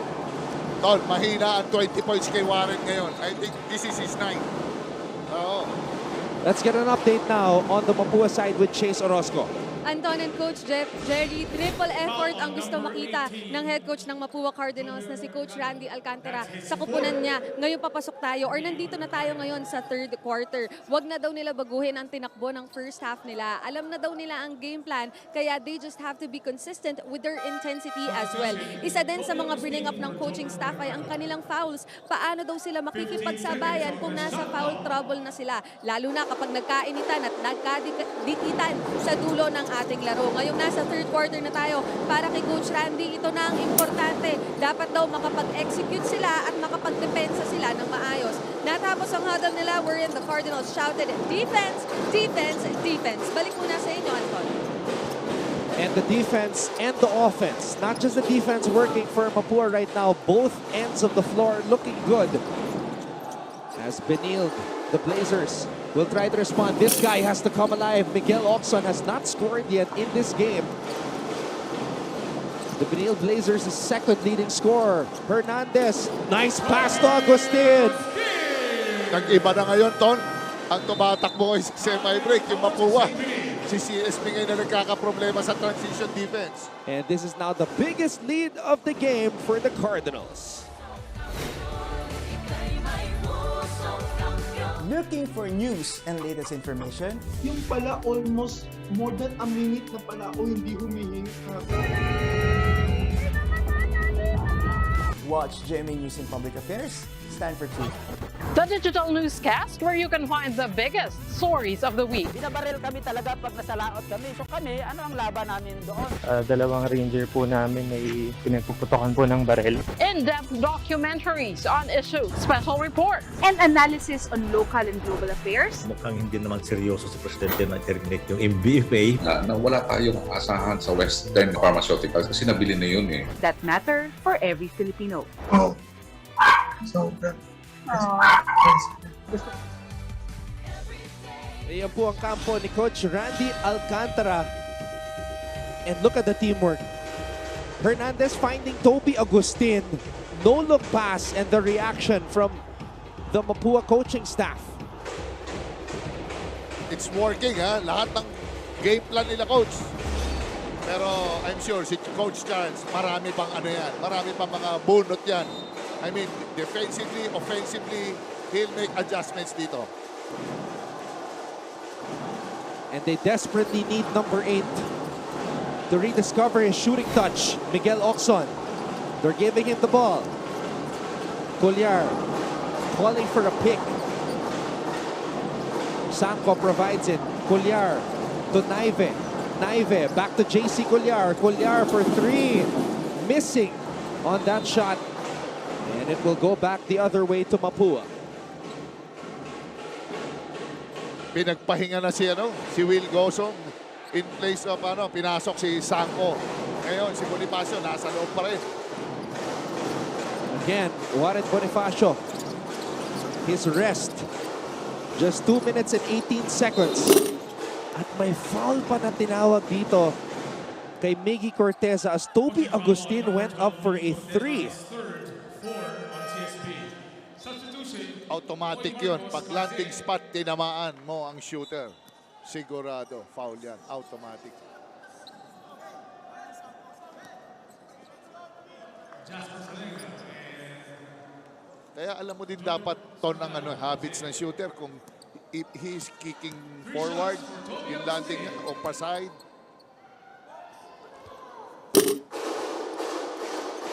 Tol, mahina ang 20 points kay Warren ngayon. I think this is his night. Oo. Let's get an update now on the Mapua side with Chase Orozco. Anton and Coach Jerry, triple effort ang gusto makita ng head coach ng Mapua Cardinals na si Coach Randy Alcantara sa kupunan niya. Ngayon papasok tayo or nandito na tayo ngayon sa third quarter. Huwag na daw nila baguhin ang tinakbo ng first half nila. Alam na daw nila ang game plan, kaya they just have to be consistent with their intensity as well. Isa din sa mga bring up ng coaching staff ay ang kanilang fouls. Paano daw sila makikipagsabayan kung nasa foul trouble na sila? Lalo na kapag nagkainitan at nagkadikitan sa dulo ng ating laro. Ngayong nasa third quarter na tayo, para kay Coach Randy, ito na ang importante. Dapat daw makapag-execute sila at makapag-depensa sila ng maayos. Natapos ang huddle nila wherein the Cardinals shouted, defense, defense, defense. Balik muna sa inyo, Anton. And the defense and the offense. Not just the defense working for Mapua right now. Both ends of the floor looking good. As Benilde, the Blazers, will try to respond. This guy has to come alive. Miguel Oxon has not scored yet in this game. The Benilde Blazers' second leading scorer. Hernandez. Nice pass to Agustin. Nag-iba na ngayon, Ton. Ang tumatakbo ay semi-break, yung Mapua. Si CSP ngayon na nagkakaproblema sa transition defense. And this is now the biggest lead of the game for the Cardinals. Looking for news and latest information? Yung pala almost more than a minute na pala o hindi humihingi na. Watch GMA News and Public Affairs. Stand for truth. The digital newscast where you can find the biggest stories of the week. Binabaril kami talaga pag nasalaot kami. So kami, ano ang laban namin doon? Dalawang ranger po namin ay pinagpuputokan po ng baril. In-depth documentaries on issues, special reports, and analysis on local and global affairs. Mukhang hindi naman seryoso si Presidente na terminate yung MBFA. Na wala tayong asahan sa Western Pharmaceuticals kasi nabili na yun eh. That matter for every Filipino. Oh. So, Ayan po ang kampo ni Coach Randy Alcantara. And look at the teamwork. Hernandez finding Toby Agustin. No-look pass and the reaction from the Mapua coaching staff. It's working, ha? Lahat ng game plan nila, Coach. Pero I'm sure si Coach Charles, marami pang ano yan. Marami pang mga bunot yan. I mean, defensively, offensively, he'll make adjustments dito. And they desperately need number 8 to rediscover his shooting touch. Miguel Oxon. They're giving him the ball. Colliar calling for a pick. Sanko provides it. Colliar to Naive. Naive back to JC Colliar. Colliar for 3. Missing on that shot. And it will go back the other way to Mapua. Pinagpahinga na si Will Gosong in place of pinasok si Sanko. Ngayon si Bonifacio nasa loob pa rin. Again, Warren Bonifacio. His rest. Just 2 minutes and 18 seconds. At may foul pa na tinawag dito kay Miggy Corteza as Toby Agustin went up for a 3. Automatic yun. Pag landing spot, tinamaan mo ang shooter. Sigurado, foul yan. Automatic. Kaya alam mo din dapat ang habits ng shooter kung if he's kicking forward, yung landing niya, o paside.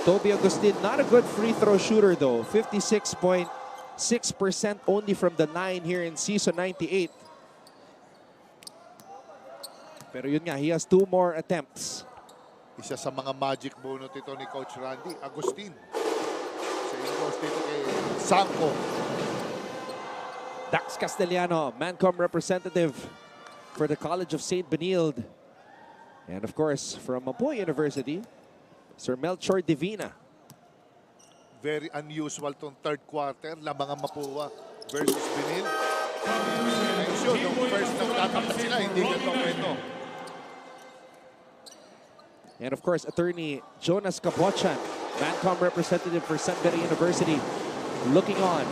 Toby Agustin, not a good free throw shooter though. 56.6% only from the 9 here in season 98. Pero yun nga, he has 2 more attempts. Isa sa mga magic bonus ito ni Coach Randy, Agustin. Sa inbox dito kay Sanko. Dax Castellano, Mancom representative for the College of St. Benilde. And of course, from Mapua University, Sir Melchor Divina. Very unusual tong third quarter na mga Mapua versus Benilde. I'm sure nung first na tatapat sila, hindi ganito kwento. And of course, attorney Jonas Capochan, Mancom representative for Sunbury University, looking on.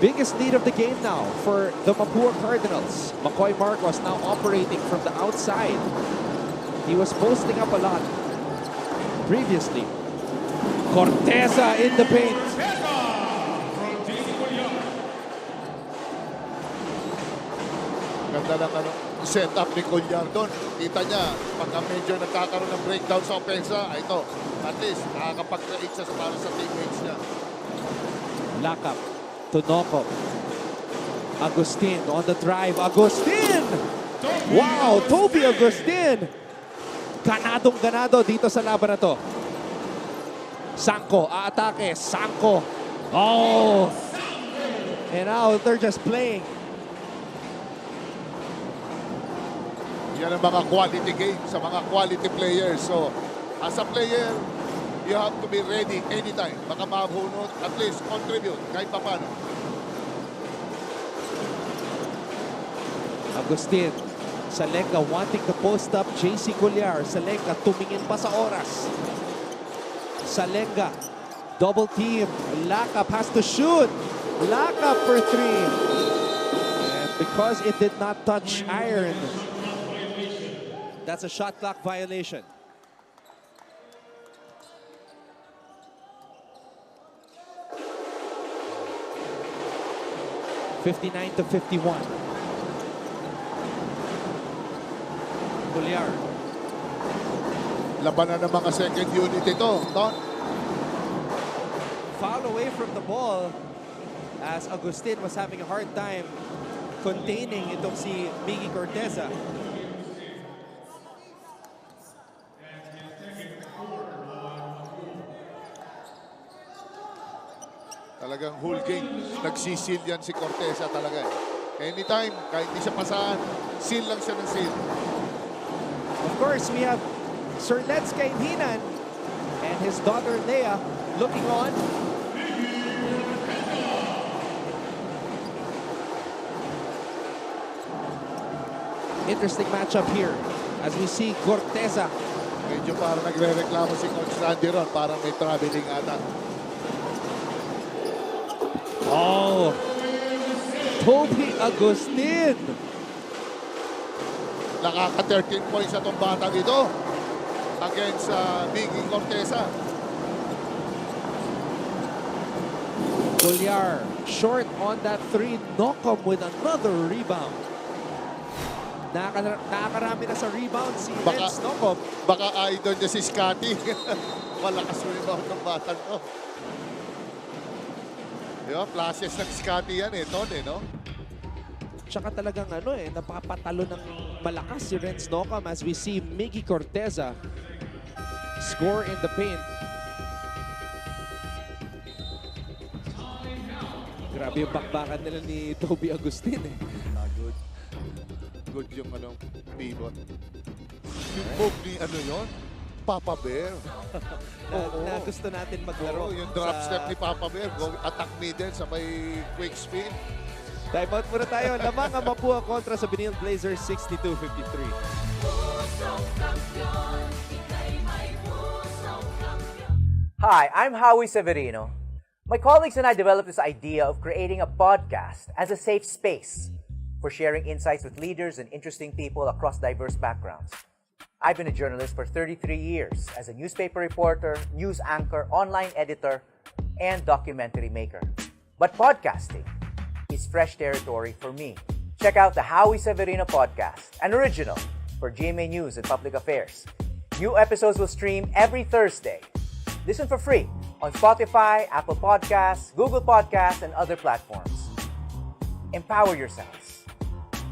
Biggest lead of the game now for the Mapua Cardinals. McCoy Marcos now operating from the outside. He was posting up a lot previously. Corteza in the paint. Ganda ng setup ni Colliar doon. Kita niya, pagka medyo nagkakaroon ng breakdown sa opensa, ito, at least nakakapag-create siya para sa teammates niya. Lakap to Noko. Agustin on the drive. Agustin! Wow, Toby Agustin! Ganadong-ganado dito sa laban na to. Sanko, aatake. Sanko. Oh! And now they're just playing. Yan ang mga quality games sa mga quality players. So, as a player, you have to be ready anytime. Baka mabunot, at least contribute kahit papano. Agustin. Salenga wanting to post up JC Colliar. Salenga tumingin pa sa oras. Salenga. Double team. Lakap has to shoot. Lakap for 3. And because it did not touch iron, that's a shot clock violation. (59-51). Colliar. Laban na ng mga second unit ito, Don. Foul away from the ball as Agustin was having a hard time containing itong si Miggy Corteza. Talagang whole game, nagsisil yan si Corteza talaga. Anytime, kahit di siya pasahan, seal lang siya ng seal. Of course, we have Sir Let's Kainhinan and his daughter Leia looking on. Interesting matchup here as we see Corteza. Medyo parang nagre-reklamo si Coach Randy ron, parang may traveling ata. Oh, Toby Agustin. Nakaka-13 points atong batang ito against Miggy Corteza. Colliar short on that 3. Nocom with another rebound. Nakakarami na sa rebound si Renz Nocom. Baka idol niya si Scotty. Malakas rebound ng batang to. Diba? Flashes ng Scotty yan Ton no? Tsaka talagang napapatalo ng malakas si Renz Nocom as we see Miggy Corteza score in the paint. Grabe yung bakbakan nila ni Toby Agustin Good yung pivot. Yung move ni yon? Papa Bear. na gusto natin maglaro. Yung drop step ni Papa Bear. Attack middle sa may quick spin. Time out muna tayo. Lamang ang Mapua kontra sa Benilde Blazers 62-53. Hi, I'm Howie Severino. My colleagues and I developed this idea of creating a podcast as a safe space for sharing insights with leaders and interesting people across diverse backgrounds. I've been a journalist for 33 years as a newspaper reporter, news anchor, online editor, and documentary maker. But podcasting is fresh territory for me. Check out the Howie Severino podcast, an original for GMA News and Public Affairs. New episodes will stream every Thursday. Listen for free on Spotify, Apple Podcasts, Google Podcasts, and other platforms. Empower yourselves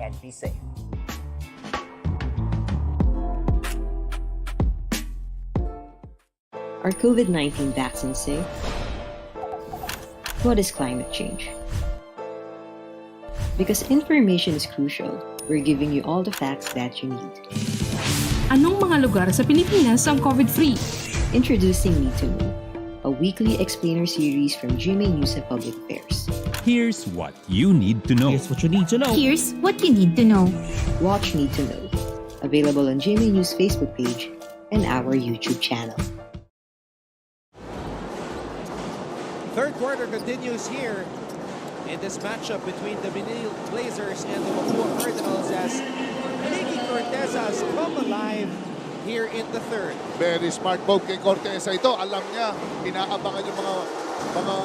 and be safe. Are COVID-19 vaccines safe? What is climate change? Because information is crucial, we're giving you all the facts that you need. Anong mga lugar sa Pilipinas ang COVID-free? Introducing Need to Know, a weekly explainer series from GMA News and Public Affairs. Here's what you need to know. Here's what you need to know. Here's what you need to know. Watch Need to Know. Available on GMA News Facebook page and our YouTube channel. Third quarter continues here in this matchup between the Benilde Blazers and the Mapua Cardinals as Miggy Corteza has come alive here in the third. Very smart move kay Corteza ito. Alam niya, inaabangan yung mga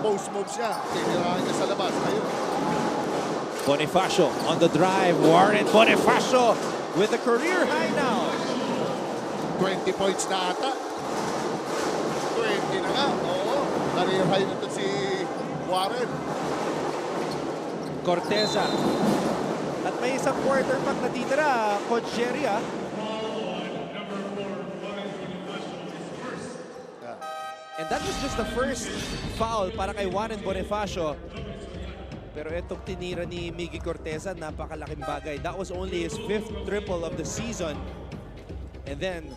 post moves niya. Tinirahan niya sa labas. Ayun. Bonifacio on the drive. Warren Bonifacio with a career high now. 20 points na ata. 20 na nga. Oo. Career high na ito si Warren. Corteza. At may isang quarter pack na titira, Coach Jerry. And that was just the first foul para kay Warren Bonifacio. Pero itong tinira ni Miggy Corteza, napakalaking bagay. That was only his 5th triple of the season. And then,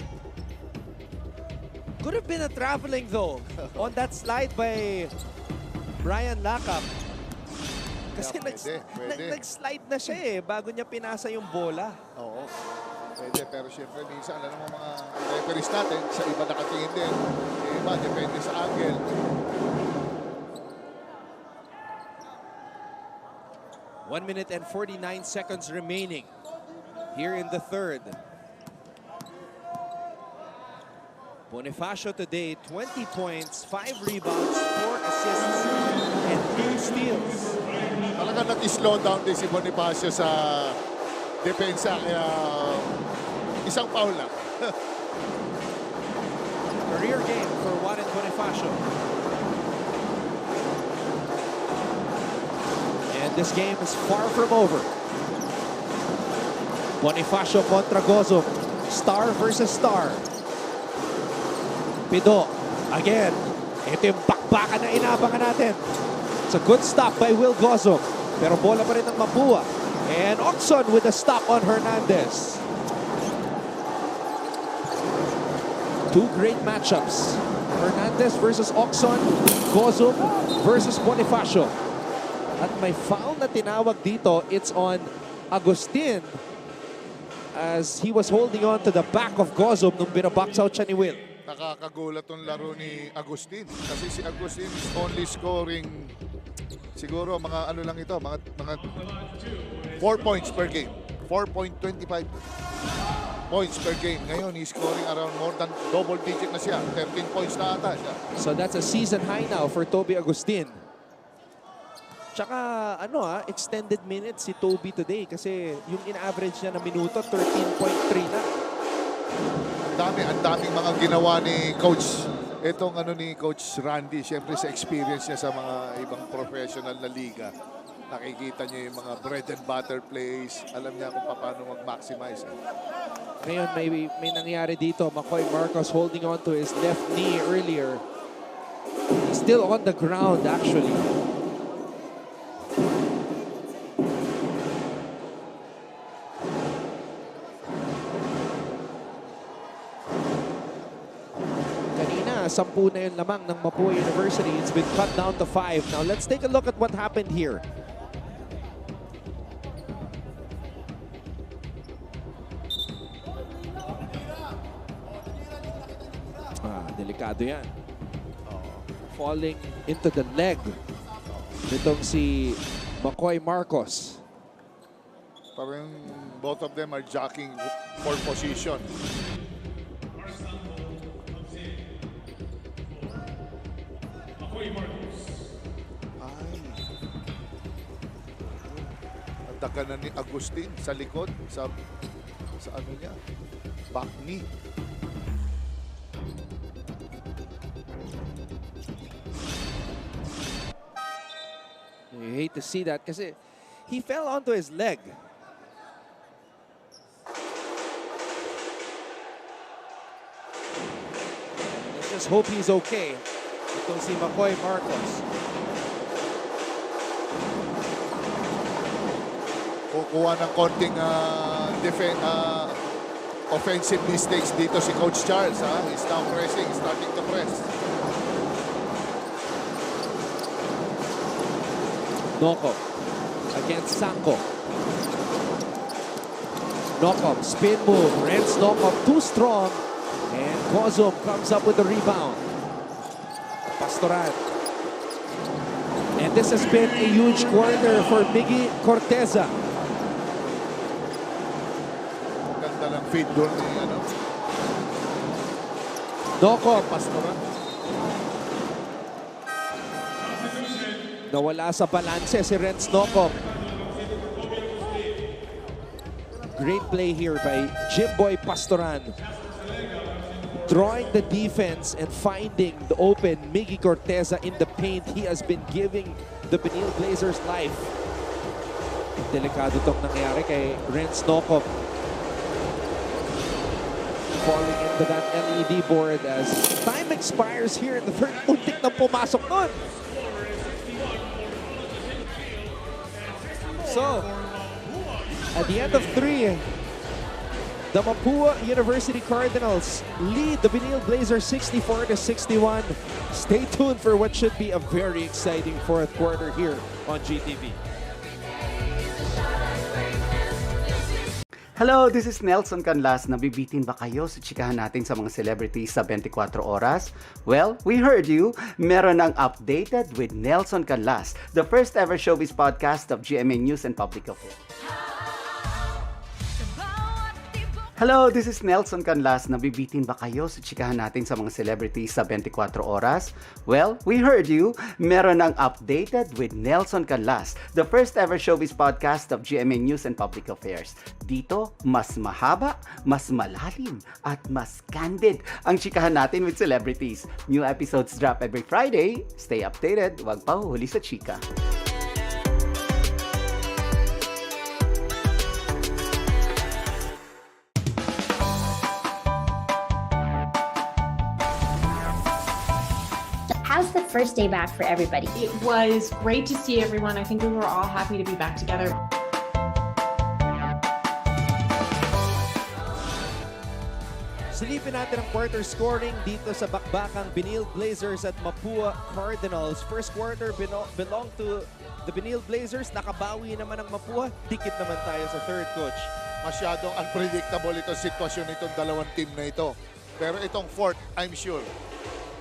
could have been a traveling though on that slide by Brian Lakap. Kasi nag-slide na siya bago niya pinasa yung bola. Oo. Pwede, pero siyempre minsan, alam mo mga referees natin, sa iba nakatingin din. Iba, depende sa angle. One minute and 49 seconds remaining here in the third. Bonifacio today, 20 points, 5 rebounds, 4 assists, and 2 steals. Talaga nag-slow down din si Bonifacio sa depensa, kaya isang foul lang. Career game for Warren Bonifacio. And this game is far from over. Bonifacio kontra Gozum. Star versus star. Pido, again. Ito yung bakbakan na inabangan natin. It's a good stop by Will Gozum. Pero bola pa rin ng Mapua. And Oxon with a stop on Hernandez. Two great matchups. Hernandez versus Oxon. Gozum versus Bonifacio. At may foul na tinawag dito. It's on Agustin as he was holding on to the back of Gozum nung binabox out siya ni Will. Nakakagulat tong laro ni Agustin. Kasi si Agustin is only scoring siguro mga ano lang ito, mga 4 points per game. 4.25 points per game. Ngayon, he's scoring around more than double digit na siya. 13 points na ata siya. So that's a season high now for Toby Agustin. Tsaka extended minutes si Toby today kasi yung in-average niya na minuto, 13.3 na. Ang daming mga ginawa ni Coach. Itong ni Coach Randy, siyempre sa experience niya sa mga ibang professional na liga. Nakikita niya yung mga bread and butter plays. Alam niya kung paano mag-maximize. Ngayon, may nangyari dito. McCoy Marcos holding on to his left knee earlier. He's still on the ground, actually. Kanina, 10 na yung lamang ng Mapua University. It's been cut down to 5. Now, let's take a look at what happened here. Delikado yan. Falling into the leg nitong si McCoy Marcos. Parang both of them are jockeying for position. Ang daga na ni Agustin sa likod, sa ano niya, back knee. You hate to see that kasi he fell onto his leg. Let's just hope he's okay. Itong si McCoy Marcos. Kukuha ng konting offensive mistakes dito si Coach Charles. He's now pressing, starting to press. Nokop against Sanko. Nokop, spin move. Renz Nokop too strong. And Gozum comes up with the rebound. Pastoran. And this has been a huge quarter for Miggy Corteza. Ganda lang feed doon ni Nokop. Pastoran. Nawala sa balanse si Renz Nokop. Great play here by Jimboy Pastoran. Drawing the defense and finding the open Miggy Corteza in the paint. He has been giving the Benilde Blazers life. Delikado tong nangyari kay Renz Nokop. Falling into that LED board as time expires here in the third. Untik na pumasok nun. So, at the end of 3, the Mapua University Cardinals lead the Benilde Blazers 64-61. Stay tuned for what should be a very exciting fourth quarter here on GTV. Hello, this is Nelson Canlas. Nabibitin ba kayo sa chikahan natin sa mga celebrities sa 24 oras? Well, we heard you. Meron ng Updated with Nelson Canlas, the first ever showbiz podcast of GMA News and Public Affairs. Hello, this is Nelson Canlas. Nabibitin ba kayo sa chikahan natin sa mga celebrities sa 24 oras? Well, we heard you. Meron ng Updated with Nelson Canlas, the first ever showbiz podcast of GMA News and Public Affairs. Dito, mas mahaba, mas malalim, at mas candid ang chikahan natin with celebrities. New episodes drop every Friday. Stay updated. Huwag pa huhuli sa chika. How's the first day back for everybody? It was great to see everyone. I think we were all happy to be back together. Silipin natin ang quarter scoring dito sa bakbakang Benilde Blazers at Mapua Cardinals. First quarter belonged to the Benilde Blazers. Nakabawi naman ang Mapua. Dikit naman tayo sa third, coach. Masyadong unpredictable itong sitwasyon nitong dalawang team na ito. Pero itong fourth, I'm sure,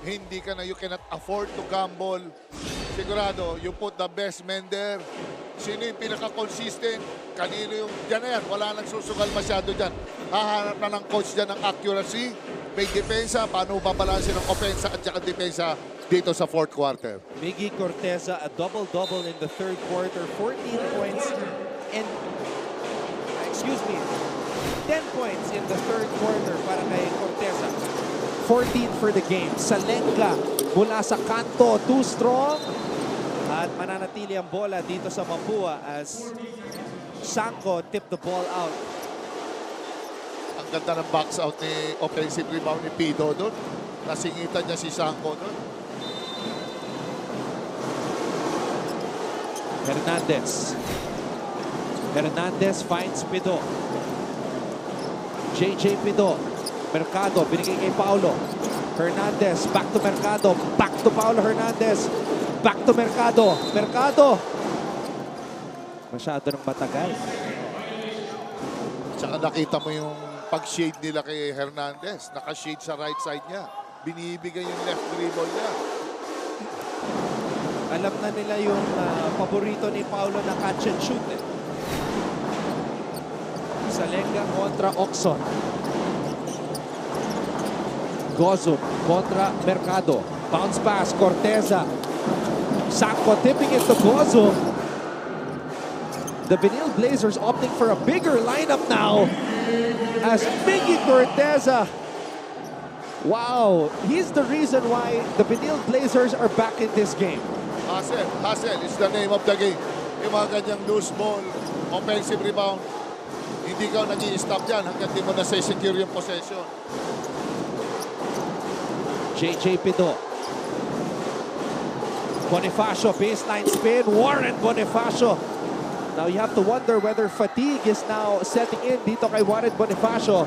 you cannot afford to gamble. Sigurado, you put the best men there. Sino yung pinaka-consistent? Kanino yung, dyan na yan, wala nang susugal masyado dyan. Hahanap na ng coach dyan ng accuracy, may depensa, paano babalansin ng offensa at saka depensa dito sa fourth quarter. Miggy Corteza, a double-double in the third quarter, 14 points and, 10 points in the third quarter para kay Corteza. 14 for the game. Salenga mula sa kanto, too strong. At mananatili ang bola dito sa Mapua as Sanko tipped the ball out. Ang ganda ng box out ni offensive rebound ni Pido doon. Nasingitan niya si Sanko doon. Hernandez finds Pido. JJ Pido. Mercado, binigay kay Paulo. Hernandez, back to Mercado. Back to Paulo Hernandez. Back to Mercado. Mercado. Masyado nang matagal. Tsaka nakita mo yung pag-shade nila kay Hernandez. Naka-shade sa right side niya. Binibigay yung left dribble niya. Alam na nila yung paborito ni Paulo na catch and shoot. Salenga kontra Oxon. Gozo kontra Mercado. Bounce pass, Corteza. Sanko tipping it to Gozo. The Benilde Blazers opting for a bigger lineup now as Miggy Corteza. Wow, he's the reason why the Benilde Blazers are back in this game. Hustle is the name of the game. Yung mga ganyang loose ball, offensive rebound, hindi ka nag-i-stop yan hanggang di mo na-secure yung possession. JJ Pido. Bonifacio, baseline spin. Warren Bonifacio. Now you have to wonder whether fatigue is now setting in dito kay Warren Bonifacio.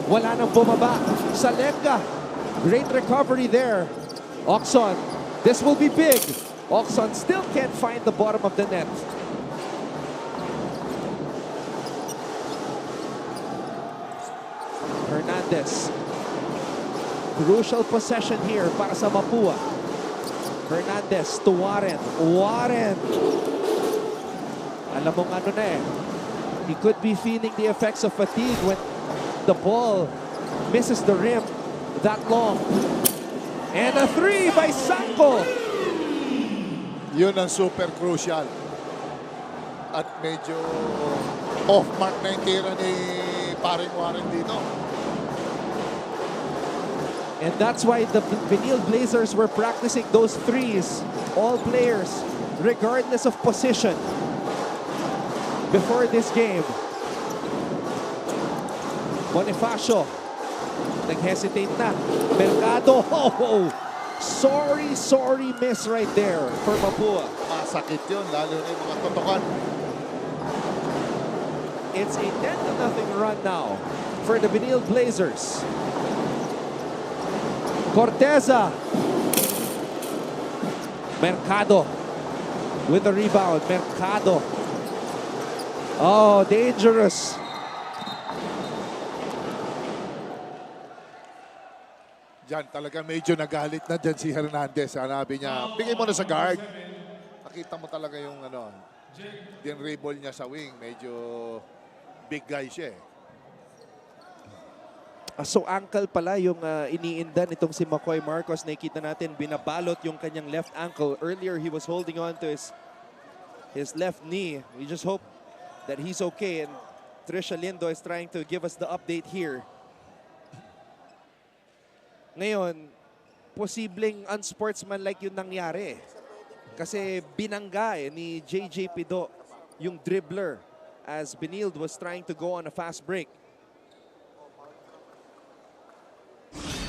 Wala nang bumaba. Salenga. Great recovery there. Oxon. This will be big. Oxon still can't find the bottom of the net. Hernandez. Crucial possession here para sa Mapua. Hernandez to Warren. Warren. Alam mo ano na eh. He could be feeling the effects of fatigue when the ball misses the rim that long. And a three by Sanko. Yun ang super crucial. At medyo off-mark na yung tira ni paring Warren dito. And that's why the Benilde Blazers were practicing those threes. All players, regardless of position. before this game. Bonifacio. Nag-hesitate na. Mercado. Oh, sorry miss right there for Mapua. Masakit yun, lalo na yung mga totokan. It's a 10-0 run now for the Benilde Blazers. Corteza. Mercado with the rebound. Mercado. Oh, dangerous. Diyan talaga medyo nagalit na dyan si Hernandez. Sanabi niya, bigay mo na sa guard. Nakita mo talaga yung yung dribble niya sa wing. Medyo big guy siya eh. So ankle pala yung iniinda nitong si McCoy Marcos. Nakita natin binabalot yung kanyang left ankle. Earlier he was holding on to his left knee. We just hope that he's okay. And Trisha Lindo is trying to give us the update here. Ngayon, posibleng unsportsmanlike yung nangyari. Kasi binangga ni JJ Pido yung dribbler as Benilde was trying to go on a fast break.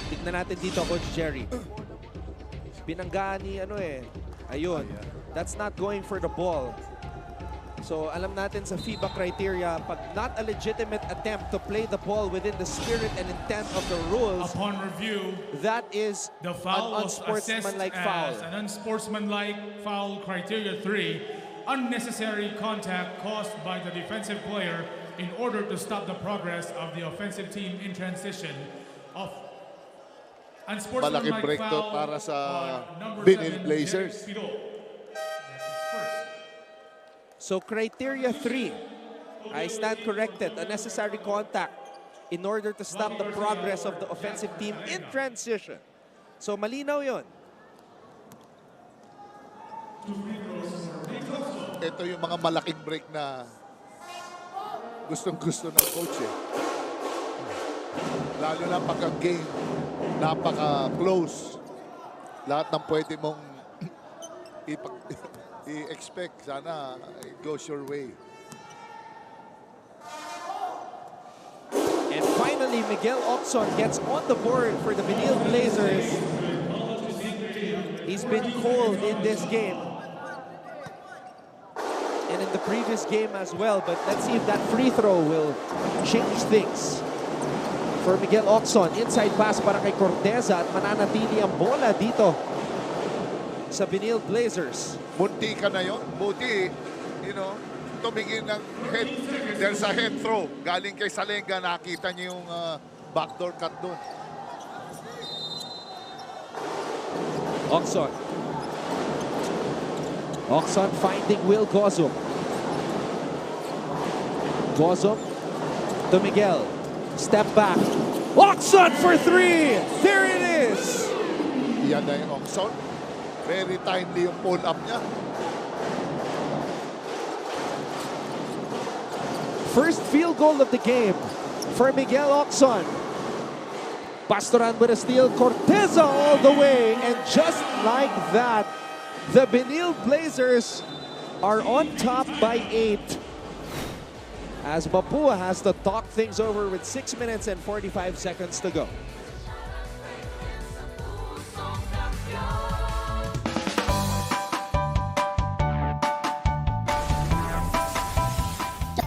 Tignan natin dito, Coach Jerry. Binangga ni ayun. That's not going for the ball. So alam natin sa FIBA criteria, pag not a legitimate attempt to play the ball within the spirit and intent of the rules, upon review, that is the foul an was assessed unsportsmanlike foul. as an unsportsmanlike foul criteria 3, unnecessary contact caused by the defensive player in order to stop the progress of the offensive team in transition of Malaking break to para sa Benilde Blazers. So criteria 3, I stand corrected, unnecessary contact in order to stop the progress of the offensive team in transition. So malinaw yun. Ito yung mga malaking break na gustong-gusto ng coach eh. Lalo na pag ang game napaka-close. Lahat ng pwede mong i-expect. Sana it goes your way. And finally, Miguel Oxon gets on the board for the Benilde Blazers. He's been cold in this game. And in the previous game as well. But let's see if that free throw will change things. For Miguel Oxon, inside pass para kay Corteza at mananatili ang bola dito sa Benilde Blazers. Munti ka na yun. Buti, tumingin ng head. There's a head throw. Galing kay Salenga, nakita niyo yung backdoor cut doon. Oxon. Oxon finding Will Gozum. Gozum to Miguel. Step back. Oxon for 3. There it is. Yan na yung Oxon. Very timely yung pull-up niya. First field goal of the game for Miguel Oxon. Pastoran with a steal. Corteza all the way. And just like that, the Benilde Blazers are on top by 8. As Mapua has to talk things over with 6 minutes and 45 seconds to go.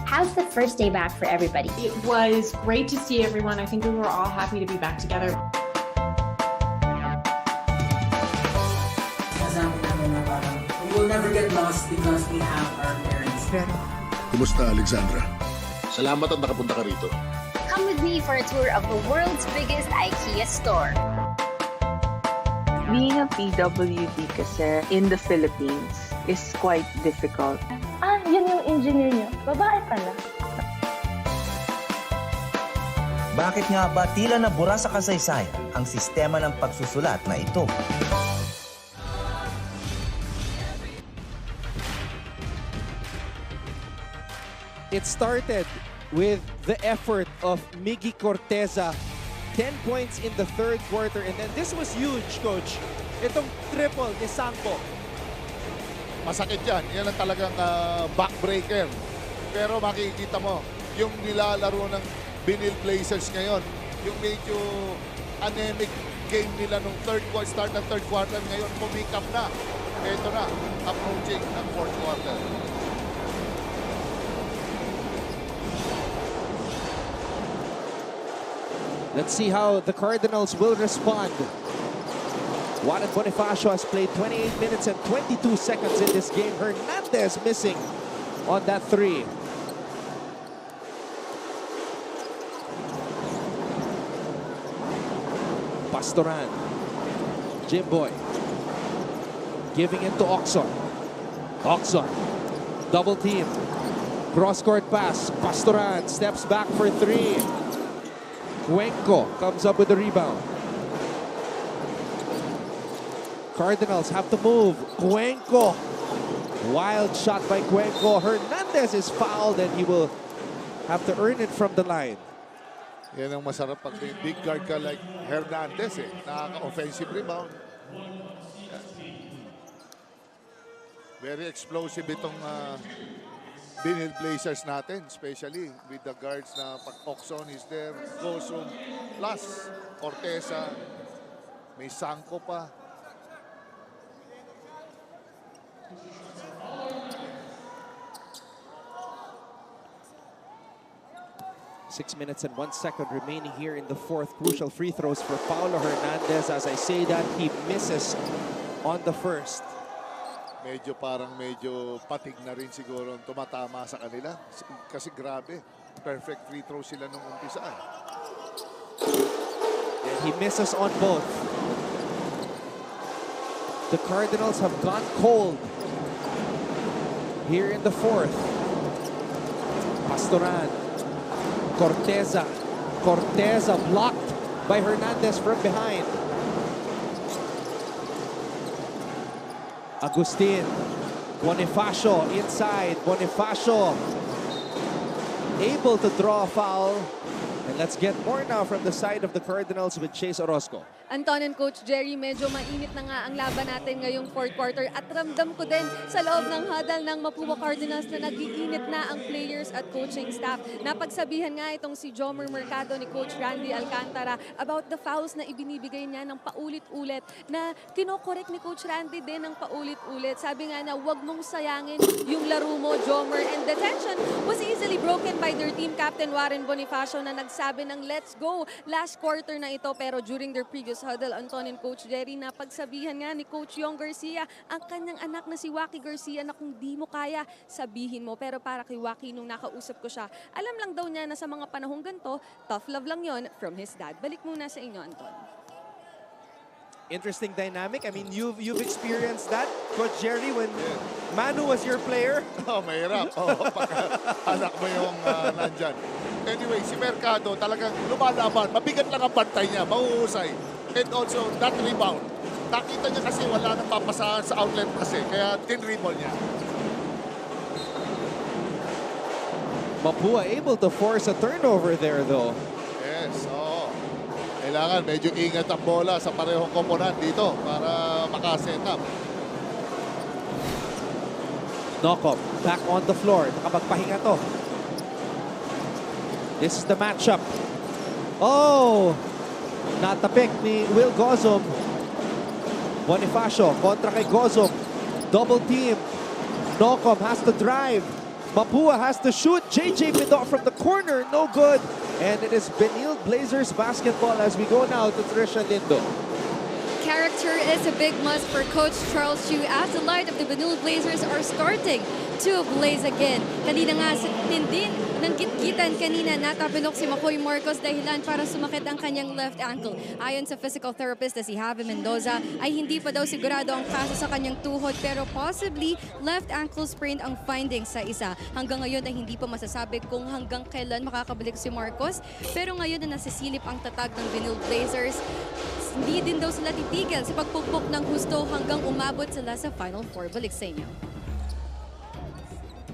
How's the first day back for everybody? It was great to see everyone. I think we were all happy to be back together. We will never get lost because we have our parents. Kumusta, Alexandra? Salamat at nakapunta ka rito. Come with me for a tour of the world's biggest IKEA store. Being a PWD kasi in the Philippines is quite difficult. Yun yung engineer niyo. Babae pala. Bakit nga ba tila nabura sa kasaysayan ang sistema ng pagsusulat na ito? It started with the effort of Miggy Corteza. 10 points in the third quarter. And then this was huge, Coach. Itong triple ni Sampo. Masakit yan. Yan ang talagang backbreaker. Pero makikita mo, yung nilalaro ng Benilde Blazers ngayon, yung medyo anemic game nila nung start ng third quarter ngayon, pumikap na. Ito na, approaching ang fourth quarter. Let's see how the Cardinals will respond. Juan Bonifacio has played 28 minutes and 22 seconds in this game. Hernandez missing on that three. Pastoran. Jimboy. Giving it to Oxon. Oxon. Double team. Cross-court pass. Pastoran steps back for three. Cuenco comes up with the rebound. Cardinals have to move. Cuenco. Wild shot by Cuenco. Hernandez is fouled and he will have to earn it from the line. Yan ang masarap pag may big guard ka like Hernandez eh. Nakaka-offensive rebound. Very explosive itong Benilde Blazers natin, especially with the guards na pag Oxon is there, Gosum, plus Corteza, may Sanko pa. Six minutes and 1 second remaining here in the fourth. Crucial free throws for Paulo Hernandez. As I say that, he misses on the first. Medyo patig na rin siguro ang tumatama sa kanila. Kasi grabe, perfect free throw sila nung umpisa. And he misses on both. The Cardinals have gone cold here in the fourth. Pastoran. Corteza. Corteza blocked by Hernandez from behind. Agustin. Bonifacio inside. Bonifacio able to draw a foul. And let's get more now from the side of the Cardinals with Chase Orozco. Anton and Coach Jerry, medyo mainit na nga ang laban natin ngayong fourth quarter at ramdam ko din sa loob ng huddle ng Mapua Cardinals na nag-iinit na ang players at coaching staff. Napagsabihan nga itong si Jomer Mercado ni Coach Randy Alcantara about the fouls na ibinibigay niya ng paulit-ulit na kinokorek ni Coach Randy din ng paulit-ulit. Sabi nga na huwag mong sayangin yung laro mo, Jomer, and the tension was easily broken by their team captain Warren Bonifacio na nagsabi ng let's go last quarter na ito, pero during their previous huddle, Anton and Coach Jerry, napagsabihan nga ni Coach Yong Garcia ang kanyang anak na si Waki Garcia na kung di mo kaya, sabihin mo. Pero para kay Waki, nung nakausap ko siya, alam lang daw niya na sa mga panahong ganito, tough love lang yon from his dad. Balik muna sa inyo, Anton. Interesting dynamic. I mean, you've experienced that, Coach Jerry, when Manu was your player. Oh, mahirap. Pag anak mo yung nandyan. Anyway, si Mercado talagang lumalaban. Mabigat lang ang bantay niya. Mahuhusay. And also, that rebound. Nakita niya kasi wala nang papasahan sa outlet kasi. Kaya tin-rebound niya. Mapua able to force a turnover there, though. Yes, oo. Kailangan medyo ingat ang bola sa parehong koponan dito para makaset up. Knockup back on the floor. Nakapagpahinga to. This is the matchup. Oh! Natapik ni Will Gozum. Bonifacio kontra kay Gozum. Double team. Nocom has to drive. Mapua has to shoot. JJ Pidot from the corner. No good. And it is Benilde Blazers basketball as we go now to Trisha Lindo. Character is a big must for Coach Charles Chu as the light of the Benilde Blazers are starting to blaze again. Kanina nga sa tindi ng gitgitan kanina natapilok si Makoy Marcos dahilan para sumakit ang kanyang left ankle. Ayon sa physical therapist na si Javi Mendoza ay hindi pa daw sigurado ang kaso sa kanyang tuhod pero possibly left ankle sprain ang findings sa isa. Hanggang ngayon ay hindi pa masasabi kung hanggang kailan makakabalik si Marcos pero ngayon na nasisilip ang tatag ng Benilde Blazers. Hindi din daw sila titigil sa pagpupok ng husto hanggang umabot sila sa Final Four. Balik sa inyo.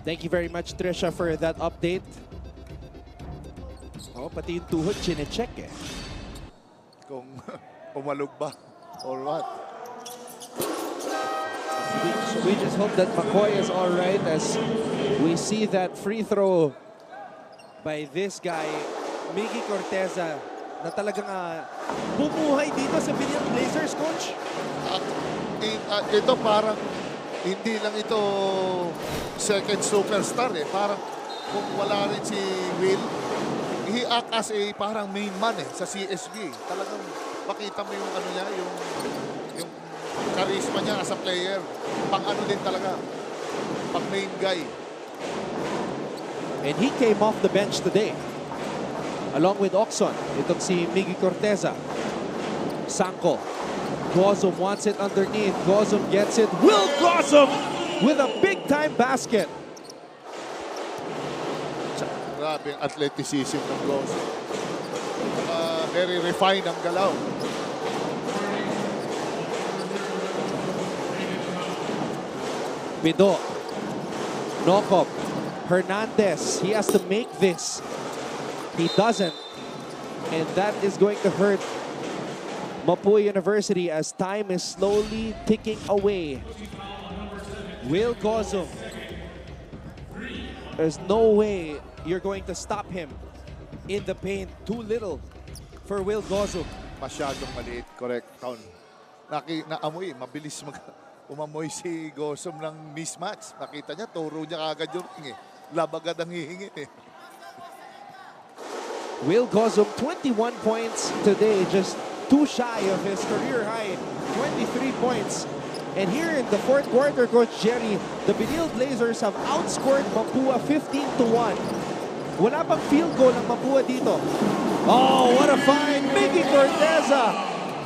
Thank you very much, Trisha, for that update. Oh, pati yung tuhod, chine-check eh. Kung umalog ba or what. We just hope that McCoy is all right as we see that free throw by this guy, Miggy Corteza, na talagang bumuhay dito sa Benilde Blazers, coach. Ito parang hindi lang ito second superstar eh. Parang kung wala rin si Will, he act as a parang main man eh sa CSB. Talagang makita mo yung ano niya, yung charisma niya as a player. Pang ano din talaga, pang main guy. And he came off the bench today along with Oxon. Itong si Miggy Corteza. Sanko. Gozum wants it underneath. Gozum gets it. Will Gozum with a big-time basket. Grabe ang athleticism ng Gozum. Very refined ang galaw. Bido. Nokop. Hernandez. He has to make this. He doesn't. And that is going to hurt Mapua University as time is slowly ticking away. Will Gozum. There's no way you're going to stop him in the paint. Too little for Will Gozum. Masyadong maliit, correct, Ton. Naamoy, mabilis umamoy si Gozum ng mismatch. Nakita niya, turo niya kagad yung ring eh. Labagad ang hihingin eh. Will Gozum, 21 points today, just too shy of his career high, 23 points. And here in the fourth quarter, Coach Jerry, the Benilde Blazers have outscored Mapua 15-1. Wala pang field goal ng Mapua dito. Oh, what a find! Miggy Corteza!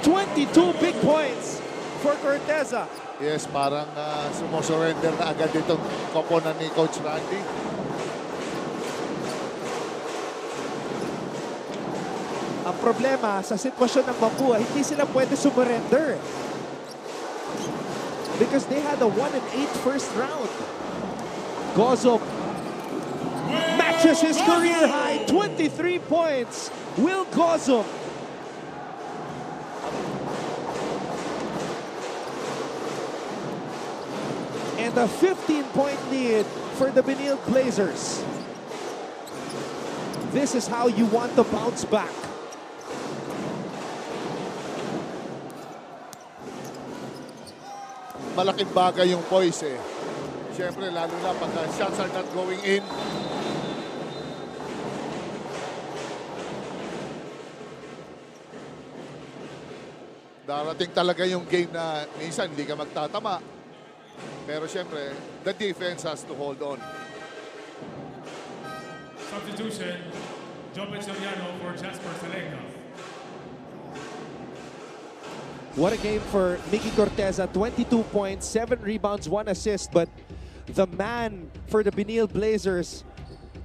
22 big points for Corteza. Yes, parang sumusurrender na agad itong koponan ni Coach Randy. Ang problema sa sitwasyon ng Mapua, hindi sila pwede sumurrender. Because they had a 1-8 first round. Gozum matches his career high, 23 points. Will Gozum. And a 15-point lead for the Benilde Blazers. This is how you want to bounce back. Malaking bagay yung poise eh. Siyempre, lalo na pagka shots are not going in. Darating talaga yung game na minsan hindi ka magtatama. Pero siyempre, the defense has to hold on. Substitution, Jobe Soriano for Jasper Selenga. What a game for Miggy Corteza. 22 points, 7 rebounds, 1 assist. But the man for the Benilde Blazers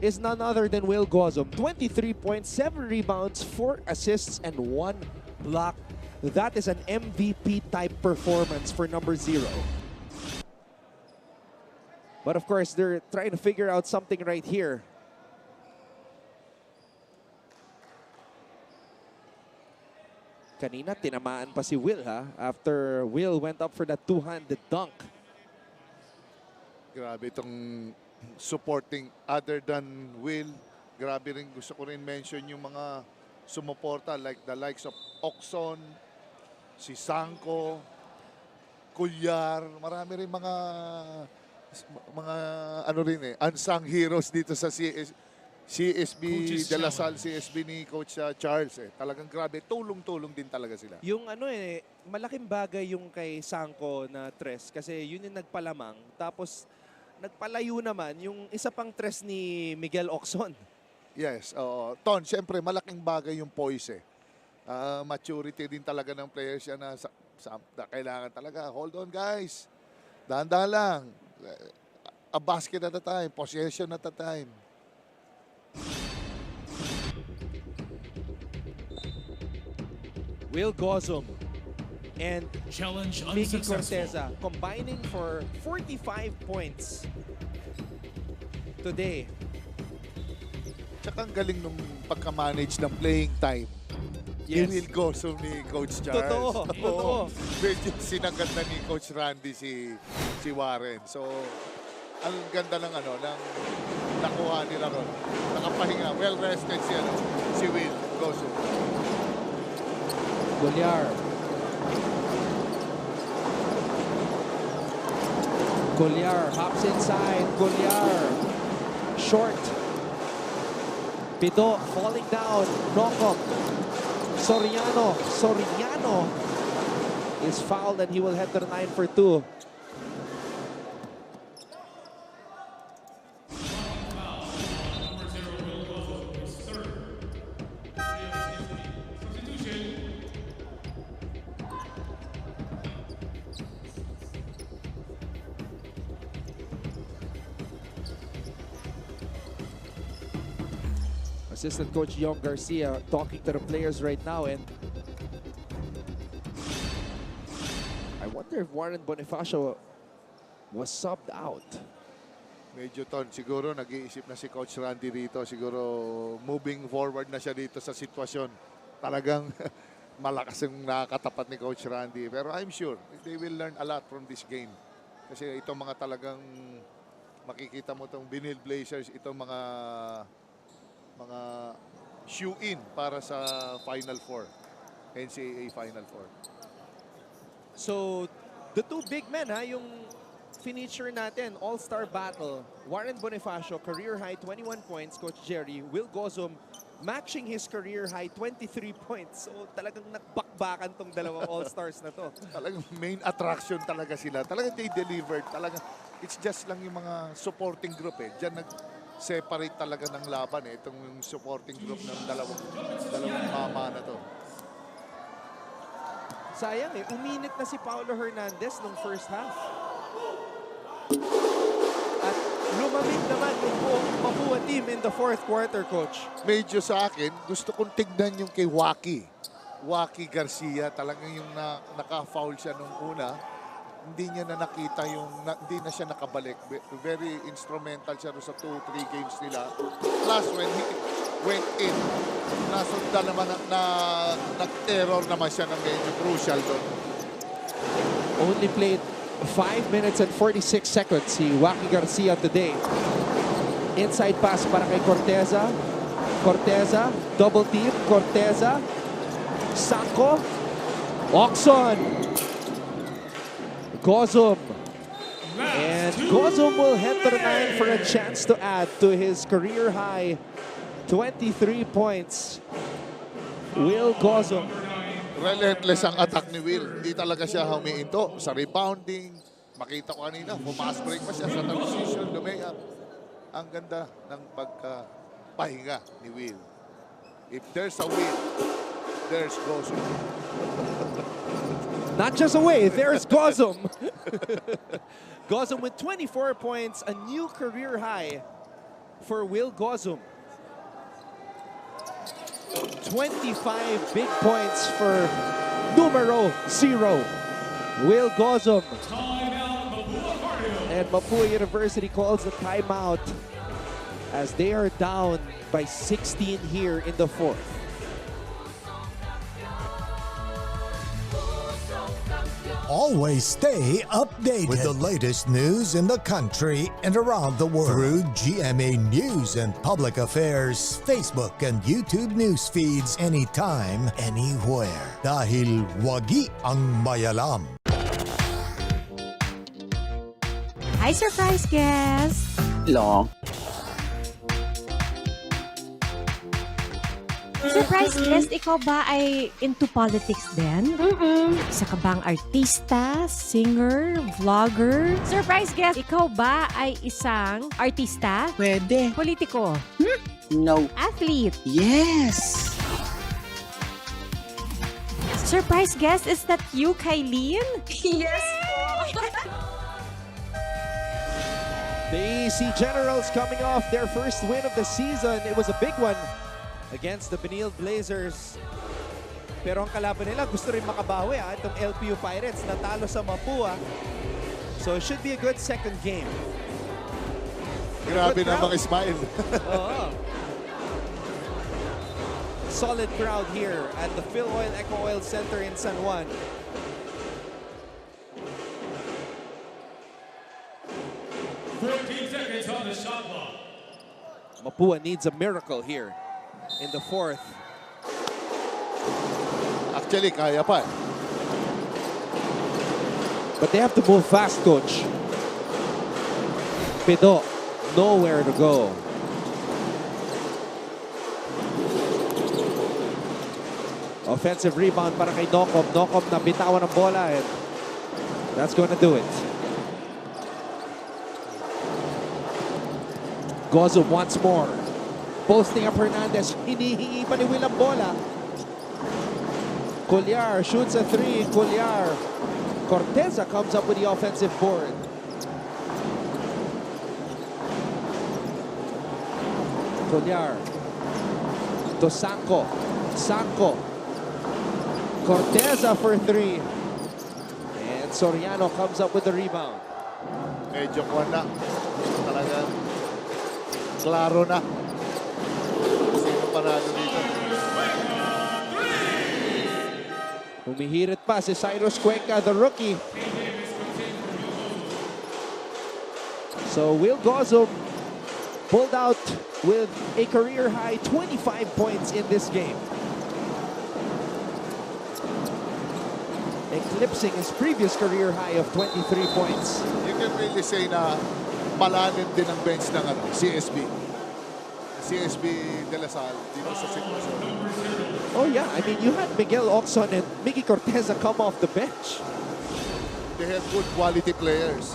is none other than Will Gozum. 23 points, 7 rebounds, 4 assists, and 1 block. That is an MVP-type performance for number 0. But of course, they're trying to figure out something right here. Kanina, tinamaan pa si Will, ha? After Will went up for that two-handed dunk. Grabe itong supporting other than Will. Grabe rin, gusto ko rin mention yung mga sumuporta like the likes of Oxon, si Sanko, Kulyar. Marami rin mga ano rin eh, unsung heroes dito sa CSB de la Salle, CSB ni Coach Charles eh. Talagang grabe, tulong-tulong din talaga sila. Yung ano eh, malaking bagay yung kay Sanko na tres kasi yun yung nagpalamang. Tapos nagpalayo naman yung isa pang tres ni Miguel Oxon. Yes, Ton, syempre malaking bagay yung poise eh. Maturity din talaga ng players yan na kailangan talaga. Hold on guys, dahan-dahan lang. A basket at a time, possession at a time. Will Gozum and Miggy Corteza combining for 45 points today. Tsaka ang galing nung pagka-manage ng playing time. He will go so ni Coach Charles. Totoo. Medyo sinagad na ni Coach Randy si Warren. So, ang ganda ng ng nakuha nila ron. Nakapahinga. Well rested si Will Goso. Golyar. Golyar hops inside. Golyar. Short. Pido falling down. Knock-up. Soriano is fouled and he will head to the line for 2. Assistant Coach Yong Garcia talking to the players right now, and I wonder if Warren Bonifacio was subbed out. Medyo siguro nag-iisip na si Coach Randy dito. Siguro moving forward na siya dito sa sitwasyon. Talagang malakas yung nakakatapat ni Coach Randy. Pero I'm sure they will learn a lot from this game. Kasi itong mga talagang makikita mo itong Benilde Blazers, itong mga shoe-in para sa Final Four, NCAA Final Four. So, the two big men, yung finisher natin, all-star battle. Warren Bonifacio, career high 21 points. Coach Jerry, Will Gozum, matching his career high 23 points. So, talagang nagbakbakan tong dalawang all-stars na to. Talagang main attraction talaga sila. Talagang they delivered. Talagang, it's just lang yung mga supporting group Diyan separate talaga ng laban itong supporting group ng dalawang mama na to. Sayang uminit na si Paulo Hernandez nung first half. At lumamig naman yung buong Mapua team in the fourth quarter, Coach. Medyo sa akin, gusto kong tignan yung kay Waki Garcia. Talagang yung naka-foul siya nung una. Hindi niya na nakita hindi na siya nakabalik. Very instrumental siya sa 2-3 games nila. Plus, when he went in, nasundan naman nag-error naman siya na medyo crucial doon. Only played 5 minutes and 46 seconds si Waki Garcia today. Inside pass para kay Corteza. Double team. Corteza. Sako. Oxon. Gozum. And Gozum will head to the line for a chance to add to his career high 23 points. Will Gozum. Relentless ang attack ni Will. Hindi talaga siya humihinto sa rebounding. Makita ko kanina, break pa siya sa transition, lumayap. Ang ganda ng pagpahinga ni Will. If there's a Will, there's Gozum. Not just away, there's Gozum. Gozum with 24 points, a new career high for Will Gozum. 25 big points for numero 0, Will Gozum. And Mapua University calls the timeout as they are down by 16 here in the fourth. Always stay updated with the latest news in the country and around the world through GMA News and Public Affairs Facebook and YouTube news feeds anytime, anywhere. Dahil wagi ang mayalam. Hi, surprise guest! Long. Surprise guest, ikaw ba ay into politics din? Isa ka bang artista, singer, vlogger? Surprise guest, ikaw ba ay isang artista? Pwede. Politiko? No. Athlete? Yes! Surprise guest, is that you, Kylene? Yes po! The EC Generals coming off their first win of the season. It was a big one against the Benilde Blazers. Pero ang kalaban nila gusto rin makabawi itong LPU Pirates, natalo sa Mapua. So it should be a good second game. Grabe namang smile. Oo. solid crowd here at the Phil Oil Eco Oil Center in San Juan. Seconds on the shot clock. Mapua needs a miracle here in the fourth. Actually, kaya pa. But they have to move fast, coach. Pido, nowhere to go. Offensive rebound para kay Nokom. Nokom na bitawan ng bola and that's going to do it. Gozo once more. Posting up Hernandez. Hinihingi pa ni Will ang bola. Colliar shoots a three. Colliar. Corteza comes up with the offensive board. Colliar. To Sanko. Sanko. Corteza for three. And Soriano comes up with the rebound. Medyo kuha na. Talaga. Klaro na. Sino panalo dito? Humihirit pa si Cyrus Cuenca, the rookie. So Will Gozo pulled out with a career-high 25 points in this game. Eclipsing his previous career high of 23 points. You can really say na malalim din ang bench ng CSB. CSB De La Salle dito sa sitwasyon. Oh yeah, I mean you had Miguel Oxon and Mickey Corteza come off the bench. They have good quality players.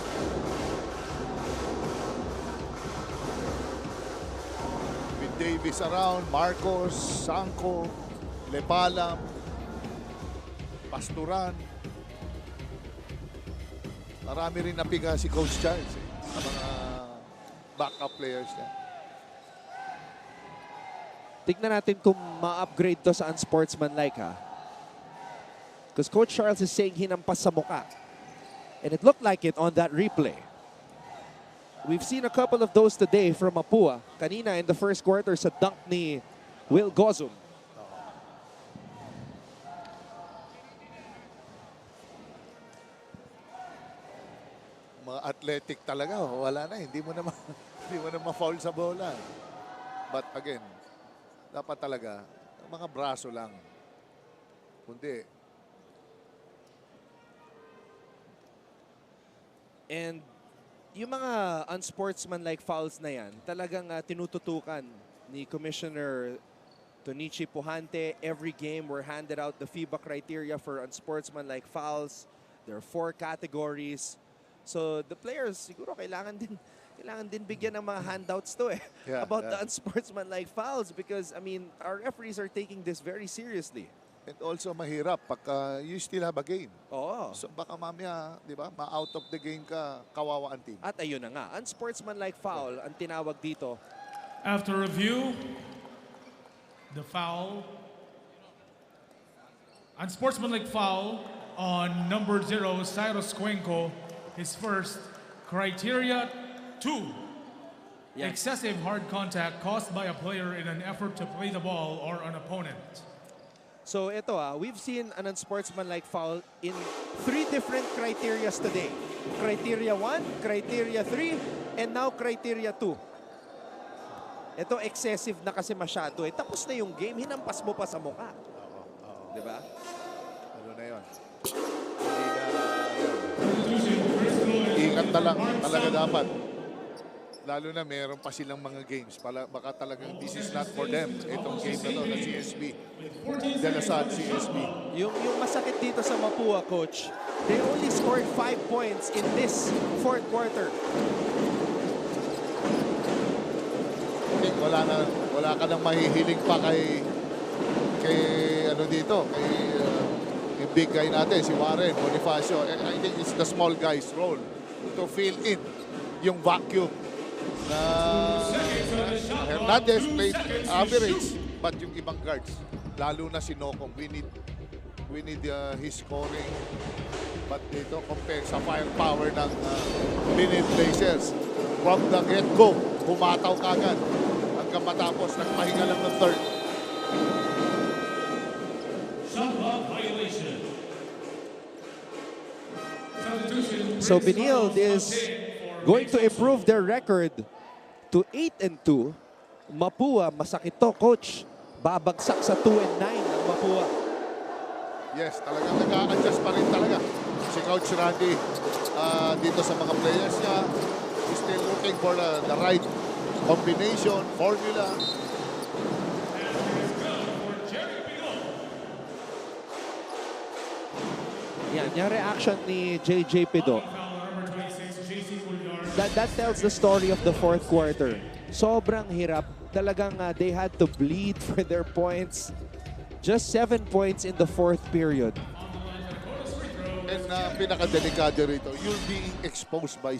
With Davis around, Marcos, Sanko, Lepalam, Pasturan. Marami rin napiga si Coach Charles sa mga backup players niya. Tignan natin kung ma-upgrade to sa unsportsmanlike, ha? Because Coach Charles is saying hinampas sa muka. And it looked like it on that replay. We've seen a couple of those today from Mapua. Kanina in the first quarter sa dunk ni Will Gozum. Mga athletic talaga, wala na, hindi mo na ma-foul sa bola. But again, dapat talaga mga braso lang. Kundi and yung mga unsportsmanlike fouls na yan, talagang tinututukan ni Commissioner Tonichi Puhante. Every game we're handed out the FIBA criteria for unsportsmanlike fouls. There are 4 categories. So the players siguro kailangan din bigyan ng mga handouts to about the unsportsmanlike fouls because I mean our referees are taking this very seriously. and also mahirap pagka you still have a game. Oo. So baka mamaya, 'di ba, ma-out of the game ka, kawawa ang team. At ayun na nga, unsportsmanlike foul ang tinawag dito. After review, the foul, unsportsmanlike foul on number 0, Cyrus Cuenco, his first, criteria 2. Yeah. Excessive hard contact caused by a player in an effort to play the ball or an opponent. So ito we've seen an unsportsmanlike foul in 3 different criteria today. Criteria 1, criteria 3, and now criteria 2. Ito excessive na kasi masyado Tapos na yung game, hinampas mo pa sa mukha. Diba? Ano na yun? Ingat na lang talaga dapat. Lalo na meron pa silang mga games. Baka talagang this is not for them. Itong game na to na CSB. De La Salle CSB. Yung masakit dito sa Mapua, Coach, they only scored 5 points in this 4th quarter. Okay, wala ka nang mahihiling pa kay ano dito, kay yung big guy natin, si Warren Bonifacio. I think it's the small guy's role to fill in yung vacuum na Hernandez played average, but yung ibang guards, lalo na si Nocom, we need his scoring. But dito, compare sa firepower ng Benilde Blazers, from the get-go, humataw kagad hanggang matapos, nagpahinga lang ng third. So Benilde is going to improve their record to 8-2. Mapua, masakit to, coach. Babagsak sa 2-9 ang Mapua. Yes, talagang nag-a-adjust pa rin talaga si Coach Randy dito sa mga players niya. He's still looking for the right combination, formula. Yan, yung reaction ni JJ Pido. That tells the story of the fourth quarter. Sobrang hirap. Talagang they had to bleed for their points. Just 7 points in the fourth period. And pinakadelikado rito, you're being exposed by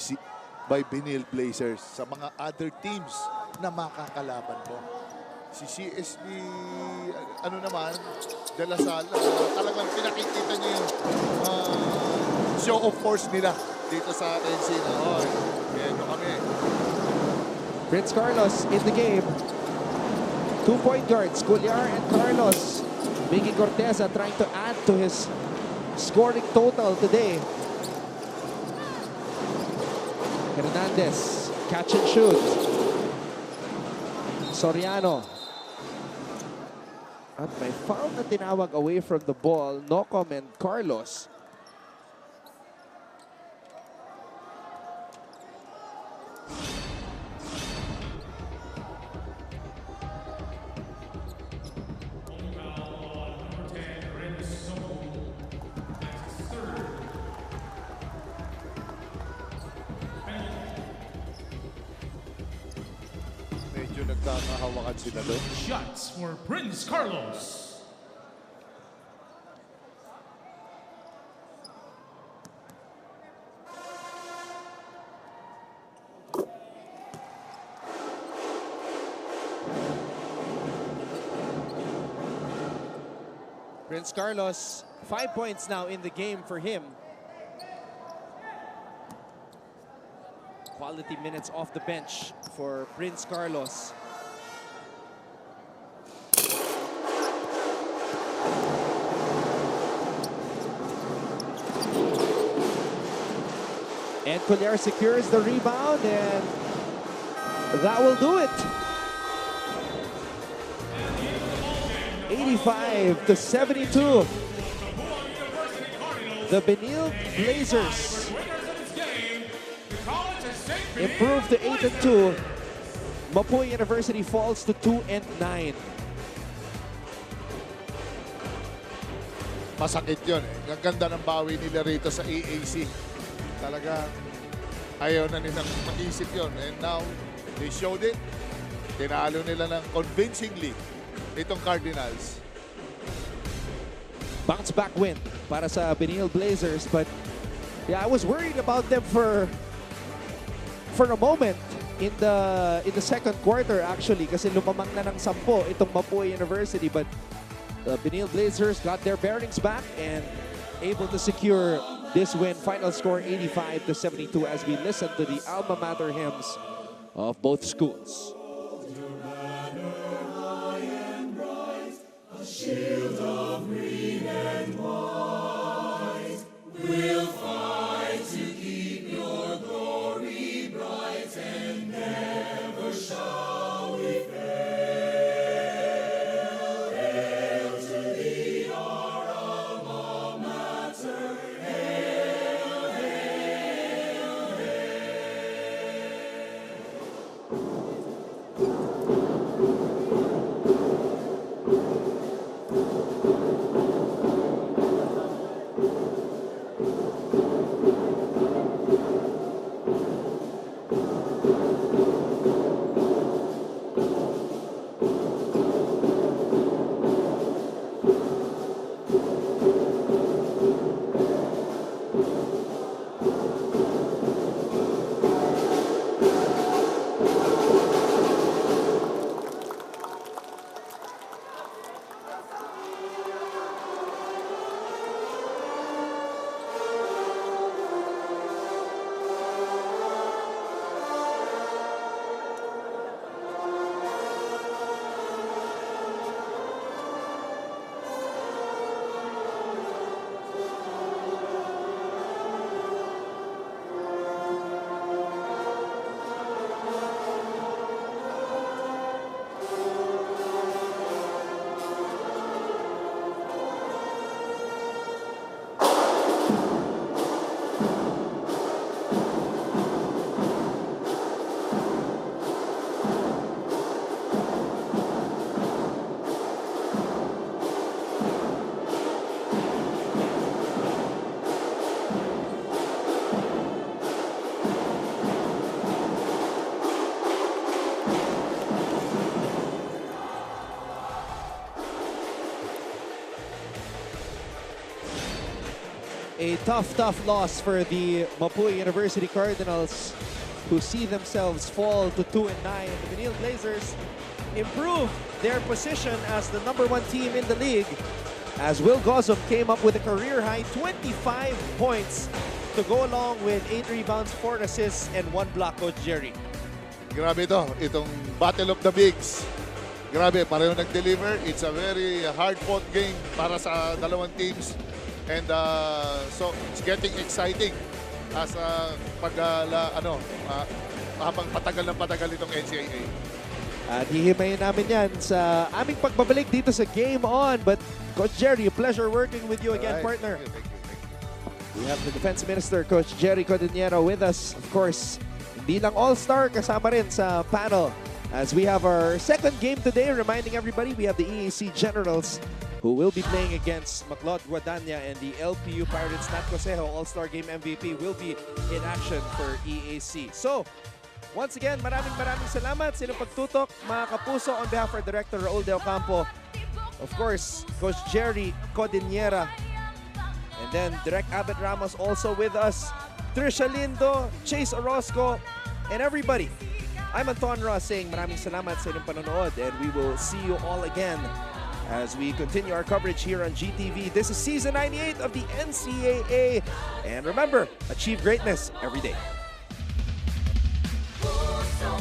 Benilde Blazers sa mga other teams na makakalaban mo. Si CSB, ano naman, De La Salle, talagang pinakikita niyo yung show of force nila dito sa NCAA. Kaya kami. Prince Carlos in the game. 2-point guards, Cuellar and Carlos. Miggy Corteza trying to add to his scoring total today. Hernandez, catch and shoot. Soriano. At may foul na tinawag away from the ball, Nocom and Carlos. Medyo nagkakahawakan sila doon. Shots for Prince Carlos. Prince Carlos, 5 points now in the game for him. Quality minutes off the bench for Prince Carlos. And Cuellar secures the rebound, and that will do it. 85-72. The Benilde Blazers improved to 8-2. Mapua University falls to 2-9. Masakit yun eh. Ang ganda ng bawi nila rito sa AAC. Talaga ayaw na nilang mag-isip yun. And now, they showed it. Tinalo nila ng convincingly itong Cardinals. Bounce back win para sa Benilde Blazers, but yeah, I was worried about them for a moment in the second quarter actually, kasi lumamang na ng 10 itong Mapua University, but the Benilde Blazers got their bearings back and able to secure this win. Final score 85-72 as we listen to the alma mater hymns of both schools. Shield of green and white, we'll fight to keep your glory bright, and never shall we fail. Hail to thee, our alma mater. Hail, hail, tough loss for the Mapua University Cardinals, who see themselves fall to 2-9. The Benilde Blazers improve their position as the #1 team in the league, as Will Gozum came up with a career-high 25 points to go along with 8 rebounds, 4 assists, and 1 block, Coach Jerry. Grabe itong Battle of the Bigs. Grabe, pareho nag-deliver. It's a very hard-fought game para sa dalawang teams. And so, it's getting exciting as habang patagal itong NCAA. At hihimayin namin yan sa aming pagbabalik dito sa Game On. But Coach Jerry, a pleasure working with you again, partner. Thank you. We have the Defense Minister, Coach Jerry Codinero, with us. Of course, hindi lang all-star, kasama rin sa panel. As we have our second game today, reminding everybody, we have the EAC Generals who will be playing against Maclod Guadagna, and the LPU Pirates Nat Cosejo All-Star Game MVP will be in action for EAC. So, once again, maraming salamat sa inyong pagtutok, mga kapuso. On behalf of our Director Raul De Ocampo, of course, Coach Jerry Codinera, and then Direct Abed Ramos also with us, Trisha Lindo, Chase Orozco, and everybody. I'm Anton Ross saying maraming salamat sa inyong panonood, and we will see you all again as we continue our coverage here on GTV. This is Season 98 of the NCAA. And remember, achieve greatness every day. So